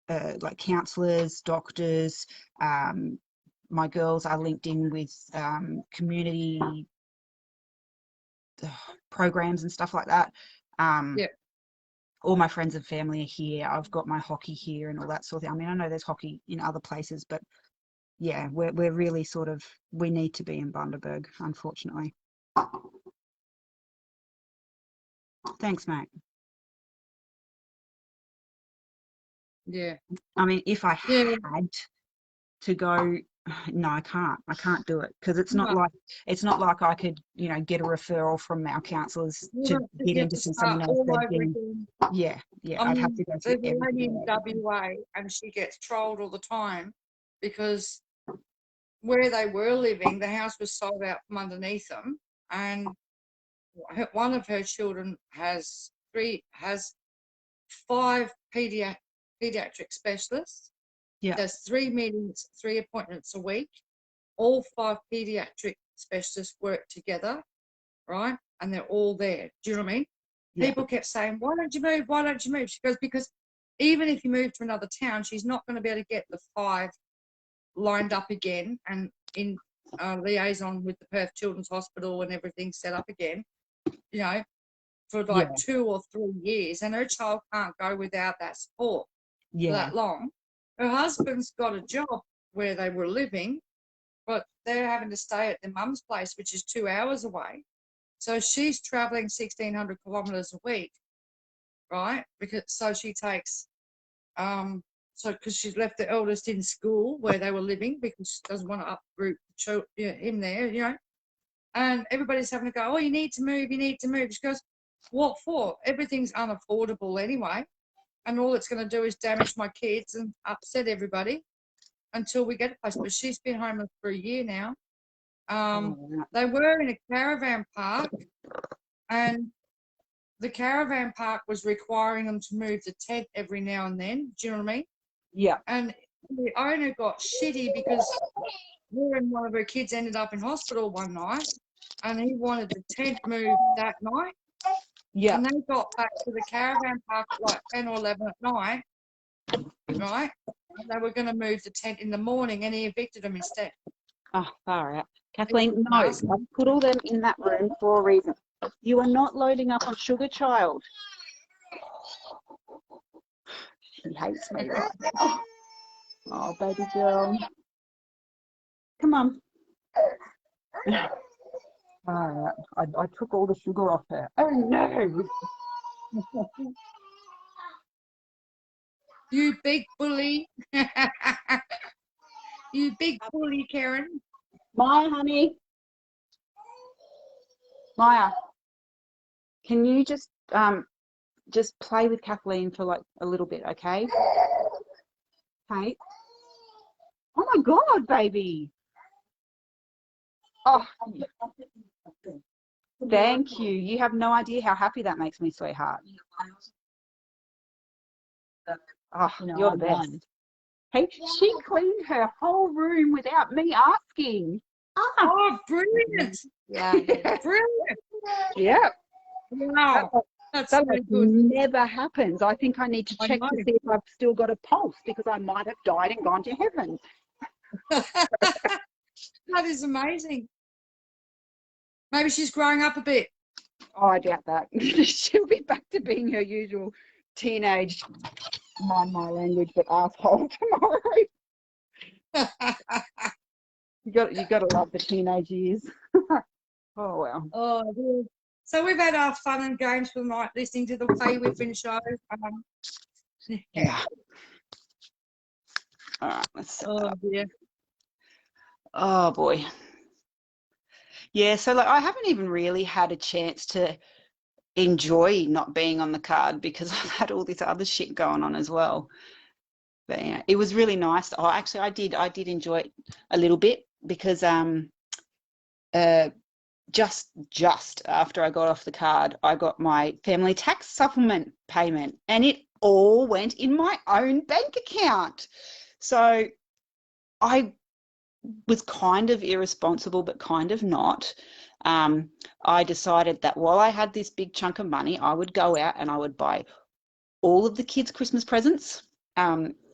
like counsellors, doctors. My girls are linked in with community programs and stuff like that. All my friends and family are here. I've got my hockey here and all that sort of thing. I mean, I know there's hockey in other places, but yeah, we're really sort of, we need to be in Bundaberg, unfortunately. Thanks, mate. Yeah. I mean, if I had to go, no, I can't do it, because it's not like I could, you know, get a referral from our counsellors to get in to see someone else. Yeah, I'd have to go through everything. There's a lady in everything. WA, and she gets trolled all the time because where they were living, the house was sold out from underneath them, and one of her children has 5 pediatric specialists. Yeah. There's 3 meetings, 3 appointments a week. All 5 pediatric specialists work together, right? And they're all there. Do you know what I mean? Yeah. People kept saying, why don't you move? Why don't you move? She goes, because even if you move to another town, she's not going to be able to get the 5 lined up again and in liaison with the Perth Children's Hospital and everything set up again, you know, for like 2 or 3 years. And her child can't go without that support for that long. Her husband's got a job where they were living, but they're having to stay at their mum's place, which is 2 hours away. So she's travelling 1,600 kilometres a week, right? So she takes, because she's left the eldest in school where they were living because she doesn't want to uproot him there, you know. And everybody's having to go, oh, you need to move, you need to move. She goes, what for? Everything's unaffordable anyway. And all it's going to do is damage my kids and upset everybody until we get a place. But she's been homeless for a year now. They were in a caravan park, and the caravan park was requiring them to move the tent every now and then. Do you know what I mean? Yeah. And the owner got shitty because her and one of her kids ended up in hospital one night, and he wanted the tent moved that night. Yeah. And they got back to the caravan park at like 10 or 11 at night, right? And they were going to move the tent in the morning, and he evicted them instead. Oh, far out. Kathleen, no, I've put all them in that room for a reason. You are not loading up on sugar, child. She hates me right now. Oh, baby girl. Come on. All right. I took all the sugar off her. Oh, no. You big bully. You big bully, Kerryn. Maya, honey. Maya, can you just play with Kathleen for like a little bit, okay? Hey. Oh my God, baby. Oh, thank you. You have no idea how happy that makes me, sweetheart. Oh, you're the best. Hey, she cleaned her whole room without me asking. Oh, brilliant. Yeah. Brilliant. Yeah. Wow. That's That so good. never happens. I think I need to check to see if I've still got a pulse, because I might have died and gone to heaven. That is amazing. Maybe she's growing up a bit. Oh, I doubt that. She'll be back to being her usual teenage, mind my language, but asshole tomorrow. You got to love the teenage years. Oh well. Oh, dear. So we've had our fun and games for the night, listening to the Faye Whiffen show. Yeah. All right, let's set that Oh up. dear. Oh boy. Yeah, so like I haven't even really had a chance to enjoy not being on the card because I've had all this other shit going on as well. But yeah, it was really nice. Oh, actually, I did enjoy it a little bit because just after I got off the card, I got my family tax supplement payment, and it all went in my own bank account. So I was kind of irresponsible, but kind of not. I decided that while I had this big chunk of money, I would go out and I would buy all of the kids' Christmas presents,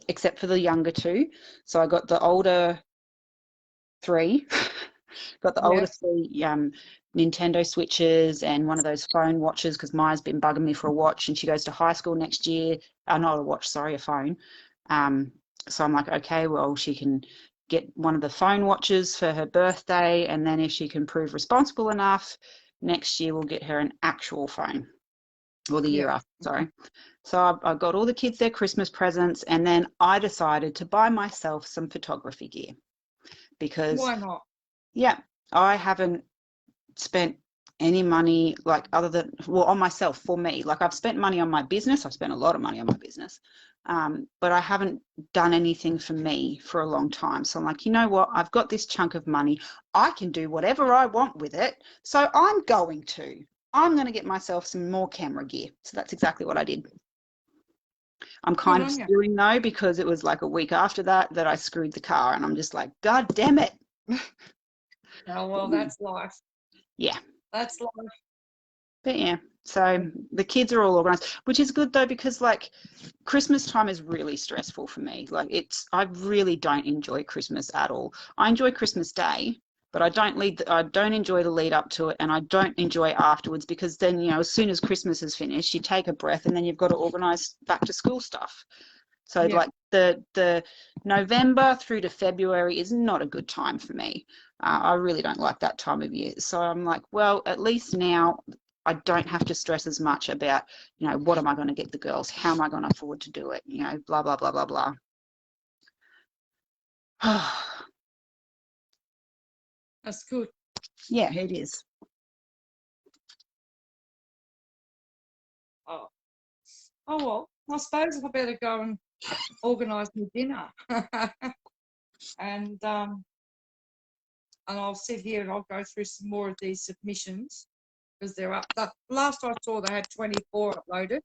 except for the younger two. So I got the older three, got the older three Nintendo Switches and one of those phone watches because Maya's been bugging me for a watch and she goes to high school next year. Not a watch, sorry, a phone. So I'm like, okay, well, she can get one of the phone watches for her birthday, and then if she can prove responsible enough, next year we'll get her an actual phone. Or the year after, sorry. So I got all the kids their Christmas presents, and then I decided to buy myself some photography gear because Why not? yeah, I haven't spent any money like other than, well, on myself for me. Like I've spent money on my business. I've spent a lot of money on my business. But I haven't done anything for me for a long time. So I'm like, you know what? I've got this chunk of money. I can do whatever I want with it. So I'm going to get myself some more camera gear. So that's exactly what I did. I'm kind of stewing though, because it was like a week after that I screwed the car, and I'm just like, God damn it. Oh, well, that's life. Yeah. That's life. But yeah, so the kids are all organised, which is good though, because like Christmas time is really stressful for me. Like I really don't enjoy Christmas at all. I enjoy Christmas Day, but I don't enjoy the lead up to it, and I don't enjoy afterwards, because then, you know, as soon as Christmas is finished, you take a breath and then you've got to organise back to school stuff. So like the November through to February is not a good time for me. I really don't like that time of year. So I'm like, well, at least now I don't have to stress as much about, you know, what am I going to get the girls? How am I going to afford to do it? You know, blah, blah, blah, blah, blah. That's good. Yeah, it is. Oh, well, I suppose I better go and organise my dinner. And I'll sit here and I'll go through some more of these submissions, because they're up. The last I saw, they had 24 uploaded.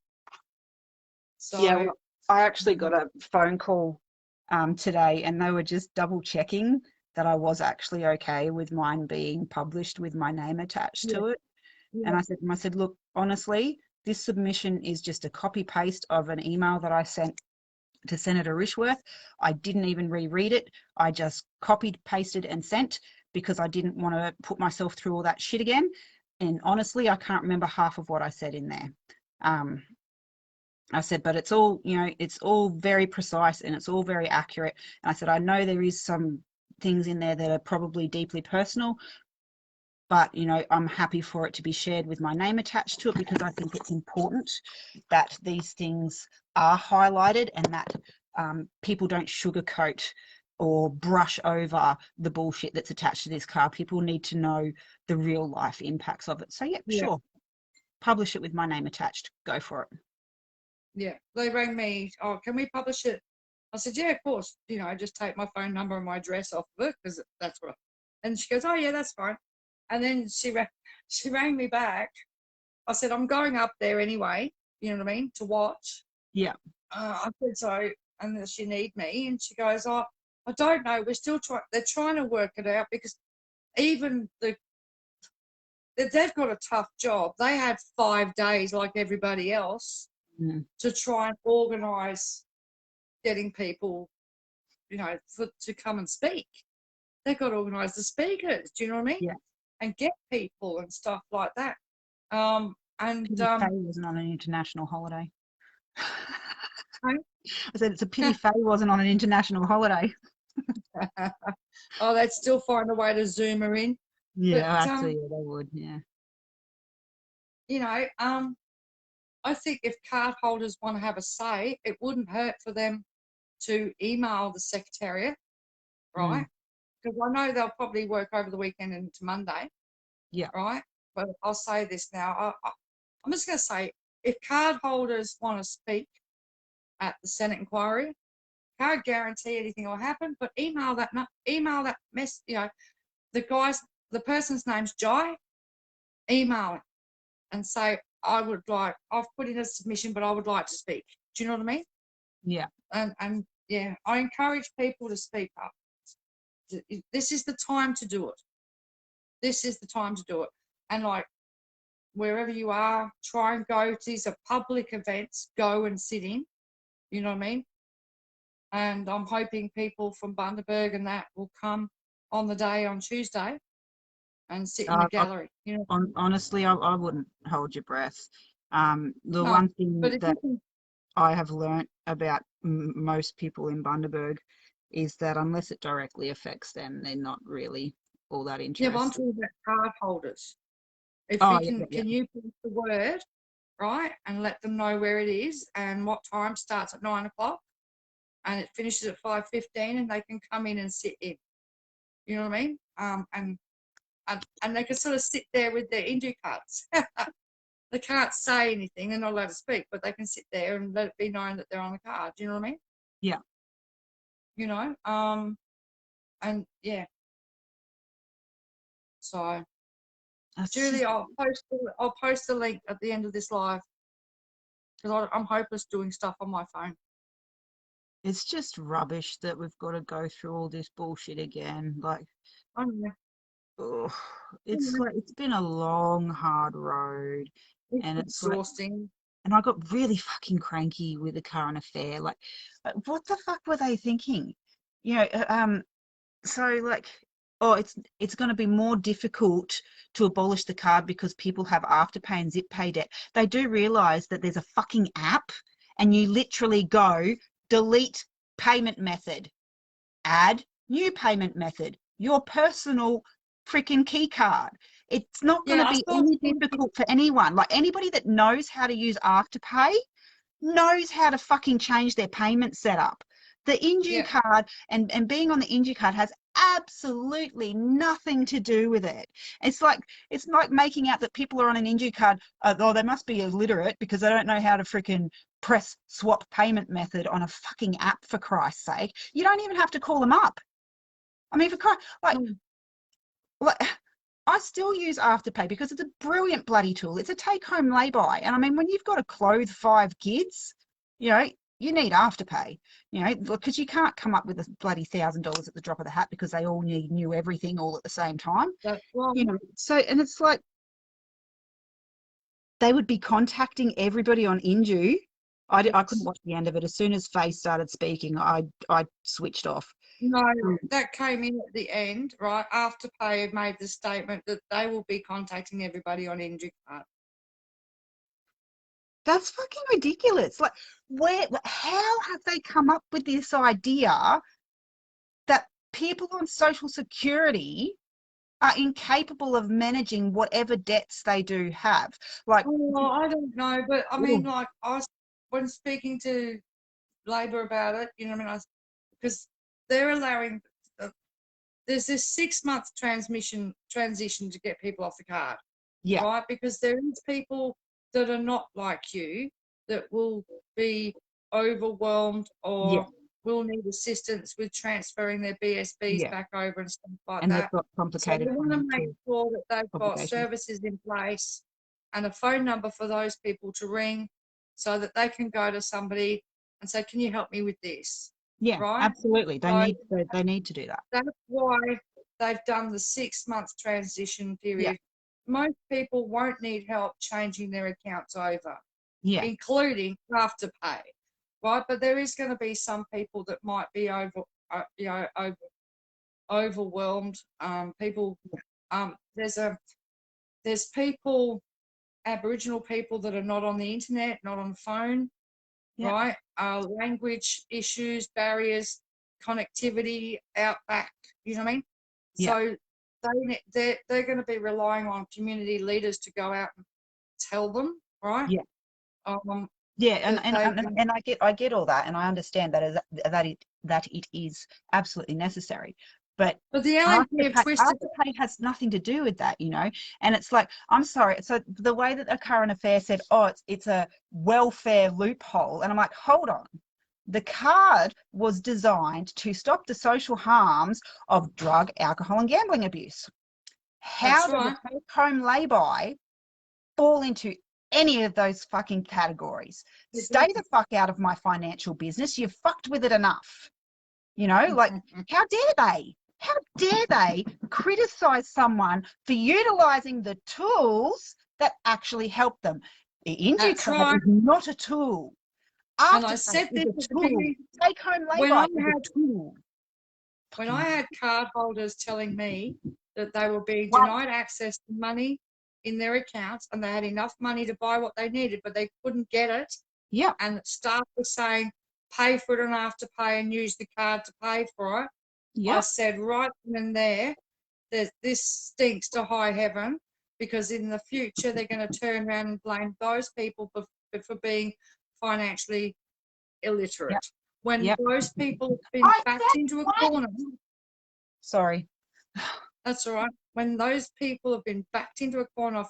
So yeah, well, I actually got a phone call today, and they were just double checking that I was actually okay with mine being published with my name attached to it. And I said, look, honestly, this submission is just a copy paste of an email that I sent to Senator Rishworth. I didn't even reread it. I just copied, pasted and sent, because I didn't want to put myself through all that shit again. And honestly, I can't remember half of what I said in there. I said, but it's all, you know, it's all very precise and it's all very accurate. And I said, I know there is some things in there that are probably deeply personal, but, you know, I'm happy for it to be shared with my name attached to it, because I think it's important that these things are highlighted, and that people don't sugarcoat or brush over the bullshit that's attached to this car. People need to know the real life impacts of it. So yeah, sure. Publish it with my name attached. Go for it. Yeah, they rang me, oh, can we publish it? I said, yeah, of course. You know, just take my phone number and my address off of it, because that's what. And she goes, oh, yeah, that's fine. And then she rang me back. I said, I'm going up there anyway, you know what I mean, to watch. Yeah. I said, so, and does she need me? And she goes, oh, I don't know. We're still trying, they're trying to work it out, because even they've got a tough job. They had 5 days like everybody else to try and organise getting people, to come and speak. They've got to organise the speakers. Do you know what I mean? Yeah. And get people and stuff like that. Pity Faye wasn't on an international holiday. Sorry? I said it's a pity Faye wasn't on an international holiday. Oh, they'd still find a way to zoom her in. Yeah, But, actually, yeah, they would. Yeah. I think if card holders want to have a say, it wouldn't hurt for them to email the Secretariat, right? Because I know they'll probably work over the weekend and into Monday. Yeah. Right? But I'll say this now. I'm just going to say, if card holders want to speak at the Senate inquiry, can't guarantee anything will happen, but email that mess, the person's name's Jai, email it and say, I've put in a submission, but I would like to speak. Do you know what I mean? Yeah. And yeah, I encourage people to speak up. This is the time to do it. This is the time to do it. And like, wherever you are, try and go to these are public events, go and sit in. You know what I mean? And I'm hoping people from Bundaberg and that will come on the day on Tuesday and sit in the gallery. Honestly, I wouldn't hold your breath. The No, one thing but that I have learnt about most people in Bundaberg is that unless it directly affects them, they're not really all that interested. Yeah, but I'm talking about card holders. If can you put the word, right, and let them know where it is and what time starts at 9 o'clock and it finishes at 5:15 and they can come in and sit in. You know what I mean? And they can sort of sit there with their indue cards. They can't say anything, they're not allowed to speak, but they can sit there and let it be known that they're on the card. Do you know what I mean? Yeah. And yeah. So That's Julie, just, I'll post the link at the end of this live because I'm hopeless doing stuff on my phone. it's just rubbish that we've got to go through all this bullshit again. Like, I don't know. it's been a long, hard road, and it's exhausting. And I got really fucking cranky with the current affair. Like, what the fuck were they thinking? So like, oh, it's going to be more difficult to abolish the card because people have Afterpay and Zip Pay debt. They do realise that there's a fucking app, and you literally go delete payment method, add new payment method, your personal freaking key card. It's not going to be any difficult for anyone. Like, anybody that knows how to use Afterpay knows how to fucking change their payment setup. The indue card and being on the indue card has absolutely nothing to do with it. It's like making out that people are on an indue card, they must be illiterate because they don't know how to freaking press swap payment method on a fucking app, for Christ's sake. You don't even have to call them up. I mean, for Christ, like I still use Afterpay because it's a brilliant bloody tool. It's a take-home lay-by. And I mean, when you've got to clothe 5 kids, you need Afterpay, because you can't come up with a bloody $1,000 at the drop of the hat because they all need new everything all at the same time. So, and it's like they would be contacting everybody on indue. I couldn't watch the end of it. As soon as Faye started speaking, I switched off. No, that came in at the end, right? Afterpay had made the statement that they will be contacting everybody on indue card. That's fucking ridiculous. Like, how have they come up with this idea that people on Social Security are incapable of managing whatever debts they do have? Like, I don't know, but I mean, like, when speaking to Labor about it, because they're allowing, there's this 6-month transition to get people off the card, right? Because there is people that are not like you that will be overwhelmed or will need assistance with transferring their BSBs back over and stuff like that. And they've got complicated. So we want to make sure that they've got services in place and a phone number for those people to ring so that they can go to somebody and say, can you help me with this? Yeah, right? absolutely. They need to do that. That's why they've done the 6-month transition period. Most people won't need help changing their accounts over, including Afterpay, right? But there is going to be some people that might be overwhelmed. People, there's people, Aboriginal people that are not on the internet, not on the phone, right? Language issues, barriers, connectivity, outback. You know what I mean? So they're going to be relying on community leaders to go out and tell them, right? And I get all that, and I understand that it is absolutely necessary. But the LNP have twisted. Afterpay has nothing to do with that, And it's like, I'm sorry. So the way that a current affair said, oh, it's a welfare loophole, and I'm like, hold on. The card was designed to stop the social harms of drug, alcohol, and gambling abuse. How does a take-home lay-by fall into any of those fucking categories? Stay the fuck out of my financial business. You've fucked with it enough. Like, how dare they? How dare they criticize someone for utilizing the tools that actually help them? The indue card is not a tool. And I said this at the beginning. Take home lay-by is a tool. When I had card holders telling me that they were being denied access to money in their accounts, and they had enough money to buy what they needed, but they couldn't get it. Yeah. And staff were saying, pay for it on Afterpay and use the card to pay for it. I said right then and there, this stinks to high heaven, because in the future they're going to turn around and blame those people for being financially illiterate. When those people have been backed into a corner. Sorry. That's all right. When those people have been backed into a corner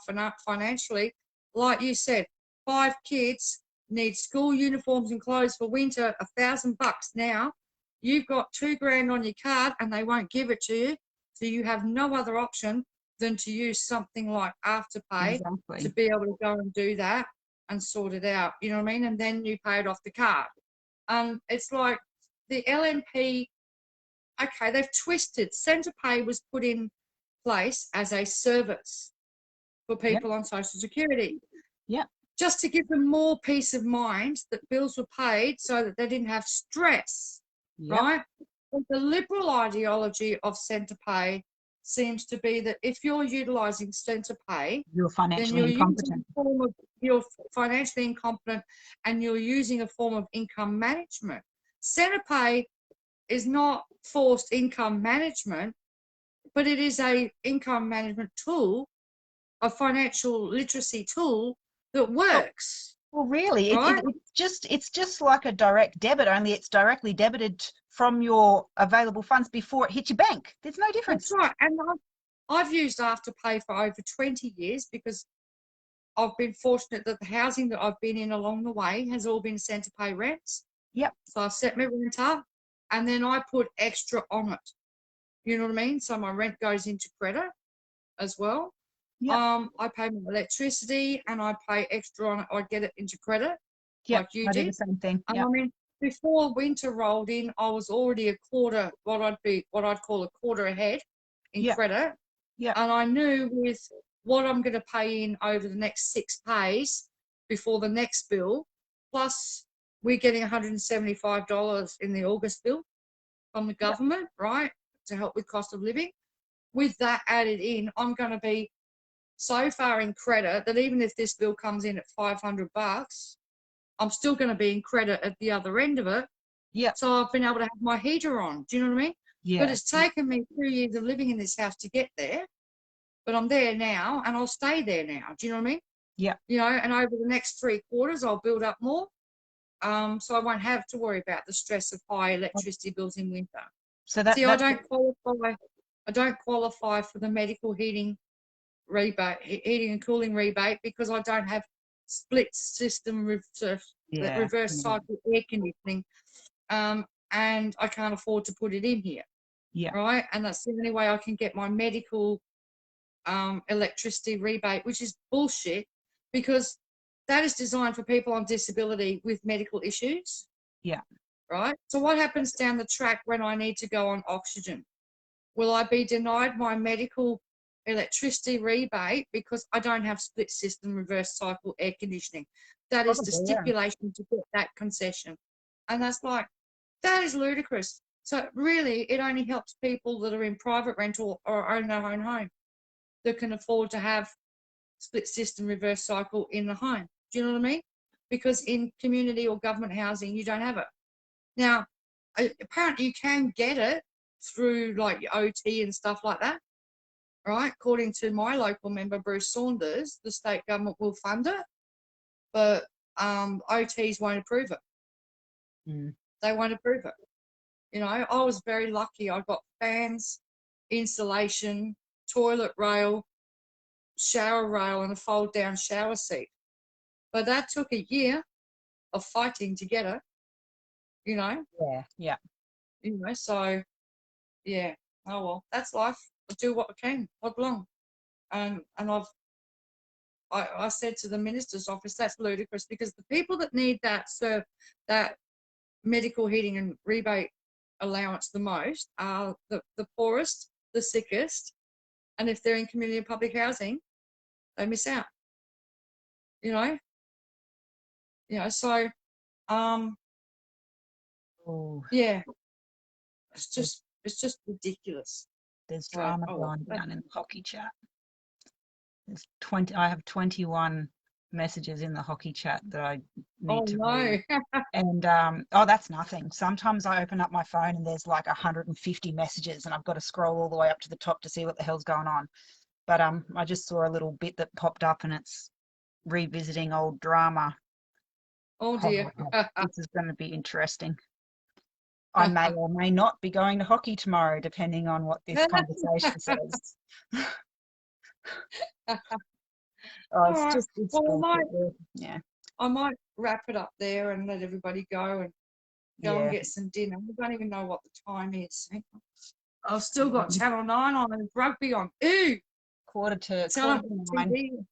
financially, like you said, 5 kids need school uniforms and clothes for winter, $1,000 now. You've got $2,000 on your card and they won't give it to you. So you have no other option than to use something like Afterpay to be able to go and do that and sort it out. You know what I mean? And then you pay it off the card. It's like the LNP, okay, they've twisted. CenterPay was put in place as a service for people on Social Security. Just to give them more peace of mind that bills were paid so that they didn't have stress, right? But the liberal ideology of CenterPay seems to be that if you're utilising CenterPay, you're financially incompetent. You're financially incompetent and you're using a form of income management. CenterPay is not forced income management, but it is a income management tool, a financial literacy tool that works. Well, really, right? it's just like a direct debit, only it's directly debited from your available funds before it hits your bank. There's no difference. That's right. And I've used Afterpay for over 20 years because I've been fortunate that the housing that I've been in along the way has all been CenterPay rents. So I set my rent up and then I put extra on it. You know what I mean? So my rent goes into credit as well. I pay my electricity and I pay extra on it. I get it into credit, like you did. I do the same thing. And I mean, before winter rolled in, I was already a quarter, what I'd call a quarter ahead in credit. And I knew with what I'm going to pay in over the next 6 pays before the next bill, plus we're getting $175 in the August bill from the government, right, to help with cost of living. With that added in, I'm going to be so far in credit that even if this bill comes in at $500, I'm still going to be in credit at the other end of it. So I've been able to have my heater on. Do you know what I mean? But it's taken me 2 years of living in this house to get there. But I'm there now and I'll stay there now. Do you know what I mean? You know, and over the next 3 quarters, I'll build up more. So I won't have to worry about the stress of high electricity bills in winter. See, I don't qualify for the medical heating and cooling rebate because I don't have split system reverse cycle air conditioning, and I can't afford to put it in here. Right, and that's the only way I can get my medical electricity rebate, which is bullshit because that is designed for people on disability with medical issues. Right. So what happens down the track when I need to go on oxygen? Will I be denied my medical electricity rebate because I don't have split system reverse cycle air conditioning? That is the stipulation to get that concession. And that's like, that is ludicrous. So really, it only helps people that are in private rental or own their own home that can afford to have split system reverse cycle in the home. Do you know what I mean? Because in community or government housing, you don't have it. Now, apparently you can get it through like your OT and stuff like that, right? According to my local member, Bruce Saunders, the state government will fund it, but OTs won't approve it. They won't approve it. You know, I was very lucky. I got fans, insulation, toilet rail, shower rail, and a fold down shower seat. But that took a year of fighting to get it, you know? Yeah. You know, so yeah. Oh well, that's life. I do what I can, what belong. And I said to the minister's office, that's ludicrous, because the people that need that medical heating and rebate allowance the most are the poorest, the sickest, and if they're in community and public housing, they miss out. You know, so yeah, it's just ridiculous. There's So, drama oh, going down in the hockey chat. There's 20. I have 21 messages in the hockey chat that I need to read. And oh, that's nothing. Sometimes I open up my phone and there's like 150 messages, and I've got to scroll all the way up to the top to see what the hell's going on. But I just saw a little bit that popped up, and it's revisiting old drama. Oh dear. This is going to be interesting. I may or may not be going to hockey tomorrow, depending on what this conversation says. Oh, it's just, it's yeah. I might wrap it up there and let everybody go and and get some dinner. I don't even know what the time is. I've still got Channel 9 on and rugby on. Ooh! Quarter to 9.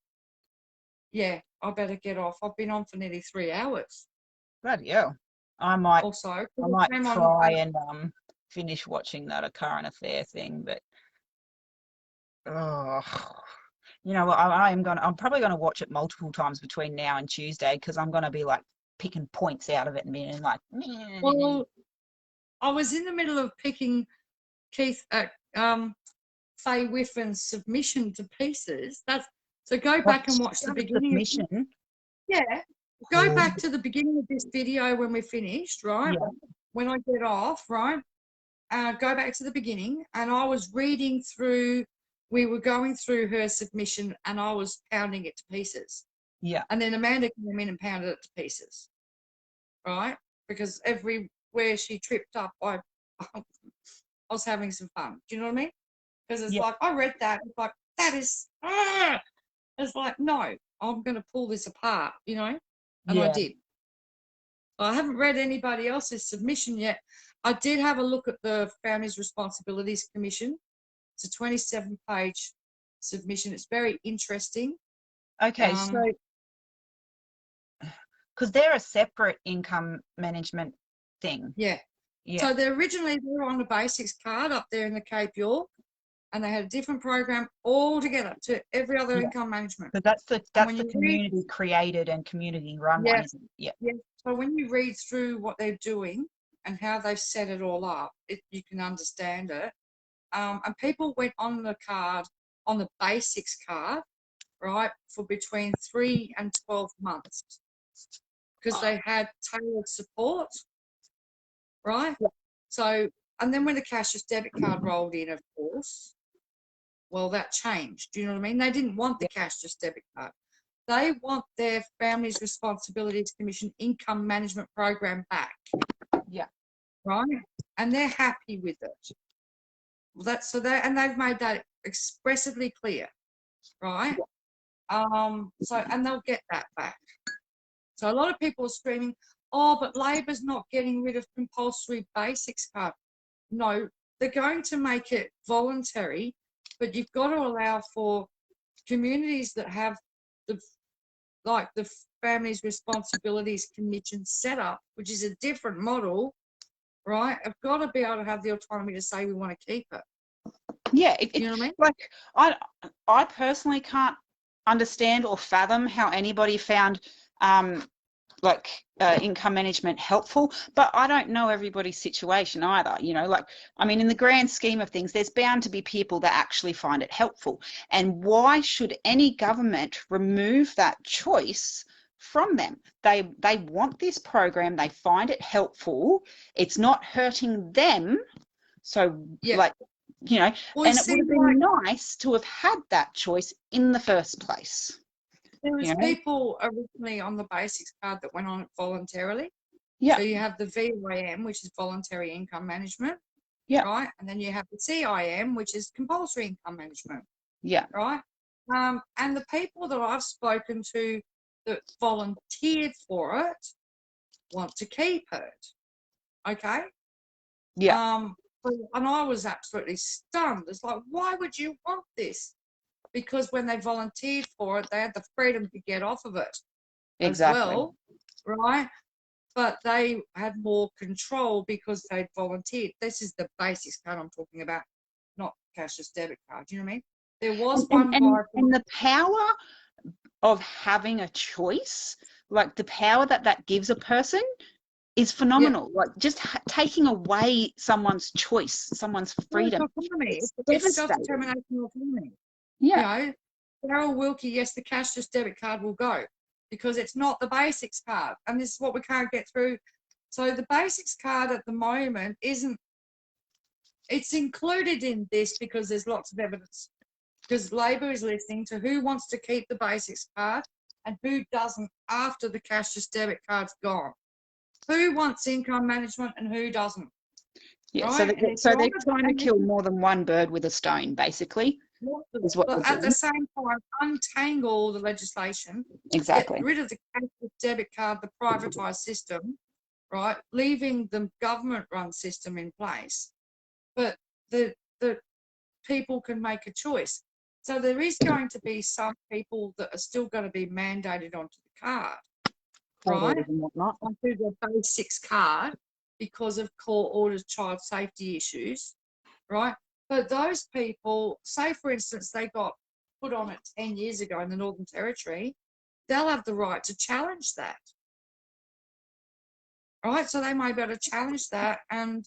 Yeah, I better get off. I've been on for nearly 3 hours. Bloody hell. I might try and finish watching that A Current Affair thing, but you know what, I'm probably gonna watch it multiple times between now and Tuesday, because I'm gonna be like picking points out of it and being like, well, I was in the middle of picking Faye Whiffin's submission to pieces. So go back and watch the beginning. Submission. Yeah. Go back to the beginning of this video when we're finished, right? Yeah. When I get off, right? Go back to the beginning, and I was reading through, we were going through her submission, and I was pounding it to pieces. Yeah. And then Amanda came in and pounded it to pieces, right? Because everywhere she tripped up, I was having some fun. Do you know what I mean? Because it's like, I read that, it's like, that is, it's like, no, I'm going to pull this apart, you know? And I did. I haven't read anybody else's submission yet. I did have a look at the Families Responsibilities Commission. It's a 27-page submission. It's very interesting. Okay, so because they're a separate income management thing. Yeah. So they were on the basics card up there in the Cape York, and they had a different program altogether to every other income management. But that's the community created and community run one, isn't it? Yeah. So when you read through what they're doing and how they've set it all up, you can understand it. And people went on the card, on the basics card, right, for between 3 and 12 months, because they had tailored support, right? Yeah. So, and then when the cashless debit card rolled in, of course, well, that changed. Do you know what I mean? They didn't want the cashless debit card. They want their Families Responsibilities Commission income management program back. Yeah. Right? And they're happy with it. Well, and they've made that expressively clear, right? So, and they'll get that back. So a lot of people are screaming, oh, but Labor's not getting rid of compulsory basics card. No, they're going to make it voluntary, but you've got to allow for communities that have the Families Responsibilities Commission set up, which is a different model, right? Have got to be able to have the autonomy to say we want to keep it. Yeah, you know what I mean? Like I personally can't understand or fathom how anybody found income management helpful, but I don't know everybody's situation either. You know, like, I mean, in the grand scheme of things, there's bound to be people that actually find it helpful. And why should any government remove that choice from them? They want this program, they find it helpful, it's not hurting them. So, like, you know, Well, and it would have been nice to have had that choice in the first place. There was You know? people originally on the basics card that went on it voluntarily. Yeah. So you have the VIM, which is voluntary income management. Yeah. Right. And then you have the CIM, which is compulsory income management. Yeah. Right. And the people that I've spoken to that volunteered for it want to keep it. Okay. Yeah. And I was absolutely stunned. It's like, why would you want this? Because when they volunteered for it, they had the freedom to get off of it Exactly. as well, right? But they had more control because they'd volunteered. This is the basics card I'm talking about, not cashless debit card. Do you know what I mean? There was one guy. And the power of having a choice, like the power that gives a person, is phenomenal. Like just taking away someone's choice, someone's freedom. It's self-determination autonomy. Yeah. You know, Carol Wilkie, yes, the cashless debit card will go because it's not the basics card. And this is what we can't get through. So the basics card at the moment isn't, it's included in this because there's lots of evidence. Because Labor is listening to who wants to keep the basics card and who doesn't after the cashless debit card's gone. Who wants income management and who doesn't? Yeah, right? so they're trying to kill more than one bird with a stone, basically. Is what but at the same time, untangle the legislation. Exactly. Get rid of the cashless debit card, the privatised system, right? Leaving the government-run system in place. But the people can make a choice. So there is going to be some people that are still going to be mandated onto the card, right? Onto the basics card because of court-ordered child safety issues, right? But those people, say for instance, they got put on it 10 years ago in the Northern Territory, they'll have the right to challenge that, right? So they may be able to challenge that and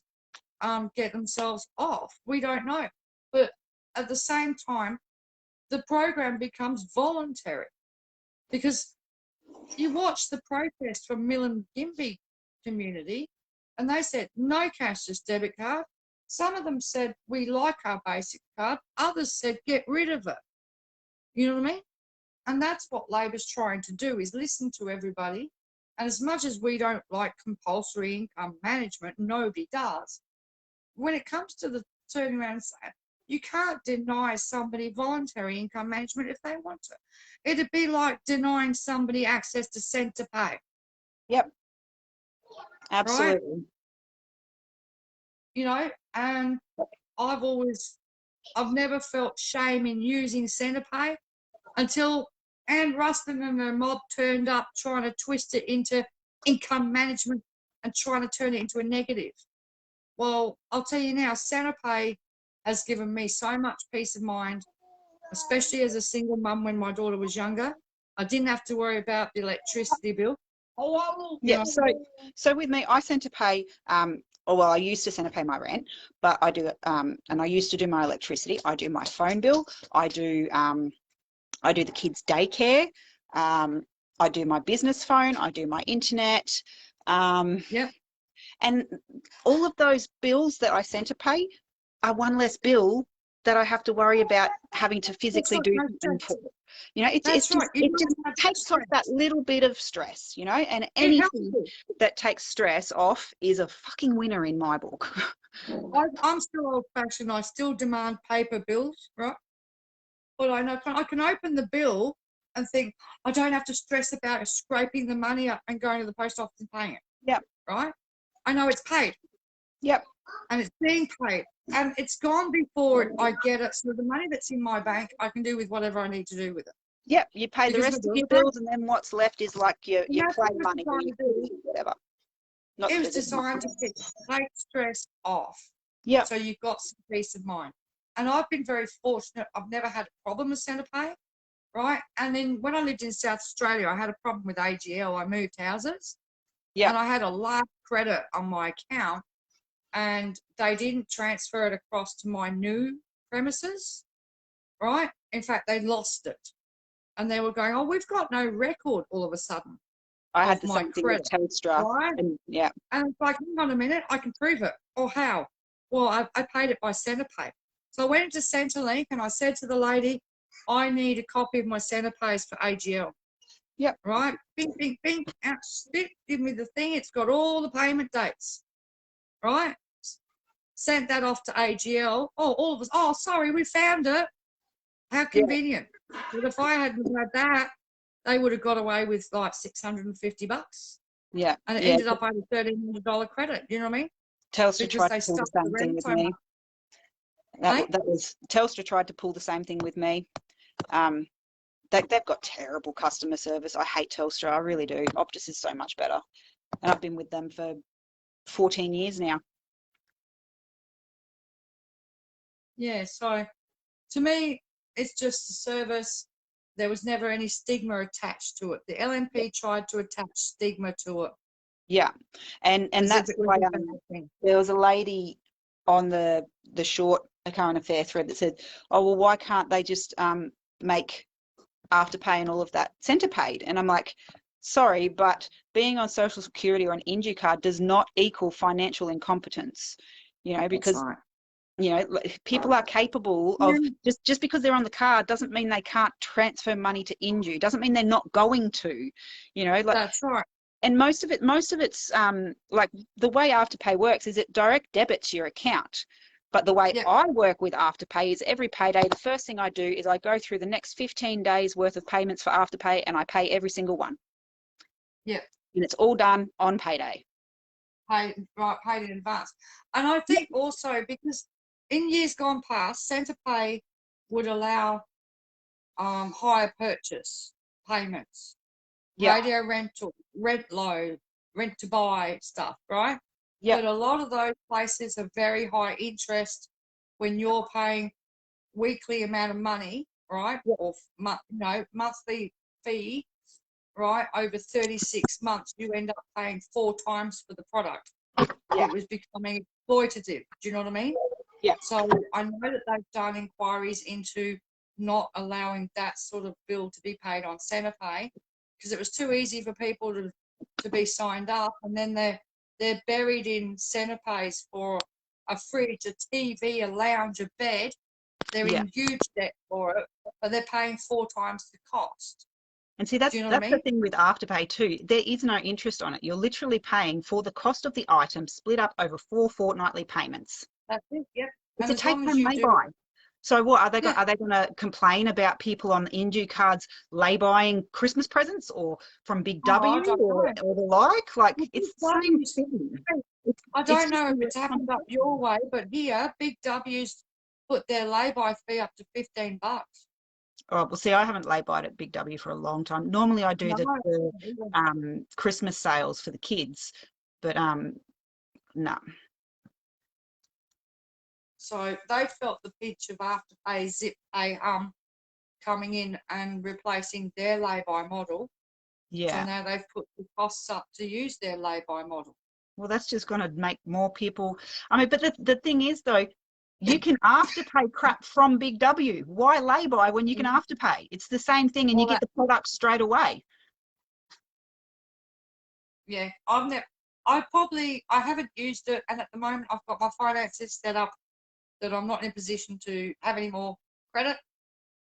get themselves off. We don't know. But at the same time, the program becomes voluntary because you watch the protest from Millen-Gympie community and they said no cashless debit card. Some of them said we like our basic card. Others said get rid of it. You know what I mean? And that's what Labor's trying to do, is listen to everybody. And as much as we don't like compulsory income management, nobody does. When it comes to the turning around and saying, you can't deny somebody voluntary income management if they want to. It'd be like denying somebody access to centre pay. Yep. Absolutely. Right? You know, and I've never felt shame in using centre pay until Anne Ruston and her mob turned up trying to twist it into income management and trying to turn it into a negative. Well, I'll tell you now, centre pay has given me so much peace of mind, especially as a single mum when my daughter was younger. I didn't have to worry about the electricity bill. Yeah, so with me, I centre pay, I used to centre pay my rent, but I do, and I used to do my electricity. I do my phone bill. I do the kids' daycare. I do my business phone. I do my internet. Yep. And all of those bills that I centre pay are one less bill that I have to worry about having to physically do something for. You know, it just takes off that little bit of stress, you know, and anything that takes stress off is a fucking winner in my book. I'm still old-fashioned. I still demand paper bills, right? But I know I can open the bill and think, I don't have to stress about scraping the money up and going to the post office and paying it. Yep. Right? I know it's paid. Yep. And it's being paid. And it's gone before I get it. So the money that's in my bank, I can do with whatever I need to do with it. Yep. You pay the rest of your bills and then what's left is like your play money, whatever. It was designed to take stress off. Yeah. So you've got some peace of mind. And I've been very fortunate. I've never had a problem with centre pay. right? And then when I lived in South Australia, I had a problem with AGL. I moved houses, Yeah. and I had a large credit on my account, and they didn't transfer it across to my new premises, right? In fact, they lost it, and they were going, "Oh, we've got no record." All of a sudden, I had of the my same thing with credit, Telstra. right? And yeah. And it's like, hang on a minute, I can prove it. Or how? Well, I paid it by CenterPay. So I went into Centrelink and I said to the lady, I need a copy of my CenterPays for AGL. Yep. Right? Bing, bing, bing. Out, stick. Give me the thing. It's got all the payment dates. Right? Sent that off to AGL. Oh, all of us. Oh, sorry, we found it. How convenient. But if I hadn't had that, they would have got away with like $650. Yeah. And it Yeah. ended up over $1,300 credit. You know what I mean? Telstra Because tried they to pull the stuffed the same thing rent with so me. much. That was Telstra tried to pull the same thing with me. They've got terrible customer service. I hate Telstra. I really do. Optus is so much better, and I've been with them for 14 years now. Yeah, so to me, it's just a service. There was never any stigma attached to it. The LNP tried to attach stigma to it. Yeah, and that's it why was a bad thing. there was a lady on the short current affair thread that said, "Oh well, why can't they just make Afterpay and all of that centre paid?" And I'm like, sorry, but being on Social Security or an indue card does not equal financial incompetence. You know, because That's right. you know, people are capable of just because they're on the card doesn't mean they can't transfer money to indue. Doesn't mean they're not going to. You know, like That's right. and most of it's like the way Afterpay works is it direct debits your account. But the way I work with Afterpay is every payday, the first thing I do is I go through the next 15 days worth of payments for Afterpay and I pay every single one. Yeah. And it's all done on payday. Paid in advance. And I think also because in years gone past, CenterPay would allow hire purchase payments, radio rental, rent load, rent to buy stuff, right? Yeah. But a lot of those places are very high interest when you're paying weekly amount of money, right? Or monthly fee, right? Over 36 months, you end up paying 4 times for the product. Yeah. It was becoming exploitative. Do you know what I mean? Yeah. So I know that they've done inquiries into not allowing that sort of bill to be paid on CenterPay because it was too easy for people to be signed up, and then they're buried in CenterPays for a fridge, a TV, a lounge, a bed. They're in huge debt for it, but they're paying 4 times the cost. And see, that's the thing with Afterpay too. There is no interest on it. You're literally paying for the cost of the item split up over 4 fortnightly payments. That's it, yep. It's And a take-home lay-by. So what are they going? Yeah. Are they going to complain about people on the indue cards lay-buying Christmas presents or from Big W or the like? Like it's the same thing. I don't know if it's happened up your way, but here Big W's put their lay-by fee up to $15. Oh, well, see, I haven't lay-buyed at Big W for a long time. Normally, I do the Christmas sales for the kids, but no. So they felt the pinch of Afterpay, Zip Pay, coming in and replacing their lay-by model. Yeah. So now they've put the costs up to use their lay-by model. Well, that's just going to make more people. I mean, but the thing is, though, you can Afterpay crap from Big W. Why lay-by when you can Afterpay? It's the same thing, and you get the product straight away. Yeah, I haven't used it, and at the moment I've got my finances set up that I'm not in a position to have any more credit.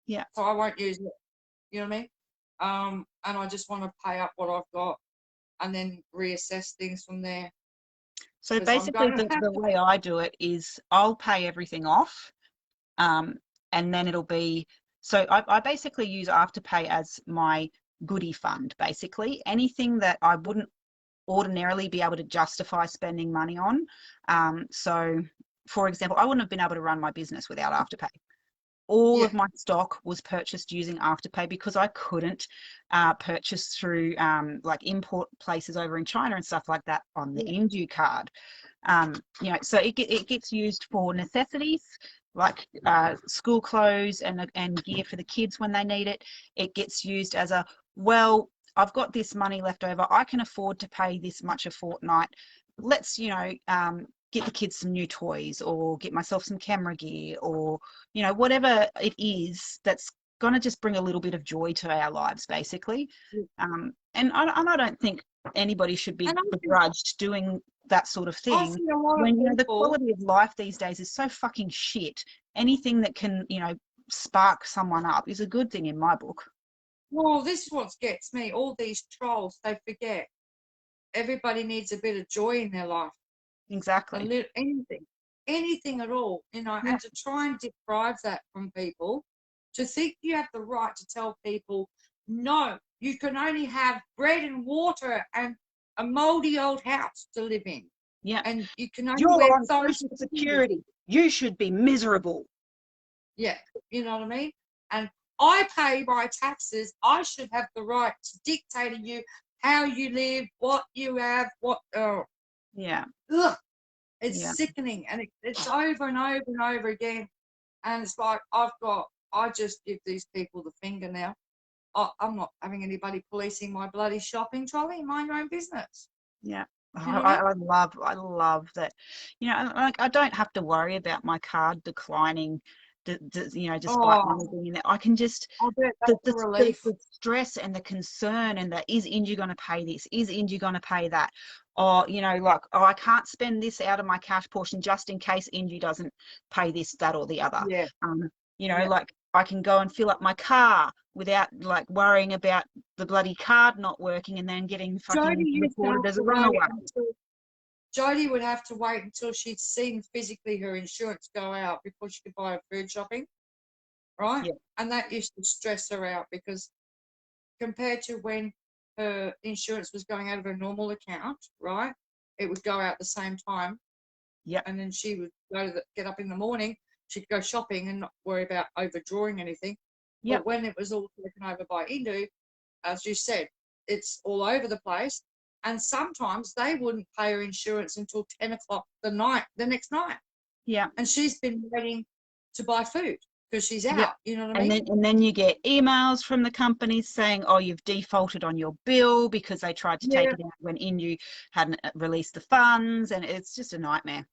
Yeah. So I won't use it. You know what I mean? And I just want to pay up what I've got and then reassess things from there. So basically the way I do it is I'll pay everything off, and then it'll be, so I basically use Afterpay as my goodie fund, basically. Anything that I wouldn't ordinarily be able to justify spending money on. So for example, I wouldn't have been able to run my business without Afterpay. All of my stock was purchased using Afterpay because I couldn't purchase through like import places over in China and stuff like that on the indue card. You know, so it gets used for necessities like school clothes and gear for the kids when they need it. It gets used as a, well, I've got this money left over. I can afford to pay this much a fortnight. Let's, you know, get the kids some new toys, or get myself some camera gear, or, you know, whatever it is that's going to just bring a little bit of joy to our lives, basically. And I don't think anybody should be begrudged doing that sort of I thing see a lot of when, you know, the people. quality of life these days is so fucking shit. Anything that can, you know, spark someone up is a good thing in my book. Well, this is what gets me. All these trolls, they forget. Everybody needs a bit of joy in their life. Exactly. Anything at all, you know, Yeah. and to try and deprive that from people, to think you have the right to tell people, no, you can only have bread and water and a mouldy old house to live in. Yeah. And you can only You're wear on Social Social Security. You should be miserable. Yeah, you know what I mean? And I pay my taxes. I should have the right to dictate to you how you live, what you have, what. Yeah. Ugh, it's Yeah. sickening, and it's over and over and over again. And it's like I just give these people the finger now. I'm not having anybody policing my bloody shopping trolley. Mind your own business. Yeah. You know what I mean? I love that. You know, like, I don't have to worry about my card declining, you know, despite money being in there. I can just, I bet that's a relief. the stress and the concern, and is Indue going to pay this? Is Indue going to pay that? Or, you know, like, oh, I can't spend this out of my cash portion just in case Indue doesn't pay this, that, or the other. Yeah. You know, Yeah. like, I can go and fill up my car without, like, worrying about the bloody card not working and then getting fucking reported as a runaway. Jodie would have to wait until she'd seen physically her insurance go out before she could buy her food shopping, right? Yeah. And that used to stress her out, because compared to when her insurance was going out of her normal account, right, it would go out the same time. Yeah. And then she would get up in the morning, she'd go shopping and not worry about overdrawing anything. Yep. But when it was all taken over by Indue, as you said, it's all over the place. And sometimes they wouldn't pay her insurance until 10 o'clock the next night. Yeah. And she's been waiting to buy food because she's out. Yep. You know what I mean? And then you get emails from the companies saying, oh, you've defaulted on your bill because they tried to take it out when Indue hadn't released the funds, and it's just a nightmare.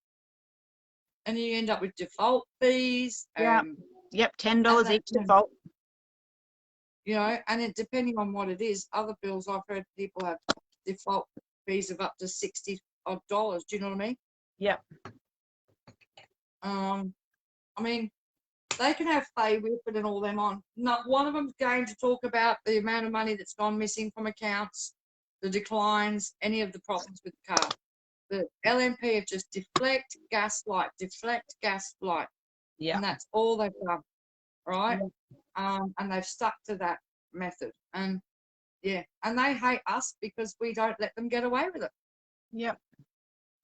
And you end up with default fees. Yeah. Yep, $10 each default. You know, and it, depending on what it is, other bills I've heard people have default fees of up to $60 odd. Do you know what I mean? Yep. I mean, they can have Faye Whippet and all them on. Not one of them's going to talk about the amount of money that's gone missing from accounts, the declines, any of the problems with the card. The LNP have just deflect, gaslight. Yeah. And that's all they've done, right? Yeah. And they've stuck to that method. And yeah, and they hate us because we don't let them get away with it. Yep.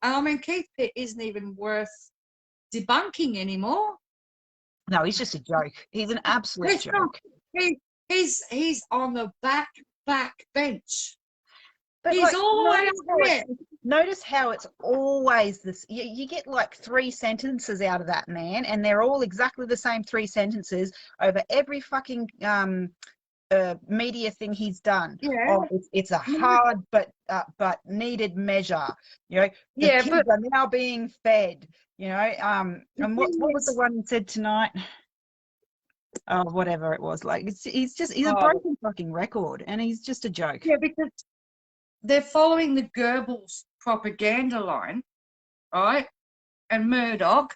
And I mean, Keith Pitt isn't even worth debunking anymore. No, he's just a joke. He's an absolute joke. He's on the back bench. But he's like, all the way up there. Notice how it's always this. You get like 3 sentences out of that man, and they're all exactly the same 3 sentences over every fucking media thing he's done. Yeah. Oh, it's a hard but needed measure. You know, the kids are now being fed. You know, and what was the one he said tonight? Oh, whatever it was. Like, he's a broken fucking record, and he's just a joke. Yeah, because they're following the Goebbels propaganda line, right? And Murdoch,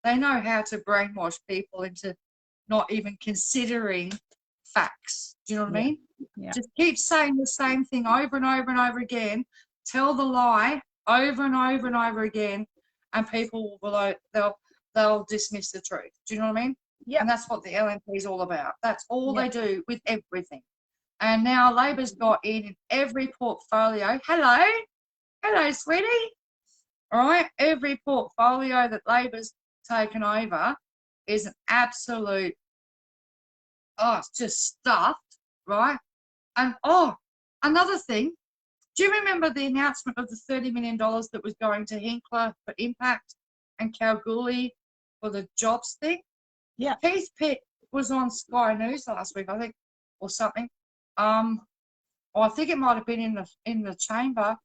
they know how to brainwash people into not even considering facts. Do you know what I mean? Yeah. Just keep saying the same thing over and over and over again. Tell the lie over and over and over again, and people will they'll dismiss the truth. Do you know what I mean? Yeah. And that's what the LNP is all about. That's all they do with everything. And now Labor's got in every portfolio. Hello, sweetie. All right, every portfolio that Labor's taken over is an absolute, it's just stuffed, right? And another thing, do you remember the announcement of the $30 million that was going to Hinkler for Impact and Kalgoorlie for the jobs thing? Yeah. Keith Pitt was on Sky News last week, I think, or something. Or I think it might have been in the chamber.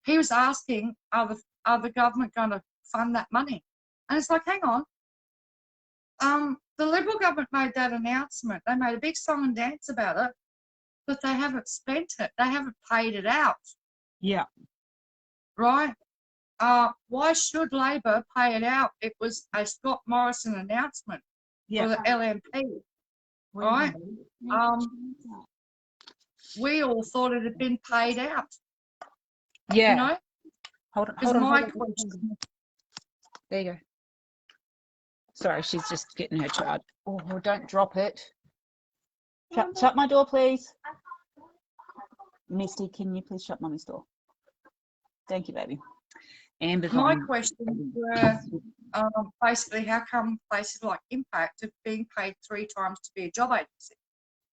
He was asking, are the government going to fund that money? And it's like, hang on. The Liberal government made that announcement. They made a big song and dance about it, but they haven't spent it. They haven't paid it out. Yeah. Right? Why should Labor pay it out? It was a Scott Morrison announcement Yeah. for the LNP. Right? We all thought it had been paid out. Yeah. You know? Hold on. Because my question. There you go. Sorry, she's just getting her charge. Oh, don't drop it. Shut my door, please. Misty, can you please shut Mummy's door? Thank you, baby. Amber's My on. questions were basically how come places like Impact are being paid 3 times to be a job agency?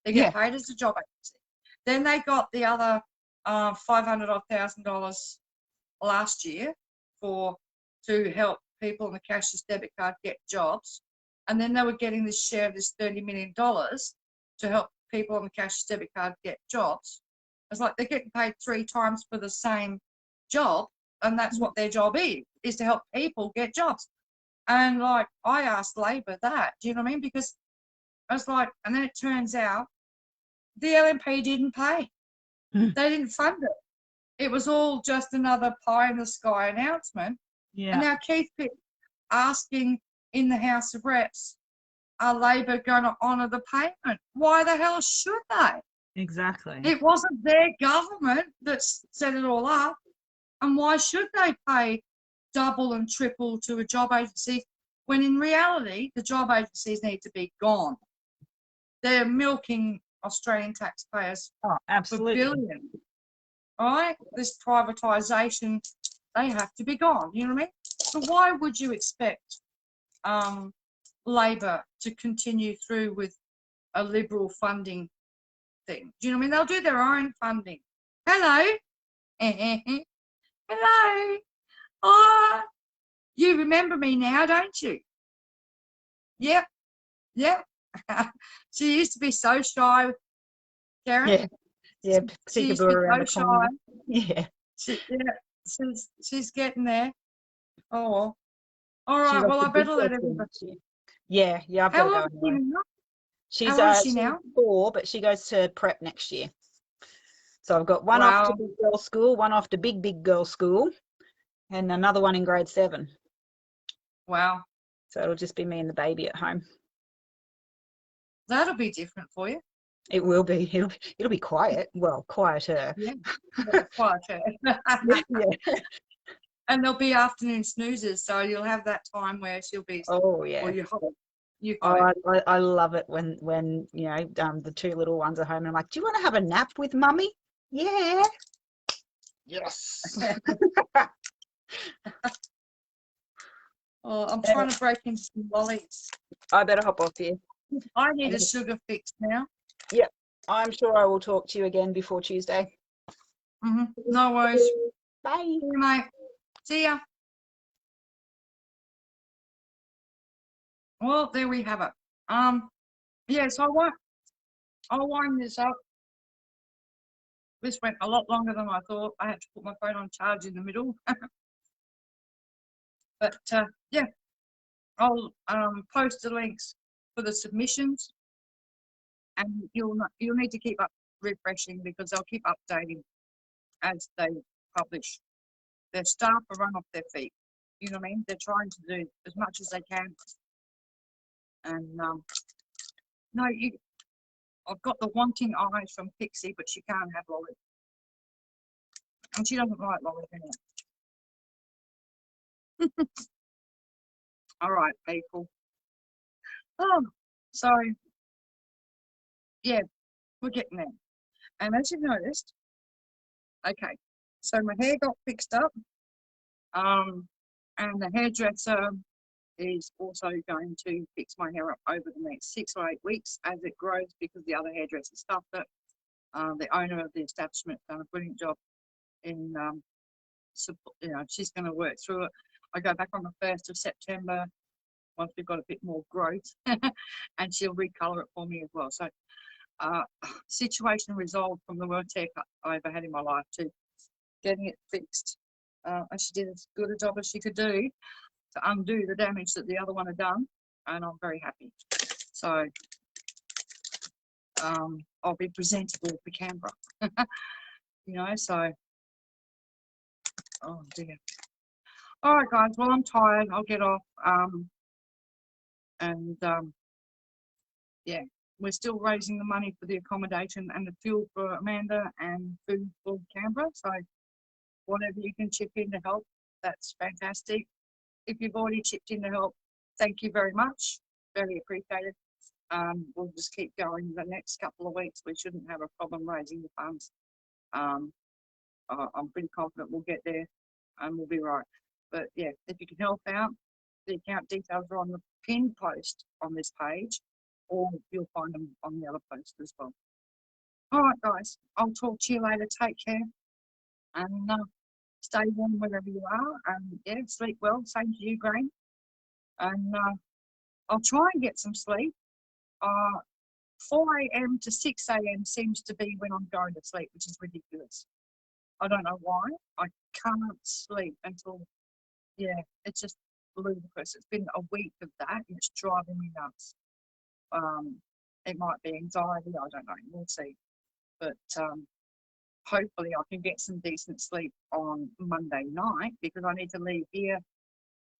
They get paid as a job agency. Then they got the other $500,000 last year to help people on the cashless debit card get jobs. And then they were getting this share of this $30 million to help people on the cashless debit card get jobs. It's like they're getting paid 3 times for the same job, and that's what their job is to help people get jobs. And like I asked Labor that, do you know what I mean? Because I was like, and then it turns out the LNP didn't pay. They didn't fund it. It was all just another pie in the sky announcement. Yeah. And now Keith Pitt asking in the House of Reps, are Labor going to honour the payment? Why the hell should they? Exactly. It wasn't their government that set it all up. And why should they pay double and triple to a job agency when in reality the job agencies need to be gone? They're milking Australian taxpayers Oh, absolutely. for billions. All right? This privatisation, they have to be gone. You know what I mean? So why would you expect Labor to continue through with a Liberal funding thing? Do you know what I mean? They'll do their own funding. Hello. Hello. Oh, you remember me now, don't you? Yep. Yep. She used to be so shy, Kerryn. Yeah. Yeah. She used to Peekaboo be around so the corner. shy. Yeah. She's getting there. Oh well. All She's right. Well, off I to better let big everybody. school. Yeah. I've How got old to is go she anyway. now? She's How old is she she's now? 4, but she goes to prep next year. So I've got one off to Wow. big girl school, one off to big girl school, and another one in grade 7. Wow. So it'll just be me and the baby at home. That'll be different for you. It will be. It'll be quiet. Well, quieter. Yeah. Quieter. Yeah. And there'll be afternoon snoozes, so you'll have that time where she'll be. Oh yeah. Or you've Oh, got it. I love it when you know the 2 little ones are home and I'm like, do you want to have a nap with mummy? Yeah. Yes. Oh, I'm trying to break into some lollies. I better hop off here. I need a sugar fix now. Yeah. I'm sure I will talk to you again before Tuesday. No worries. Bye. See you, mate. See ya. Well, there we have it. Yeah, so I'll wind this up. This went a lot longer than I thought. I had to put my phone on charge in the middle. But yeah, I'll post the links for the submissions, and you'll need to keep up refreshing because they'll keep updating as they publish. Their staff are run off their feet. You know what I mean? They're trying to do as much as they can. And no, I've got the wanting eyes from Pixie, but she can't have Lolly. And she doesn't like Lolly anyway. All right, people. Oh, so yeah, we're getting there. And as you've noticed, okay, so my hair got fixed up. And the hairdresser is also going to fix my hair up over the next 6 or 8 weeks as it grows because the other hairdresser stuffed it. The owner of the establishment done a brilliant job in, she's going to work through it. I go back on the 1st of September once we've got a bit more growth, and she'll recolor it for me as well. So situation resolved from the worst haircut I ever had in my life to getting it fixed. And she did as good a job as she could do to undo the damage that the other one had done, and I'm very happy. So I'll be presentable for Canberra. You know, so oh dear. All right, guys. Well, I'm tired. I'll get off. Yeah, we're still raising the money for the accommodation and the fuel for Amanda and food for Canberra. So whatever you can chip in to help, that's fantastic. If you've already chipped in to help, thank you very much. Very appreciated. We'll just keep going the next couple of weeks. We shouldn't have a problem raising the funds. I'm pretty confident we'll get there and we'll be right. But yeah, if you can help out, the account details are on the pinned post on this page, or you'll find them on the other post as well. All right, guys, I'll talk to you later. Take care and stay warm wherever you are. And yeah, sleep well. Same to you, Grain. And I'll try and get some sleep. 4 a.m. to 6 a.m. seems to be when I'm going to sleep, which is ridiculous. I don't know why. I can't sleep until, yeah, it's just ludicrous. It's been a week of that and it's driving me nuts. It might be anxiety, I don't know, we'll see. But hopefully I can get some decent sleep on Monday night, because I need to leave here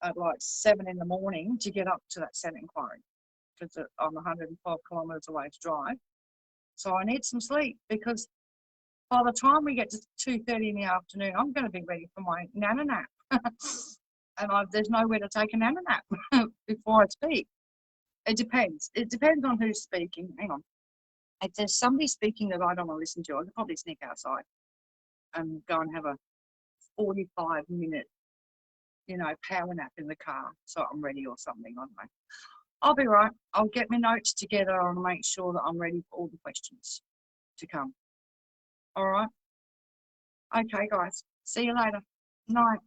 at like 7 in the morning to get up to that Senate inquiry, because I'm 112 kilometres away to drive. So I need some sleep, because by the time we get to 2:30 in the afternoon, I'm going to be ready for my nana nap. And there's nowhere to take a nana nap before I speak. It depends. It depends on who's speaking. Hang on. If there's somebody speaking that I don't want to listen to, I could probably sneak outside and go and have a 45-minute, power nap in the car so I'm ready or something. I don't know. I'll be right. I'll get my notes together and make sure that I'm ready for all the questions to come. All right. Okay, guys. See you later. Night.